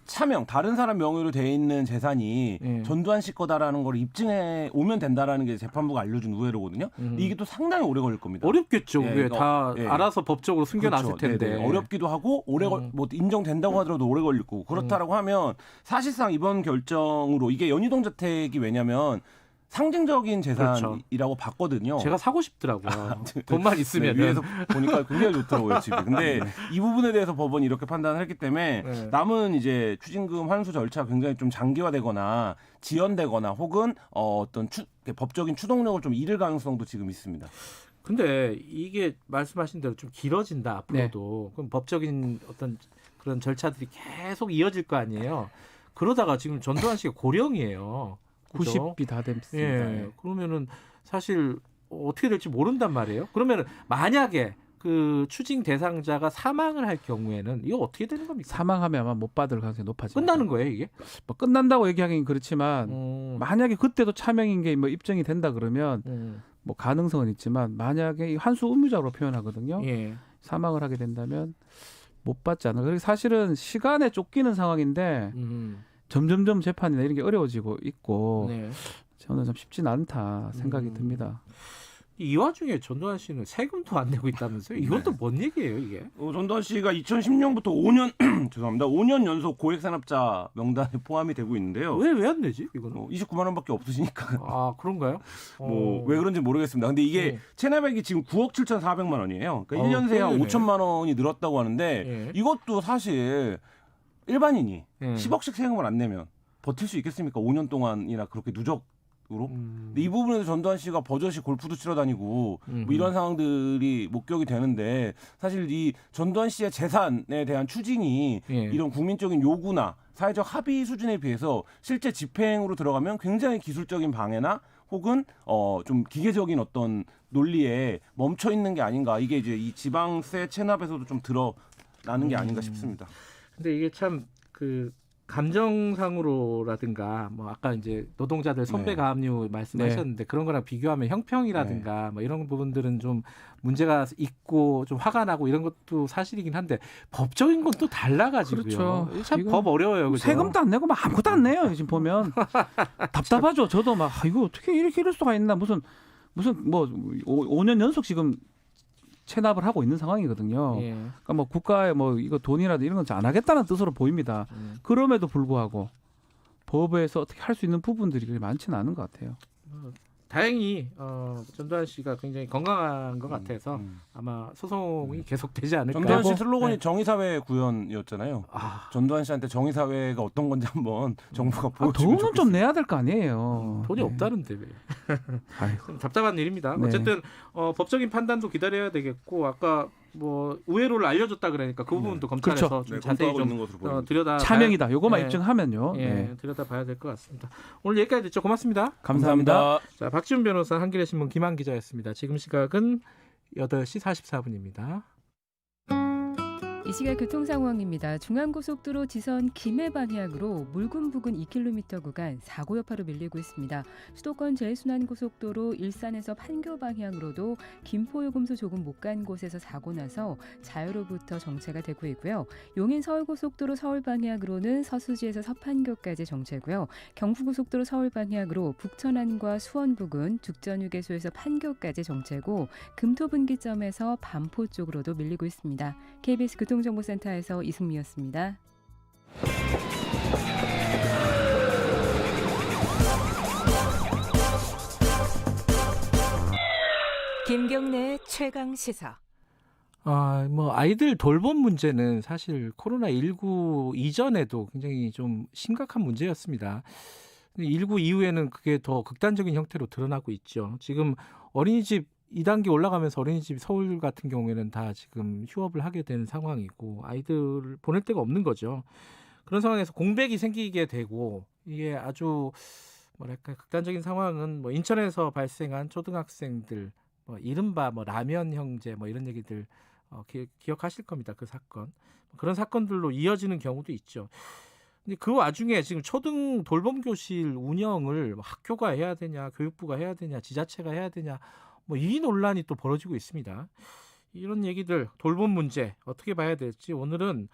차명 다른 사람 명의로 돼 있는 재산이 전두환 씨 거다라는 걸 입증해 오면 된다라는 게 재판부가 알려준 우회로거든요. 근데 이게 또 상당히 오래 걸릴 겁니다. 어렵겠죠. 그게 다 알아서 법적으로 숨겨놨을 그렇죠. 텐데. 네네. 어렵기도 하고 뭐 인정된다고 하더라도 오래 걸릴 거고 그렇다라고 하면 사실상 이번 결정으로 이게 연유동 저택이 왜냐면 상징적인 재산이라고 그렇죠. 봤거든요. 제가 사고 싶더라고요. 돈만 있으면. 네, 위에서 보니까 굉장히 좋더라고요, 집이. 근데 이 부분에 대해서 법원이 이렇게 판단을 했기 때문에 남은 이제 추징금 환수 절차가 굉장히 좀 장기화되거나 지연되거나 혹은 어떤 법적인 추동력을 좀 잃을 가능성도 지금 있습니다. 근데 이게 말씀하신 대로 좀 길어진다 앞으로도. 그럼 법적인 어떤 그런 절차들이 계속 이어질 거 아니에요. 그러다가 지금 전두환 씨가 고령이에요. 90이 다 됐습니다. 예. 그러면은 사실 어떻게 될지 모른단 말이에요. 그러면은 만약에 그 추징 대상자가 사망을 할 경우에는 이거 어떻게 되는 겁니까? 사망하면 아마 못 받을 가능성이 높아집니다. 끝나는 거예요, 이게? 뭐 끝난다고 얘기하기는 그렇지만 만약에 그때도 차명인 게 뭐 입증이 된다 그러면 뭐 가능성은 있지만 만약에 환수 의무자로 표현하거든요. 예. 사망을 하게 된다면 못 받지 않아요. 그래서 사실은 시간에 쫓기는 상황인데 점점점 재판이나 이런 게 어려워지고 있고 저는 좀 쉽지는 않다 생각이 듭니다. 이 와중에 전두환 씨는 세금도 안 내고 있다면서요? 이것도 뭔 얘기예요, 이게? 전두환 씨가 2010년부터 5년 죄송합니다. 5년 연속 고액산업자 명단에 포함이 되고 있는데요. 왜 안 내지? 이거는 29만 원밖에 없으시니까. 아, 그런가요? 뭐 왜 그런지 모르겠습니다. 근데 이게 체납액이 지금 9억 7,400만 원이에요. 그러니까 1년 새에 한 5천만 원이 늘었다고 하는데 이것도 사실 일반인이 10억씩 세금을 안 내면 버틸 수 있겠습니까? 5년 동안이나 그렇게 누적으로. 근데 이 부분에서 전두환 씨가 버젓이 골프도 치러 다니고 뭐 이런 상황들이 목격이 되는데 사실 이 전두환 씨의 재산에 대한 추징이 이런 국민적인 요구나 사회적 합의 수준에 비해서 실제 집행으로 들어가면 굉장히 기술적인 방해나 혹은 좀 기계적인 어떤 논리에 멈춰 있는 게 아닌가. 이게 이제 이 지방세 체납에서도 좀 드러나는 게 아닌가 싶습니다. 근데 이게 참 그 감정상으로라든가 뭐 아까 이제 노동자들 손배 가압류 말씀하셨는데 그런 거랑 비교하면 형평이라든가 뭐 이런 부분들은 좀 문제가 있고 좀 화가 나고 이런 것도 사실이긴 한데 법적인 건 또 달라가지고요. 그렇죠. 참 법 어려워요. 그죠? 세금도 안 내고 막 아무것도 안 내요. 지금 보면 답답하죠. 저도 막 이거 어떻게 이렇게 이럴 수가 있나 무슨 뭐 5년 연속 지금 체납을 하고 있는 상황이거든요. 그러니까 뭐 국가에 뭐 이거 돈이라도 이런 건 안 하겠다는 뜻으로 보입니다. 그럼에도 불구하고 법에서 어떻게 할 수 있는 부분들이 그렇게 많지는 않은 것 같아요. 다행히 전두환 씨가 굉장히 건강한 것 같아서 아마 소송이 계속되지 않을까. 전두환 씨 슬로건이 정의사회 구현이었잖아요. 전두환 씨한테 정의사회가 어떤 건지 한번 정부가 보여주면 돈은 좀 내야 될 거 아니에요. 돈이 없다는데 왜. 좀 답답한 일입니다. 어쨌든 법적인 판단도 기다려야 되겠고 아까 뭐 우회로를 알려줬다 그러니까 그 부분도 검찰에서 그렇죠. 좀 자세히 좀 들여다 차명이다. 요거만 입증하면요. 들여다 봐야 될 것 같습니다. 오늘 여기까지 듣죠. 고맙습니다. 감사합니다. 자, 박지훈 변호사, 한겨레 신문 김한 기자였습니다. 지금 시각은 8시 44분입니다. 이 시각 교통 상황입니다. 중앙고속도로 지선 김해 방향으로 물금 부근 2km 구간 사고 여파로 밀리고 있습니다. 수도권 제일순환고속도로 일산에서 판교 방향으로도 김포요금소 조금 못 간 곳에서 사고 나서 자유로부터 정체가 되고 있고요. 용인 서울고속도로 서울 방향으로는 서수지에서 서판교까지 정체고요. 경부고속도로 서울 방향으로 북천안과 수원 부근 죽전휴게소에서 판교까지 정체고 금토분기점에서 반포 쪽으로도 밀리고 있습니다. KBS 교통정보센터에서 이승미였습니다. 김경래 최강 시사. 아이들 돌봄 문제는 사실 코로나19 이전에도 굉장히 좀 심각한 문제였습니다. 19 이후에는 그게 더 극단적인 형태로 드러나고 있죠. 지금 어린이집 2단계 올라가면서 어린이집 서울 같은 경우에는 다 지금 휴업을 하게 된 상황이고 아이들을 보낼 데가 없는 거죠. 그런 상황에서 공백이 생기게 되고 이게 아주 뭐랄까 극단적인 상황은 뭐 인천에서 발생한 초등학생들 이른바 라면 형제 이런 얘기들 기억하실 겁니다. 그 사건. 그런 사건들로 이어지는 경우도 있죠. 근데 그 와중에 지금 초등 돌봄 교실 운영을 학교가 해야 되냐, 교육부가 해야 되냐, 지자체가 해야 되냐 이 논란이 또 벌어지고 있습니다. 이런 얘기들 돌봄 문제 어떻게 봐야 될지 오늘은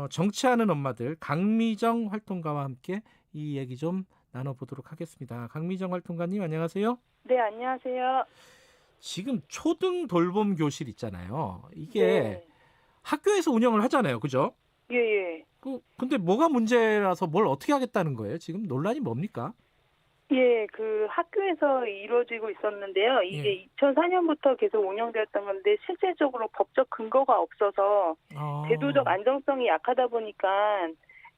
정치하는 엄마들 강미정 활동가와 함께 이 얘기 좀 나눠보도록 하겠습니다. 강미정 활동가님 안녕하세요. 네, 안녕하세요. 지금 초등 돌봄 교실 있잖아요. 이게 네. 학교에서 운영을 하잖아요. 그죠? 예. 근데 뭐가 문제라서 뭘 어떻게 하겠다는 거예요? 지금 논란이 뭡니까? 예, 그 학교에서 이루어지고 있었는데요. 이게 2004년부터 계속 운영되었던 건데 실질적으로 법적 근거가 없어서 제도적 안정성이 약하다 보니까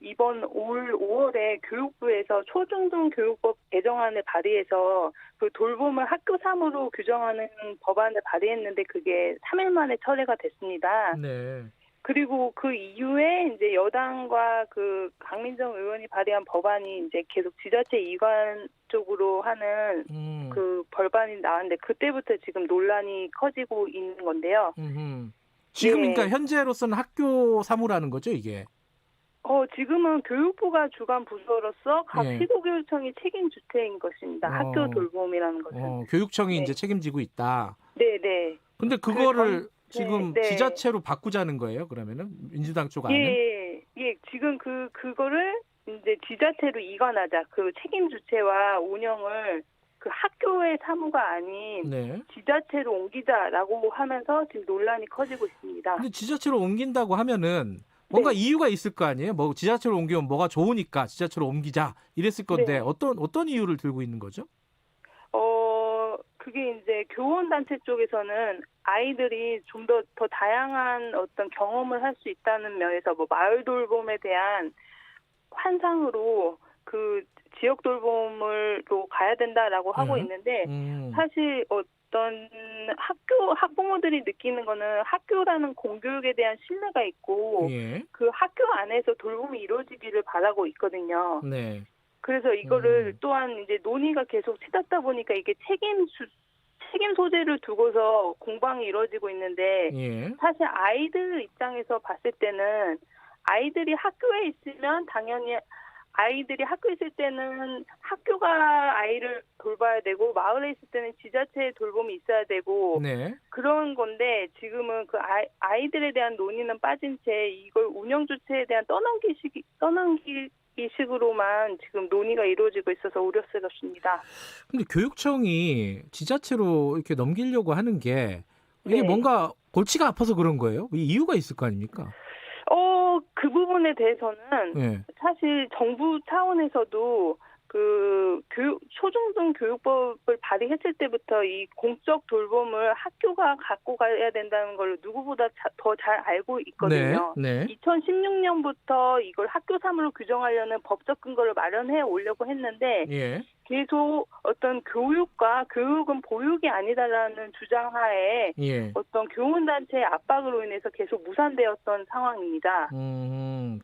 이번 올 5월에 교육부에서 초중등 교육법 개정안을 발의해서 그 돌봄을 학교 사무로 규정하는 법안을 발의했는데 그게 3일 만에 철회가 됐습니다. 네. 그리고 그 이후에 이제 여당과 그 강민정 의원이 발의한 법안이 이제 계속 지자체 이관 쪽으로 하는 그 법안이 나왔는데 그때부터 지금 논란이 커지고 있는 건데요. 지금 네. 그러니까 현재로서는 학교 사무라는 거죠, 이게? 지금은 교육부가 주관 부서로서 각 예. 시도교육청이 책임 주체인 것입니다. 학교 돌봄이라는 것은. 교육청이 네. 이제 책임지고 있다. 네. 근데 그거를 지금 네. 지자체로 바꾸자는 거예요, 그러면은? 민주당 쪽 안은? 예. 지금 그거를 이제 지자체로 이관하자. 그 책임 주체와 운영을 그 학교의 사무가 아닌 네. 지자체로 옮기자라고 하면서 지금 논란이 커지고 있습니다. 근데 지자체로 옮긴다고 하면은 뭔가 이유가 있을 거 아니에요? 뭐 지자체로 옮기면 뭐가 좋으니까 지자체로 옮기자 이랬을 건데 네. 어떤 이유를 들고 있는 거죠? 그게 이제 교원단체 쪽에서는 아이들이 좀 더 다양한 어떤 경험을 할 수 있다는 면에서 뭐 마을 돌봄에 대한 환상으로 그 지역 돌봄으로 가야 된다라고 하고 있는데 사실 어떤 학부모들이 느끼는 거는 학교라는 공교육에 대한 신뢰가 있고 그 학교 안에서 돌봄이 이루어지기를 바라고 있거든요. 네. 그래서 이거를 또한 이제 논의가 계속 치닫다 보니까 이게 책임 소재를 두고서 공방이 이루어지고 있는데 사실 아이들 입장에서 봤을 때는 아이들이 학교에 있으면 당연히 아이들이 학교에 있을 때는 학교가 아이를 돌봐야 되고 마을에 있을 때는 지자체의 돌봄이 있어야 되고 그런 건데 지금은 그 아이들에 대한 논의는 빠진 채 이걸 운영 주체에 대한 떠넘기식으로만 지금 논의가 이루어지고 있어서 우려스럽습니다. 근데 교육청이 지자체로 이렇게 넘기려고 하는 게 이게 뭔가 골치가 아파서 그런 거예요? 이유가 있을 거 아닙니까? 그 부분에 대해서는 사실 정부 차원에서도 그 초중등 교육법을 발의했을 때부터 이 공적 돌봄을 학교가 갖고 가야 된다는 걸 누구보다 더 잘 알고 있거든요. 2016년부터 이걸 학교 사무로 규정하려는 법적 근거를 마련해 오려고 했는데 계속 어떤 교육은 보육이 아니다라는 주장하에 어떤 교원단체의 압박으로 인해서 계속 무산되었던 상황입니다.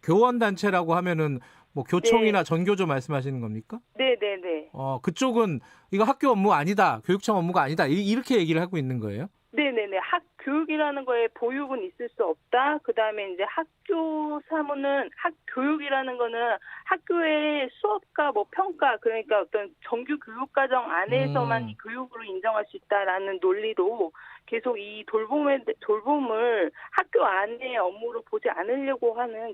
교원단체라고 하면은 뭐 교총이나 전교조 말씀하시는 겁니까? 네네네. 그쪽은 이거 학교 업무 아니다, 교육청 업무가 아니다 이렇게 얘기를 하고 있는 거예요? 네네네. 교육이라는 거에 보육은 있을 수 없다. 그다음에 이제 학교 사무는 교육이라는 거는 학교의 수업과 뭐 평가 그러니까 어떤 정규 교육 과정 안에서만 이 교육으로 인정할 수 있다라는 논리로 계속 이 돌봄을 학교 안의 업무로 보지 않으려고 하는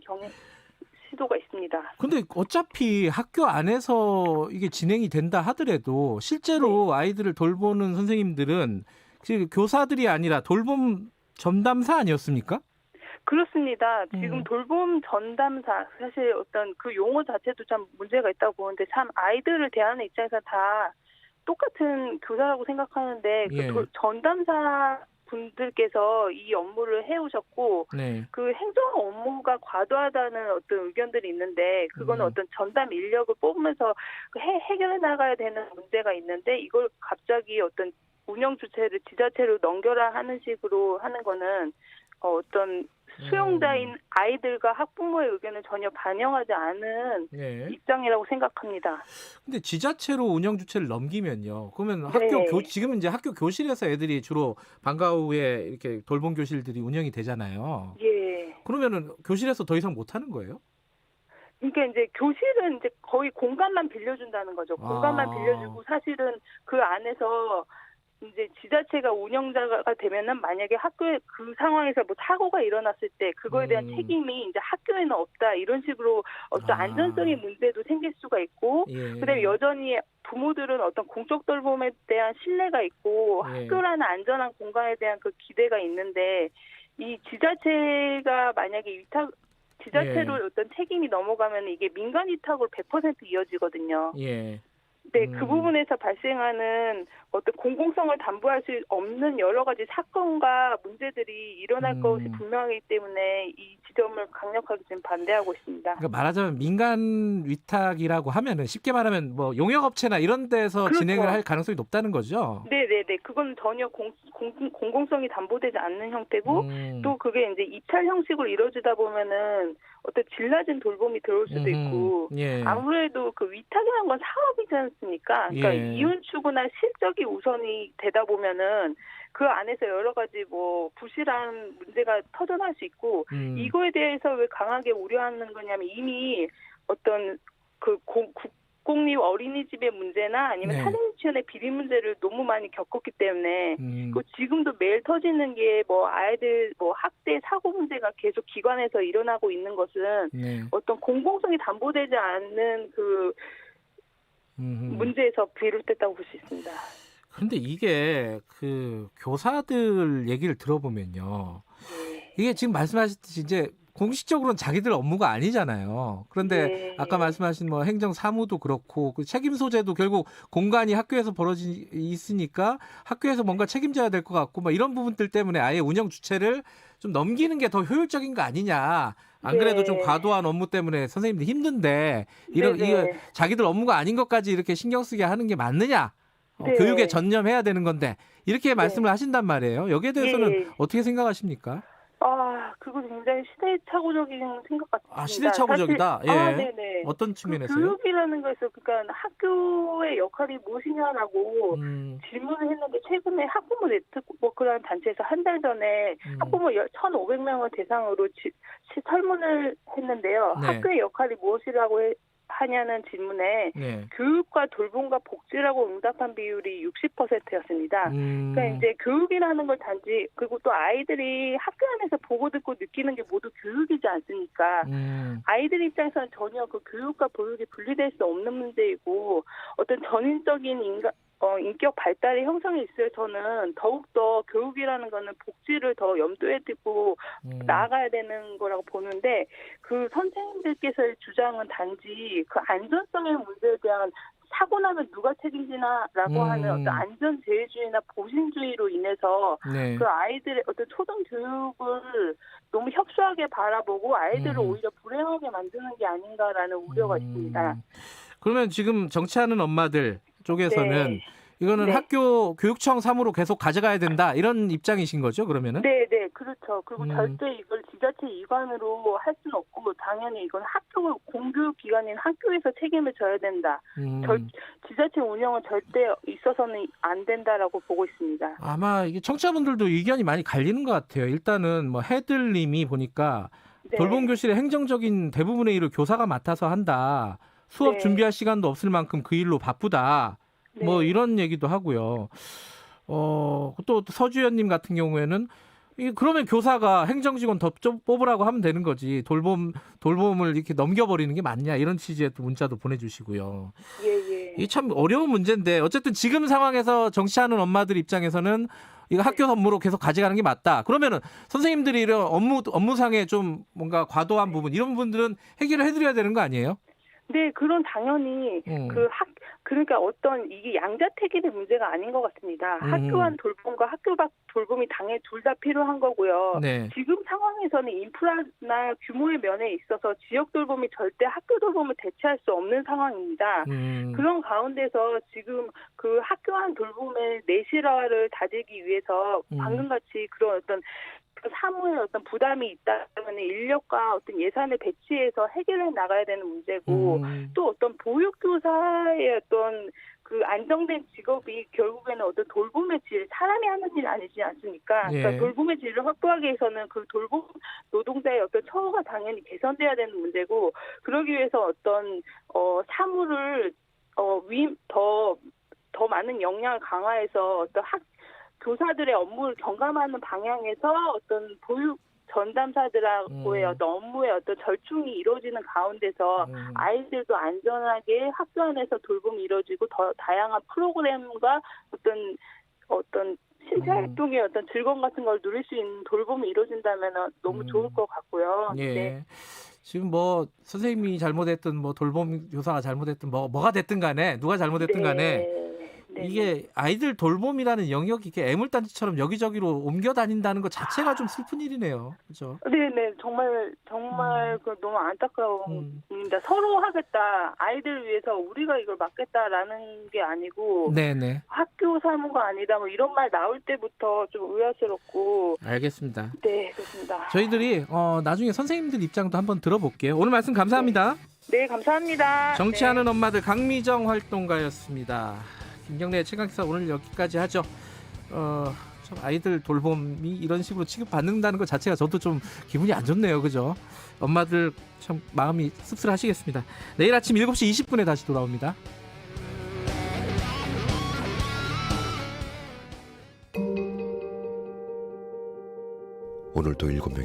시도가 있습니다. 근데 어차피 학교 안에서 이게 진행이 된다 하더라도 실제로 네. 아이들을 돌보는 선생님들은 교사들이 아니라 돌봄 전담사 아니었습니까? 그렇습니다. 지금 돌봄 전담사 사실 어떤 그 용어 자체도 참 문제가 있다고 보는데 참 아이들을 대하는 입장에서 다 똑같은 교사라고 생각하는데 예. 그 전담사 분들께서 이 업무를 해오셨고 네. 그 행정 업무가 과도하다는 어떤 의견들이 있는데 그거는 어떤 전담 인력을 뽑으면서 해결해 나가야 되는 문제가 있는데 이걸 갑자기 어떤 운영 주체를 지자체로 넘겨라 하는 식으로 하는 거는 어떤 수용자인 아이들과 학부모의 의견을 전혀 반영하지 않은 네. 입장이라고 생각합니다. 근데 지자체로 운영 주체를 넘기면요. 그러면 네. 지금은 이제 학교 교실에서 애들이 주로 방과 후에 이렇게 돌봄 교실들이 운영이 되잖아요. 예. 그러면은 교실에서 더 이상 못 하는 거예요? 그러니까 이제 교실은 이제 거의 공간만 빌려준다는 거죠. 공간만 빌려주고 사실은 그 안에서 이제 지자체가 운영자가 되면은 만약에 학교에 그 상황에서 뭐 사고가 일어났을 때 그거에 대한 책임이 이제 학교에는 없다 이런 식으로 어떤 안전성의 문제도 생길 수가 있고 그다음에 여전히 부모들은 어떤 공적 돌봄에 대한 신뢰가 있고 학교라는 안전한 공간에 대한 그 기대가 있는데 이 지자체가 만약에 지자체로 어떤 책임이 넘어가면 이게 민간 위탁으로 100% 이어지거든요. 네, 그 부분에서 발생하는 어떤 공공성을 담보할 수 없는 여러 가지 사건과 문제들이 일어날 것이 분명하기 때문에 이 지점을 강력하게 지금 반대하고 있습니다. 그러니까 말하자면 민간 위탁이라고 하면은 쉽게 말하면 뭐 용역업체나 이런 데서 그렇죠. 진행을 할 가능성이 높다는 거죠. 네네네. 그건 전혀 공공성이 담보되지 않는 형태고 또 그게 이제 입찰 형식으로 이루어지다 보면은 어떤 질 낮은 돌봄이 들어올 수도 있고 아무래도 그 위탁이라는 건 사업이지 않습니까? 그러니까 이윤 추구나 실적이 우선이 되다 보면은 그 안에서 여러 가지 뭐 부실한 문제가 터져날 수 있고 이거에 대해서 왜 강하게 우려하는 거냐면 이미 어떤 그 국공립 어린이집의 문제나 아니면 사립 유치원의 비리 문제를 너무 많이 겪었기 때문에 그 지금도 매일 터지는 게 뭐 아이들 뭐 학대 사고 문제가 계속 기관에서 일어나고 있는 것은 어떤 공공성이 담보되지 않는 그 문제에서 비롯됐다고 볼 수 있습니다. 그런데 이게 그 교사들 얘기를 들어보면요. 이게 지금 말씀하셨듯이 이제 공식적으로는 자기들 업무가 아니잖아요. 그런데 아까 말씀하신 뭐 행정 사무도 그렇고 그 책임 소재도 결국 공간이 학교에서 벌어지 있으니까 학교에서 뭔가 책임져야 될 것 같고 뭐 이런 부분들 때문에 아예 운영 주체를 좀 넘기는 게 더 효율적인 거 아니냐. 안 그래도 좀 과도한 업무 때문에 선생님들 힘든데 이거 자기들 업무가 아닌 것까지 이렇게 신경 쓰게 하는 게 맞느냐? 교육에 전념해야 되는 건데 이렇게 말씀을 하신단 말이에요. 여기에 대해서는 어떻게 생각하십니까? 그거 굉장히 시대착오적인 생각 같습니다. 시대착오적이다. 사실, 네네. 어떤 측면에서요? 교육이라는 거에서 그러니까 학교의 역할이 무엇이냐라고 질문을 했는데 최근에 학부모 네트워크라는 단체에서 한 달 전에 학부모 1,500명을 대상으로 설문을 했는데요. 학교의 역할이 무엇이라고 하냐는 질문에 교육과 돌봄과 복지라고 응답한 비율이 60%였습니다. 그러니까 이제 교육이라는 걸 단지 그리고 또 아이들이 학교 안에서 보고 듣고 느끼는 게 모두 교육이지 않습니까? 아이들 입장에서는 전혀 그 교육과 보육이 분리될 수 없는 문제이고 어떤 전인적인 인격 발달의 형성에 있어서는 더욱더 교육이라는 거는 복지를 더 염두에 두고 나아가야 되는 거라고 보는데 그 선생님들께서의 주장은 단지 그 안전성의 문제에 대한 사고 나면 누가 책임지나라고 하는 어떤 안전제일주의나 보신주의로 인해서 그 아이들의 어떤 초등 교육을 너무 협소하게 바라보고 아이들을 오히려 불행하게 만드는 게 아닌가라는 우려가 있습니다. 그러면 지금 정치하는 엄마들 쪽에서는 이거는 네. 학교 교육청 사무로 계속 가져가야 된다 이런 입장이신 거죠? 그러면은? 네, 그렇죠. 그리고 절대 이걸 지자체 이관으로 할 수는 없고 당연히 이건 학교 공교육 기관인 학교에서 책임을 져야 된다. 지자체 운영은 절대 있어서는 안 된다라고 보고 있습니다. 아마 이게 청취자분들도 의견이 많이 갈리는 것 같아요. 일단은 뭐 해들님이 보니까 네. 돌봄 교실의 행정적인 대부분의 일을 교사가 맡아서 한다. 수업 네. 준비할 시간도 없을 만큼 그 일로 바쁘다. 네. 뭐 이런 얘기도 하고요. 또 서주연님 같은 경우에는 그러면 교사가 행정직원 더 좀 뽑으라고 하면 되는 거지. 돌봄을 이렇게 넘겨버리는 게 맞냐 이런 취지의 또 문자도 보내주시고요. 예. 이게 참 어려운 문제인데 어쨌든 지금 상황에서 정시하는 엄마들 입장에서는 이거 학교 업무로 계속 가져가는 게 맞다. 그러면은 선생님들이 이런 업무상에 좀 뭔가 과도한 부분 이런 부분들은 해결을 해드려야 되는 거 아니에요? 네, 그런 당연히 그러니까 어떤 이게 양자택일의 문제가 아닌 것 같습니다. 학교 안 돌봄과 학교 밖 돌봄이 당연히 둘 다 필요한 거고요. 네. 지금 상황에서는 인프라나 규모의 면에 있어서 지역 돌봄이 절대 학교 돌봄을 대체할 수 없는 상황입니다. 그런 가운데서 지금 그 학교 안 돌봄의 내실화를 다지기 위해서 방금 같이 그런 어떤 사무에 어떤 부담이 있다면 인력과 어떤 예산을 배치해서 해결해 나가야 되는 문제고 또 어떤 보육교사의 어떤 그 안정된 직업이 결국에는 어떤 돌봄의 질, 사람이 하는 일 아니지 않습니까? 예. 그러니까 돌봄의 질을 확보하기 위해서는 그 돌봄 노동자의 어떤 처우가 당연히 개선돼야 되는 문제고 그러기 위해서 어떤 사무를 더 많은 역량을 강화해서 어떤 교사들의 업무를 경감하는 방향에서 어떤 보육 전담사들하고의 어떤 업무의 어떤 절충이 이루어지는 가운데서 아이들도 안전하게 학교 안에서 돌봄이 이루어지고 더 다양한 프로그램과 어떤 신체 활동의 어떤 즐거움 같은 걸 누릴 수 있는 돌봄이 이루어진다면 너무 좋을 것 같고요. 예. 네. 지금 뭐 선생님이 잘못했든 뭐 돌봄 교사가 잘못했든 뭐가 됐든 간에 누가 잘못했든 간에 이게 아이들 돌봄이라는 영역이 이게 애물단지처럼 여기저기로 옮겨 다닌다는 것 자체가 좀 슬픈 일이네요. 그렇죠? 네, 정말 그 너무 안타까움입니다. 서로 하겠다, 아이들 위해서 우리가 이걸 맡겠다라는 게 아니고, 네네. 학교 사무가 아니다, 뭐 이런 말 나올 때부터 좀 의아스럽고. 알겠습니다. 네, 그렇습니다. 저희들이 나중에 선생님들 입장도 한번 들어볼게요. 오늘 말씀 감사합니다. 네, 감사합니다. 정치하는 엄마들 강미정 활동가였습니다. 김경래의 최강기사 오늘 여기까지 하죠. 참 아이들 돌봄이 이런 식으로 취급받는다는 것 자체가 저도 좀 기분이 안 좋네요. 그죠? 엄마들 참 마음이 씁쓸하시겠습니다. 내일 아침 7시 20분에 다시 돌아옵니다. 오늘도 7명이